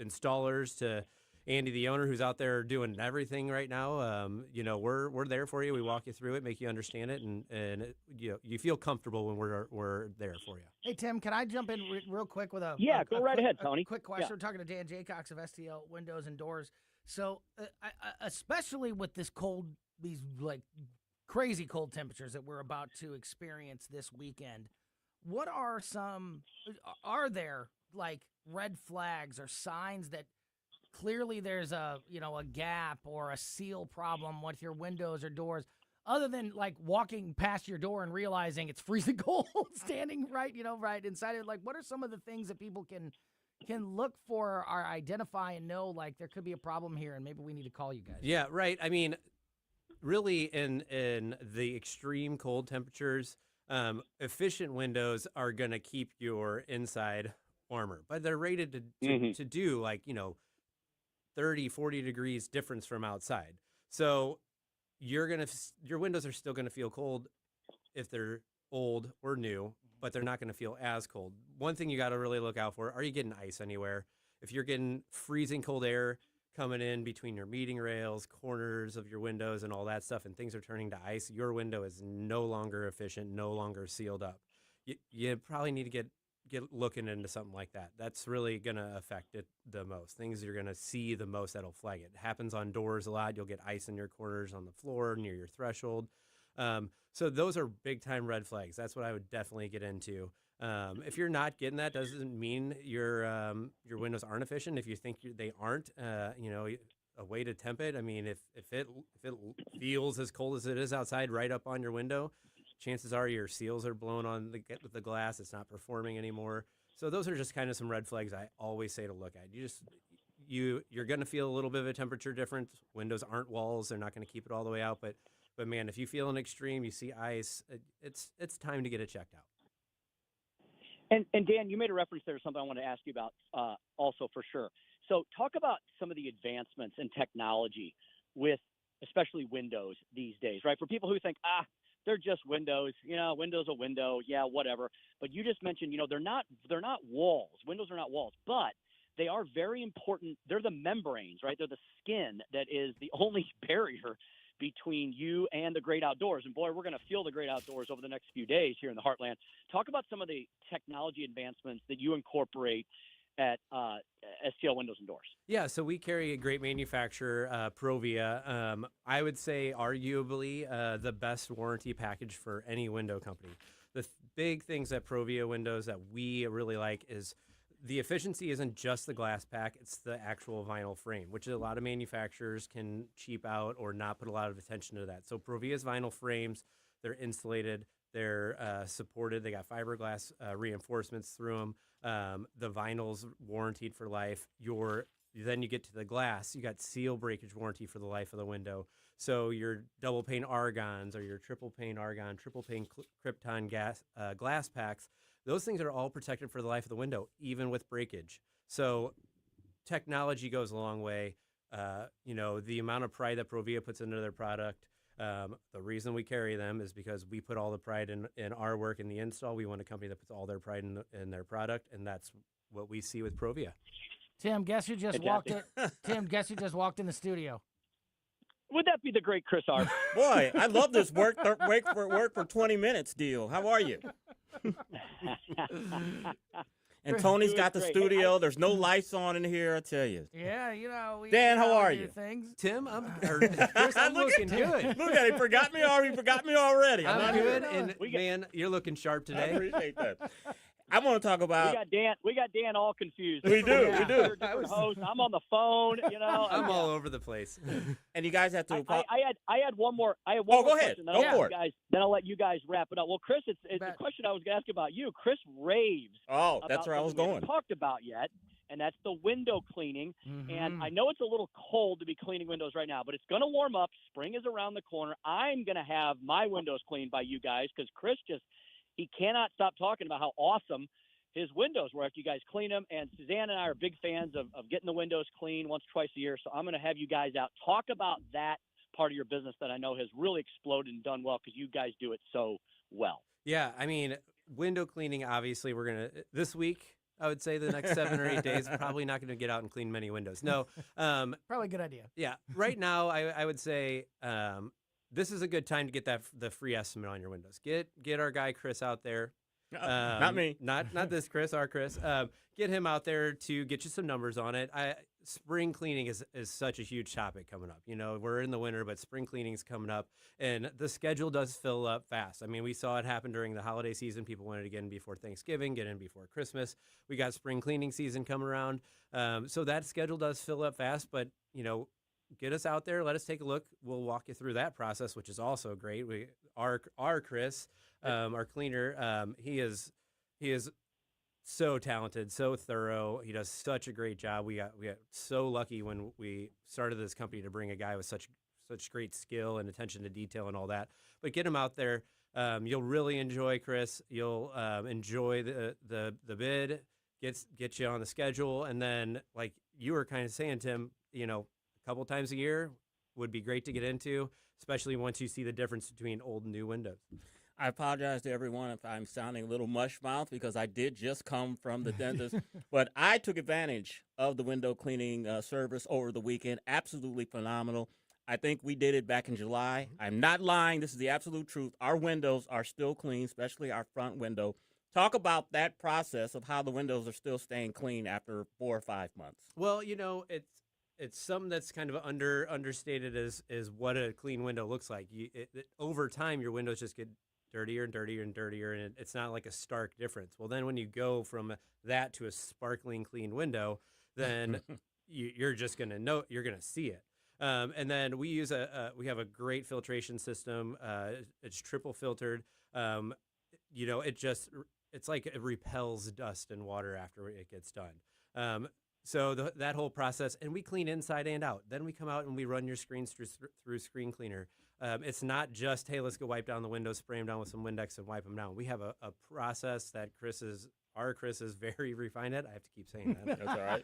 installers to Andy, the owner, who's out there doing everything right now. We're there for you. We walk you through it, make you understand it, and you feel comfortable when we're there for you. Hey Tim, can I jump in real quick with go right ahead, Tony. Quick question. Yeah. We're talking to Dan Jaycox of STL Windows and Doors. So, especially with these like crazy cold temperatures that we're about to experience this weekend, are there like red flags or signs that clearly there's a gap or a seal problem with your windows or doors, other than like walking past your door and realizing it's freezing cold, standing right inside it? Like, what are some of the things that people can look for or identify and know, like, there could be a problem here and maybe we need to call you guys? Yeah, right. I mean, really in the extreme cold temperatures, efficient windows are going to keep your inside warmer, but they're rated to do like, 30, 40 degrees difference from outside. So your windows are still going to feel cold if they're old or new, but they're not going to feel as cold. One thing you got to really look out for, are you getting ice anywhere? If you're getting freezing cold air coming in between your meeting rails, corners of your windows and all that stuff, and things are turning to ice, your window is no longer efficient, no longer sealed up. You probably need to get looking into something like that. That's really going to affect it the most. Things you're going to see the most that'll flag it. It happens on doors a lot. You'll get ice in your corners, on the floor, near your threshold. So those are big time red flags. That's what I would definitely get into. If you're not getting that, doesn't mean your windows aren't efficient. If you think they aren't, a way to temp it. I mean, if it feels as cold as it is outside, right up on your window, chances are your seals are blown on the glass. It's not performing anymore. So those are just kind of some red flags I always say to look at. You're going to feel a little bit of a temperature difference. Windows aren't walls. They're not going to keep it all the way out. But man, if you feel an extreme, you see ice, it's time to get it checked out. And Dan, you made a reference there to something I want to ask you about also for sure. So talk about some of the advancements in technology with especially Windows these days, right? For people who think, they're just windows, window's a window, yeah, whatever. But you just mentioned, they're not walls. Windows are not walls, but they are very important. They're the membranes, right? They're the skin that is the only barrier between you and the great outdoors. And boy, we're going to feel the great outdoors over the next few days here in the Heartland. Talk about some of the technology advancements that you incorporate at STL Windows and Doors. Yeah, so we carry a great manufacturer, Provia. I would say arguably the best warranty package for any window company. The big things at Provia Windows that we really like is the efficiency isn't just the glass pack, it's the actual vinyl frame, which a lot of manufacturers can cheap out or not put a lot of attention to that. So Provia's vinyl frames, they're insulated, they're supported, they got fiberglass reinforcements through them. The vinyl's warranted for life. Then you get to the glass, you got seal breakage warranty for the life of the window. So your double pane argons or your triple pane argon, triple pane Krypton glass packs, those things are all protected for the life of the window, even with breakage. So technology goes a long way. The amount of pride that Provia puts into their product, the reason we carry them is because we put all the pride in our work in the install. We want a company that puts all their pride in their product, and that's what we see with Provia. Tim, guess who just walked in? Tim, guess who just walked in the studio? Would that be the great Chris Arps? Boy, I love this work for 20 minutes deal. How are you? And Tony's got the studio. There's no lights on in here, I tell you. Yeah, Dan, how are you? Things. Tim, Chris, I'm looking good. Look at it. He forgot me already. I'm good, and man, you're looking sharp today. I appreciate that. I want to talk about. We got Dan all confused. We do. Different hosts. I'm on the phone. I'm all over the place. And you guys have to. I had one more. Go ahead. Then Go for it. Then I'll let you guys wrap it up. Well, Chris, it's a question I was going to ask about you. Chris raves. Oh, that's where I was going. We haven't talked about yet, and that's the window cleaning. Mm-hmm. And I know it's a little cold to be cleaning windows right now, but it's going to warm up. Spring is around the corner. I'm going to have my windows cleaned by you guys because Chris he cannot stop talking about how awesome his windows were after you guys clean them. And Suzanne and I are big fans of getting the windows clean once, twice a year. So I'm going to have you guys out. Talk about that part of your business that I know has really exploded and done well because you guys do it so well. Yeah, I mean, window cleaning, obviously, we're going to – this week, I would say the next 7 or 8 days, probably not going to get out and clean many windows. No. Probably a good idea. Yeah. Right now, I would say this is a good time to get the free estimate on your windows. Get our guy Chris out there. Not me. Not this Chris, our Chris. Get him out there to get you some numbers on it. Spring cleaning is such a huge topic coming up. We're in the winter, but spring cleaning is coming up, and the schedule does fill up fast. I mean, we saw it happen during the holiday season. People wanted to get in before Thanksgiving, get in before Christmas. We got spring cleaning season coming around, so that schedule does fill up fast. But get us out there, let us take a look. We'll walk you through that process, which is also great. Our Chris, our cleaner, he is so talented, so thorough. He does such a great job. We got so lucky when we started this company to bring a guy with such great skill and attention to detail and all that. But get him out there. You'll really enjoy Chris. You'll enjoy the bid. Get you on the schedule, and then like you were kind of saying, Tim, a couple times a year would be great to get into, especially once you see the difference between old and new windows. I apologize to everyone if I'm sounding a little mush mouth because I did just come from the dentist. But I took advantage of the window cleaning service over the weekend. Absolutely phenomenal. I think we did it back in July. I'm not lying. This is the absolute truth. Our windows are still clean, especially our front window. Talk about that process of how the windows are still staying clean after 4 or 5 months. Well, it's something that's kind of understated is what a clean window looks like. Over time, your windows just get dirtier and dirtier and dirtier, and it's not like a stark difference. Well, then when you go from that to a sparkling clean window, then you're just going to know, you're going to see it. And then we use we have a great filtration system. It's triple filtered. It's like it repels dust and water after it gets done. So that whole process, and we clean inside and out. Then we come out and we run your screens through screen cleaner. It's not just, hey, let's go wipe down the windows, spray them down with some Windex and wipe them down. We have a process that our Chris is very refined at. I have to keep saying that. That's all right.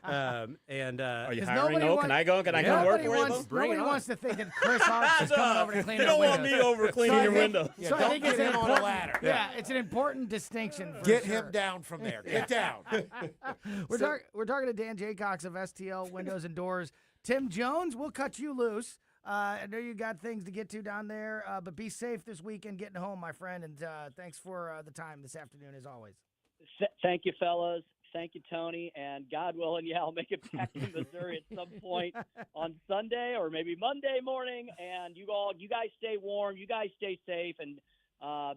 Are you hiring? Can I go? Can I come work for you? Nobody wants to think that Chris Arps is coming over to clean their windows. They don't want me over cleaning your window. So I think it's an on a ladder. Yeah, it's an important distinction. Get him down from there. Get down. We're talking to Dan Jaycox of STL Windows and Doors. Tim Jones, we'll cut you loose. I know you got things to get to down there, but be safe this weekend getting home, my friend. And thanks for the time this afternoon, as always. Thank you, fellas. Thank you, Tony. And God willing, I'll make it back to Missouri at some point on Sunday or maybe Monday morning. And you guys stay warm. You guys stay safe. And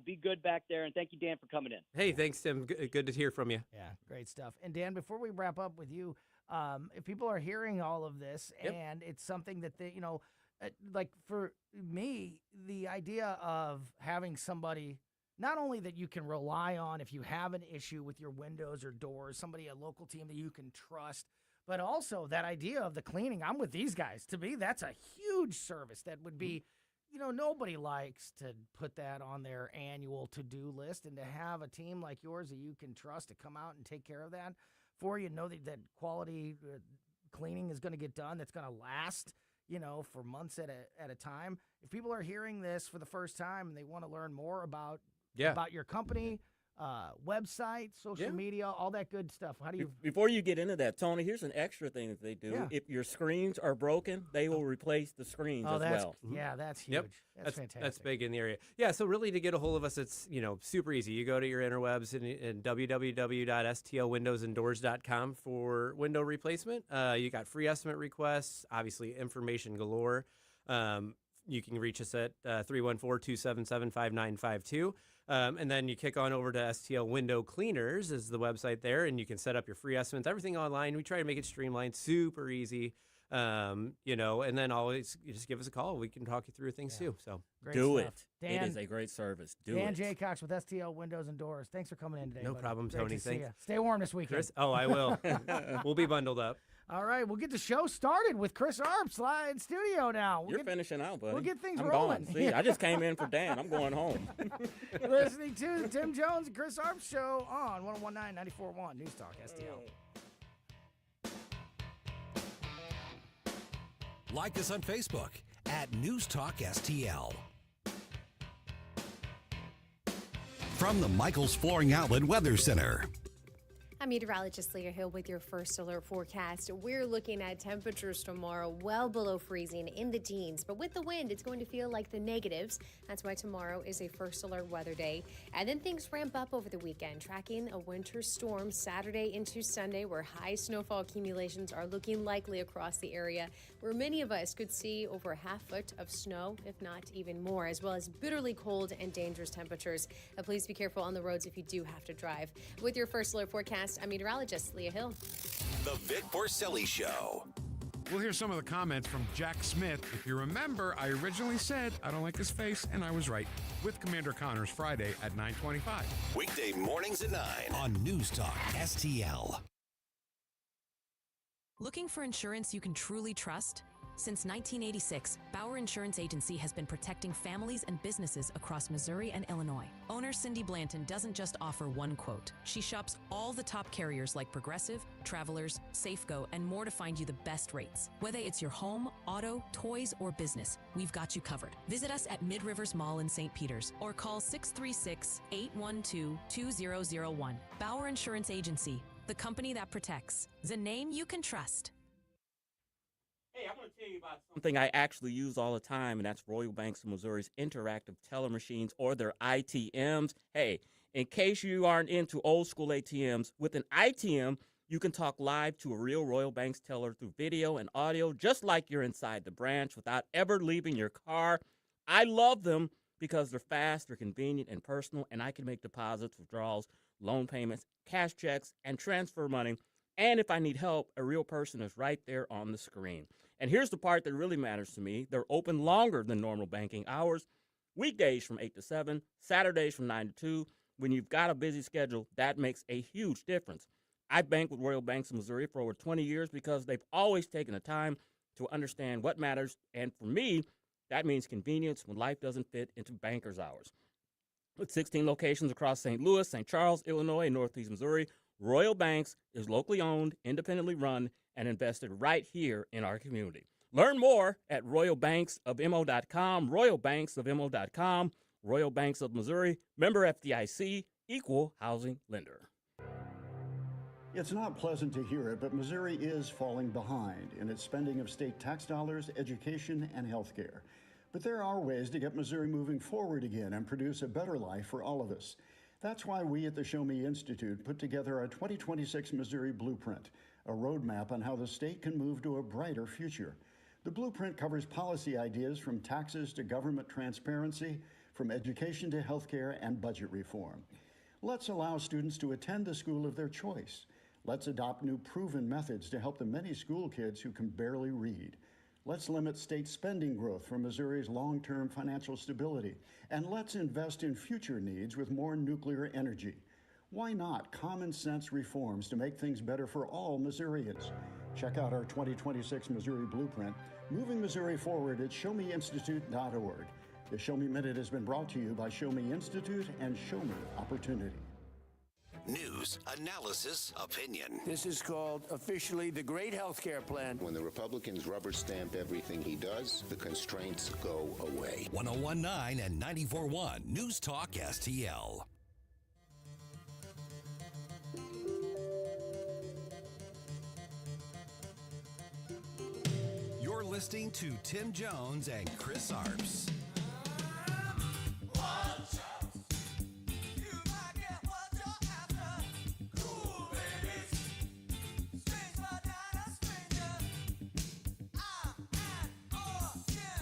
Be good back there, and thank you, Dan, for coming in. Hey, thanks, Tim. Good to hear from you. Yeah, great stuff. And Dan, before we wrap up with you, if people are hearing all of this and it's something that they, like for me, the idea of having somebody not only that you can rely on if you have an issue with your windows or doors, somebody, a local team that you can trust, but also that idea of the cleaning. I'm with these guys. To me, that's a huge service that would be, nobody likes to put that on their annual to-do list, and to have a team like yours that you can trust to come out and take care of that for you, know that quality cleaning is going to get done, that's going to last, for months at a time. If people are hearing this for the first time and they want to learn more about your company, website, social media, all that good stuff, how do you... Before you get into that, Tony, here's an extra thing that they do. Yeah. If your screens are broken, they will replace the screens as well. Yeah, that's huge. Yep. That's fantastic. That's big in the area. Yeah, so really to get a hold of us, it's, super easy. You go to your interwebs and www.stlwindowsanddoors.com for window replacement. You got free estimate requests, obviously information galore. You can reach us at 314-277-5952. And then you kick on over to STL Window Cleaners is the website there, and you can set up your free estimates, everything online. We try to make it streamlined, super easy, and then always you just give us a call. We can talk you through things too. So Great do stuff. it. Dan, it is a great service. Dan Jaycox with STL Windows and Doors. Thanks for coming in today. No buddy. problem, Great Tony. to see Thanks. ya. Stay warm this weekend. Chris? Oh, I will. We'll be bundled up. All right, we'll get the show started with Chris Arps live in studio now. You're finishing out, buddy. We'll get things I'm rolling. Gone. See, I just came in for Dan. I'm going home. Listening to the Tim Jones and Chris Arps show on 101.9 94.1 News Talk STL. Like us on Facebook at News Talk STL. From the Michaels Flooring Outlet Weather Center. I'm meteorologist Leah Hill with your first alert forecast. We're looking at temperatures tomorrow well below freezing in the teens, but with the wind, it's going to feel like the negatives. That's why tomorrow is a first alert weather day. And then things ramp up over the weekend, tracking a winter storm Saturday into Sunday, where high snowfall accumulations are looking likely across the area, where many of us could see over a half foot of snow, if not even more, as well as bitterly cold and dangerous temperatures. Please be careful on the roads if you do have to drive. With your first alert forecast, I'm meteorologist Leah Hill. The Vic Porcelli Show. We'll hear some of the comments from Jack Smith. If you remember, I originally said I don't like his face, and I was right. With Commander Connors Friday at 9:25. Weekday mornings at 9 on News Talk STL. Looking for insurance you can truly trust? Since 1986, Bauer Insurance Agency has been protecting families and businesses across Missouri and Illinois. Owner Cindy Blanton doesn't just offer one quote. She shops all the top carriers like Progressive, Travelers, Safeco, and more to find you the best rates. Whether it's your home, auto, toys, or business, we've got you covered. Visit us at Mid-Rivers Mall in St. Peters or call 636-812-2001. Bauer Insurance Agency, the company that protects. The name you can trust. Hey, I'm going to tell you about something I actually use all the time, and that's Royal Banks of Missouri's interactive teller machines, or their ITMs. Hey, in case you aren't into old school ATMs, with an ITM, you can talk live to a real Royal Banks teller through video and audio, just like you're inside the branch without ever leaving your car. I love them because they're fast, they're convenient and personal, and I can make deposits, withdrawals, loan payments, cash checks, and transfer money. And if I need help, a real person is right there on the screen. And here's the part that really matters to me. They're open longer than normal banking hours. Weekdays from 8 to 7, Saturdays from 9 to 2. When you've got a busy schedule, that makes a huge difference. I've banked with Royal Banks of Missouri for over 20 years because they've always taken the time to understand what matters. And for me, that means convenience when life doesn't fit into banker's hours. With 16 locations across St. Louis, St. Charles, Illinois, and Northeast Missouri, Royal Banks is locally owned, independently run, and invested right here in our community. Learn more at royalbanksofmo.com, royalbanksofmo.com, Royal Banks of Missouri, member FDIC, equal housing lender. It's not pleasant to hear it, but Missouri is falling behind in its spending of state tax dollars, education, and health care. But there are ways to get Missouri moving forward again and produce a better life for all of us. That's why we at the Show Me Institute put together our 2026 Missouri Blueprint, a roadmap on how the state can move to a brighter future. The blueprint covers policy ideas from taxes to government transparency, from education to healthcare and budget reform. Let's allow students to attend the school of their choice. Let's adopt new proven methods to help the many school kids who can barely read. Let's limit state spending growth for Missouri's long-term financial stability. And let's invest in future needs with more nuclear energy. Why not common sense reforms to make things better for all Missourians? Check out our 2026 Missouri Blueprint, moving Missouri forward at showmeinstitute.org. The Show Me Minute has been brought to you by Show Me Institute and Show Me Opportunity. News, analysis, opinion. This is called officially the Great Healthcare Plan. When the Republicans rubber stamp everything he does, the constraints go away. 101.9 and 94.1 News Talk STL. You're listening to Tim Jones and Chris Arps.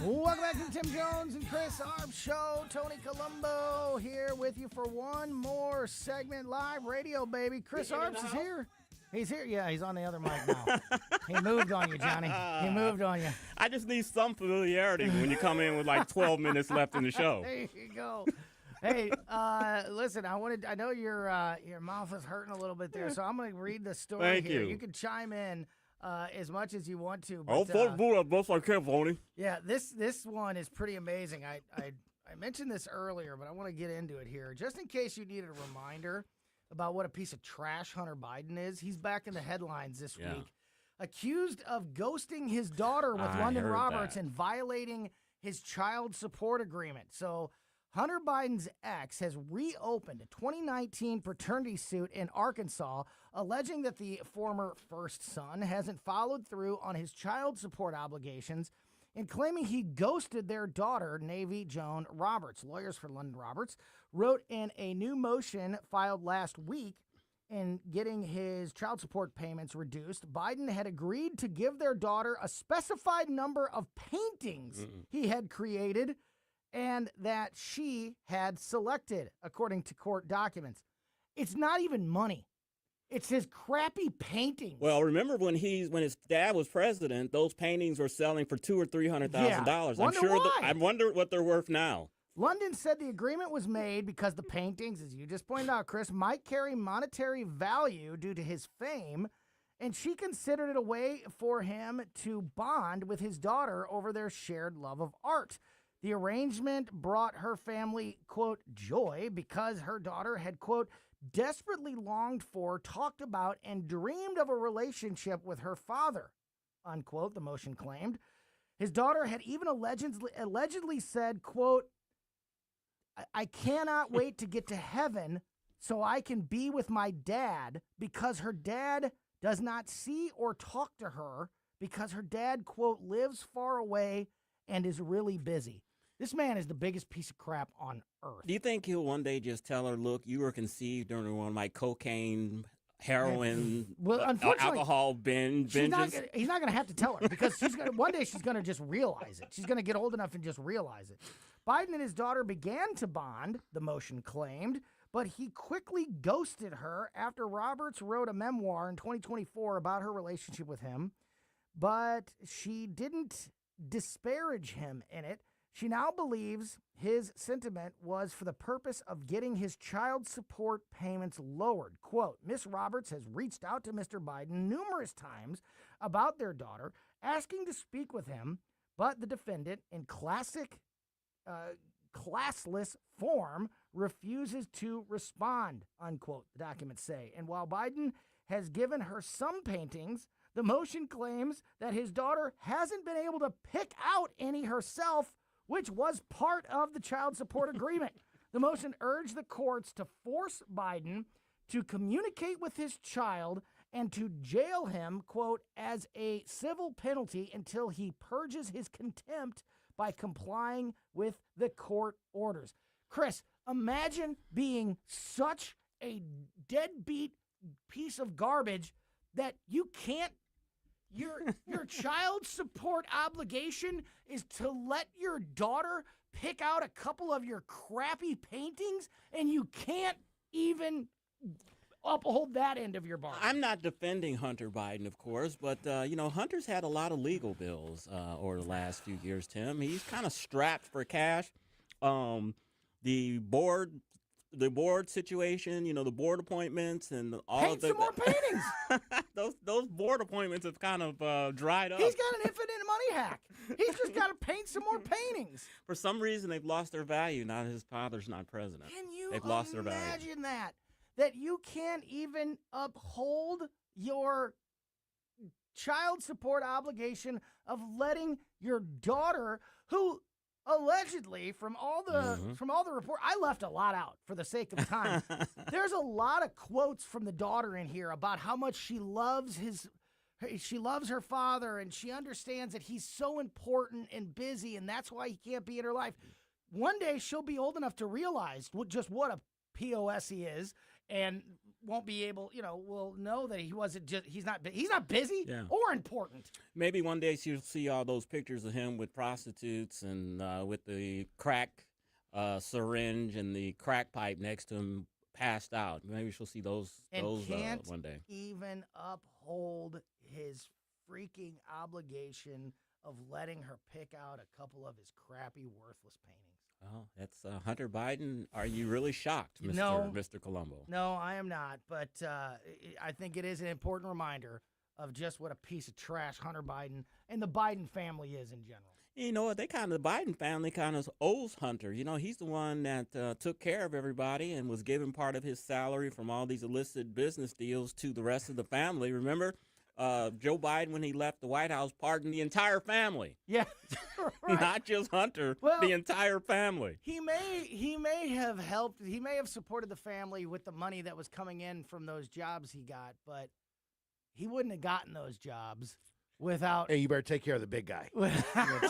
Welcome back to the Tim Jones and Chris Arps Show. Tony Colombo here with you for one more segment. Live radio, baby. Chris Arps is here. He's here. Yeah, he's on the other mic now. He moved on you, Johnny. He moved on you. I just need some familiarity when you come in with like 12 minutes left in the show. There you go. Hey, listen, I know your mouth is hurting a little bit there, so I'm going to read the story Thank here. you. You can chime in as much as you want to. But, I can, Tony. yeah, this one is pretty amazing. I mentioned this earlier, but I want to get into it here. Just in case you needed a reminder about what a piece of trash Hunter Biden is, he's back in the headlines this week. Accused of ghosting his daughter with London Roberts and violating his child support agreement. So Hunter Biden's ex has reopened a 2019 paternity suit in Arkansas, alleging that the former first son hasn't followed through on his child support obligations and claiming he ghosted their daughter, Navy Joan Roberts. Lawyers for London Roberts wrote in a new motion filed last week in getting his child support payments reduced. Biden had agreed to give their daughter a specified number of paintings he had created and that she had selected, according to court documents. It's not even money. It's his crappy paintings. Well, remember when his dad was president, those paintings were selling for $200,000 or $300,000. I'm sure. I wonder what they're worth now. London said the agreement was made because the paintings, as you just pointed out, Chris, might carry monetary value due to his fame, and she considered it a way for him to bond with his daughter over their shared love of art. The arrangement brought her family, quote, joy because her daughter had, quote, desperately longed for, talked about, and dreamed of a relationship with her father, unquote, the motion claimed. His daughter had even allegedly said, quote, I cannot wait to get to heaven so I can be with my dad because her dad does not see or talk to her because her dad, quote, lives far away and is really busy. This man is the biggest piece of crap on earth. Do you think he'll one day just tell her, look, you were conceived during one of my cocaine, heroin, alcohol binges? He's not going to have to tell her because one day she's going to just realize it. She's going to get old enough and just realize it. Biden and his daughter began to bond, the motion claimed, but he quickly ghosted her after Roberts wrote a memoir in 2024 about her relationship with him. But she didn't disparage him in it. She now believes his sentiment was for the purpose of getting his child support payments lowered. Quote, Miss Roberts has reached out to Mr. Biden numerous times about their daughter, asking to speak with him, but the defendant, in classic classless form, refuses to respond, unquote, the documents say. And while Biden has given her some paintings, the motion claims that his daughter hasn't been able to pick out any herself, which was part of the child support agreement. The motion urged the courts to force Biden to communicate with his child and to jail him, quote, as a civil penalty until he purges his contempt by complying with the court orders. Chris, imagine being such a deadbeat piece of garbage that you can't Your child support obligation is to let your daughter pick out a couple of your crappy paintings, and you can't even uphold that end of your bargain. I'm not defending Hunter Biden, of course, but Hunter's had a lot of legal bills over the last few years. Tim, he's kind of strapped for cash. The board situation, the board appointments and all Paint of the some more paintings. those board appointments have kind of dried up. He's got an infinite money hack. He's just got to paint some more paintings. For some reason, they've lost their value. Now his father's not president. Can you they've lost their value. imagine that? That you can't even uphold your child support obligation of letting your daughter, who allegedly, from all the report, I left a lot out for the sake of time. There's a lot of quotes from the daughter in here about how much she loves her father, and she understands that he's so important and busy, and that's why he can't be in her life. One day she'll be old enough to realize just what a POS he is, and won't be able, will know that he's not busy or important. Maybe one day she'll see all those pictures of him with prostitutes and with the crack syringe and the crack pipe next to him, passed out. Maybe she'll see those one day. Even uphold his freaking obligation of letting her pick out a couple of his crappy, worthless paintings. Oh, that's Hunter Biden. Are you really shocked, Mr. Colombo? No, I am not. But I think it is an important reminder of just what a piece of trash Hunter Biden and the Biden family is in general. You know what? The Biden family kind of owes Hunter. He's the one that took care of everybody and was giving part of his salary from all these illicit business deals to the rest of the family. Remember? Joe Biden, when he left the White House, pardoned the entire family. Yeah, right. Not just Hunter, the entire family. He may have helped. He may have supported the family with the money that was coming in from those jobs he got, but he wouldn't have gotten those jobs without. Hey, you better take care of the big guy. Take care of the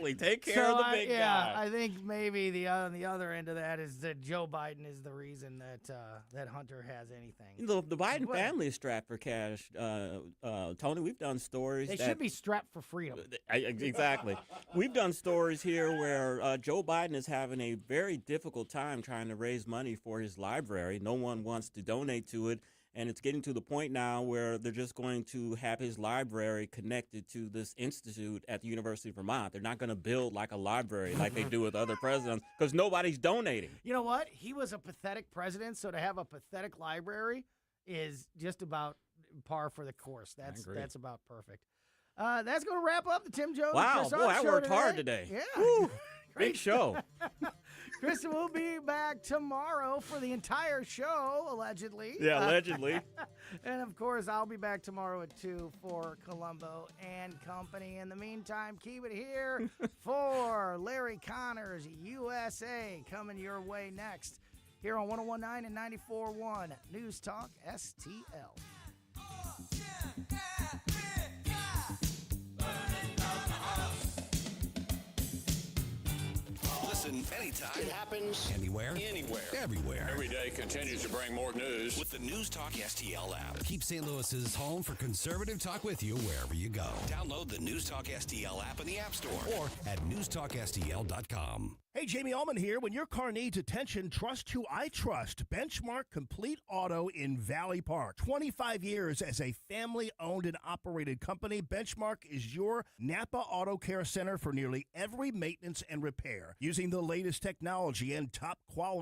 big guy. Take care of the big guy. Yeah, I think maybe on the other end of that is that Joe Biden is the reason that Hunter has anything. The Biden family is strapped for cash. Tony, we've done stories. They should be strapped for freedom. Exactly. We've done stories here where Joe Biden is having a very difficult time trying to raise money for his library. No one wants to donate to it. And it's getting to the point now where they're just going to have his library connected to this institute at the University of Vermont. They're not going to build like a library like they do with other presidents because nobody's donating. You know what? He was a pathetic president, so to have a pathetic library is just about par for the course. That's about perfect. That's going to wrap up the Tim Jones. Wow, boy, I worked hard today. Yeah. Woo, big show. Kristen will be back tomorrow for the entire show, allegedly. Yeah, allegedly. And, of course, I'll be back tomorrow at 2 for Colombo and company. In the meantime, keep it here for Larry Connors, USA, coming your way next here on 101.9 and 94.1 News Talk STL. Listen anytime. It happens anywhere, everywhere. Every day continues to bring more news with the News Talk STL app. Keep St. Louis's home for conservative talk with you wherever you go. Download the News Talk STL app in the App Store or at newstalkstl.com. Hey, Jamie Allman here. When your car needs attention, trust who I trust. Benchmark Complete Auto in Valley Park. 25 years as a family-owned and operated company, Benchmark is your Napa Auto Care Center for nearly every maintenance and repair. Using the latest technology and top quality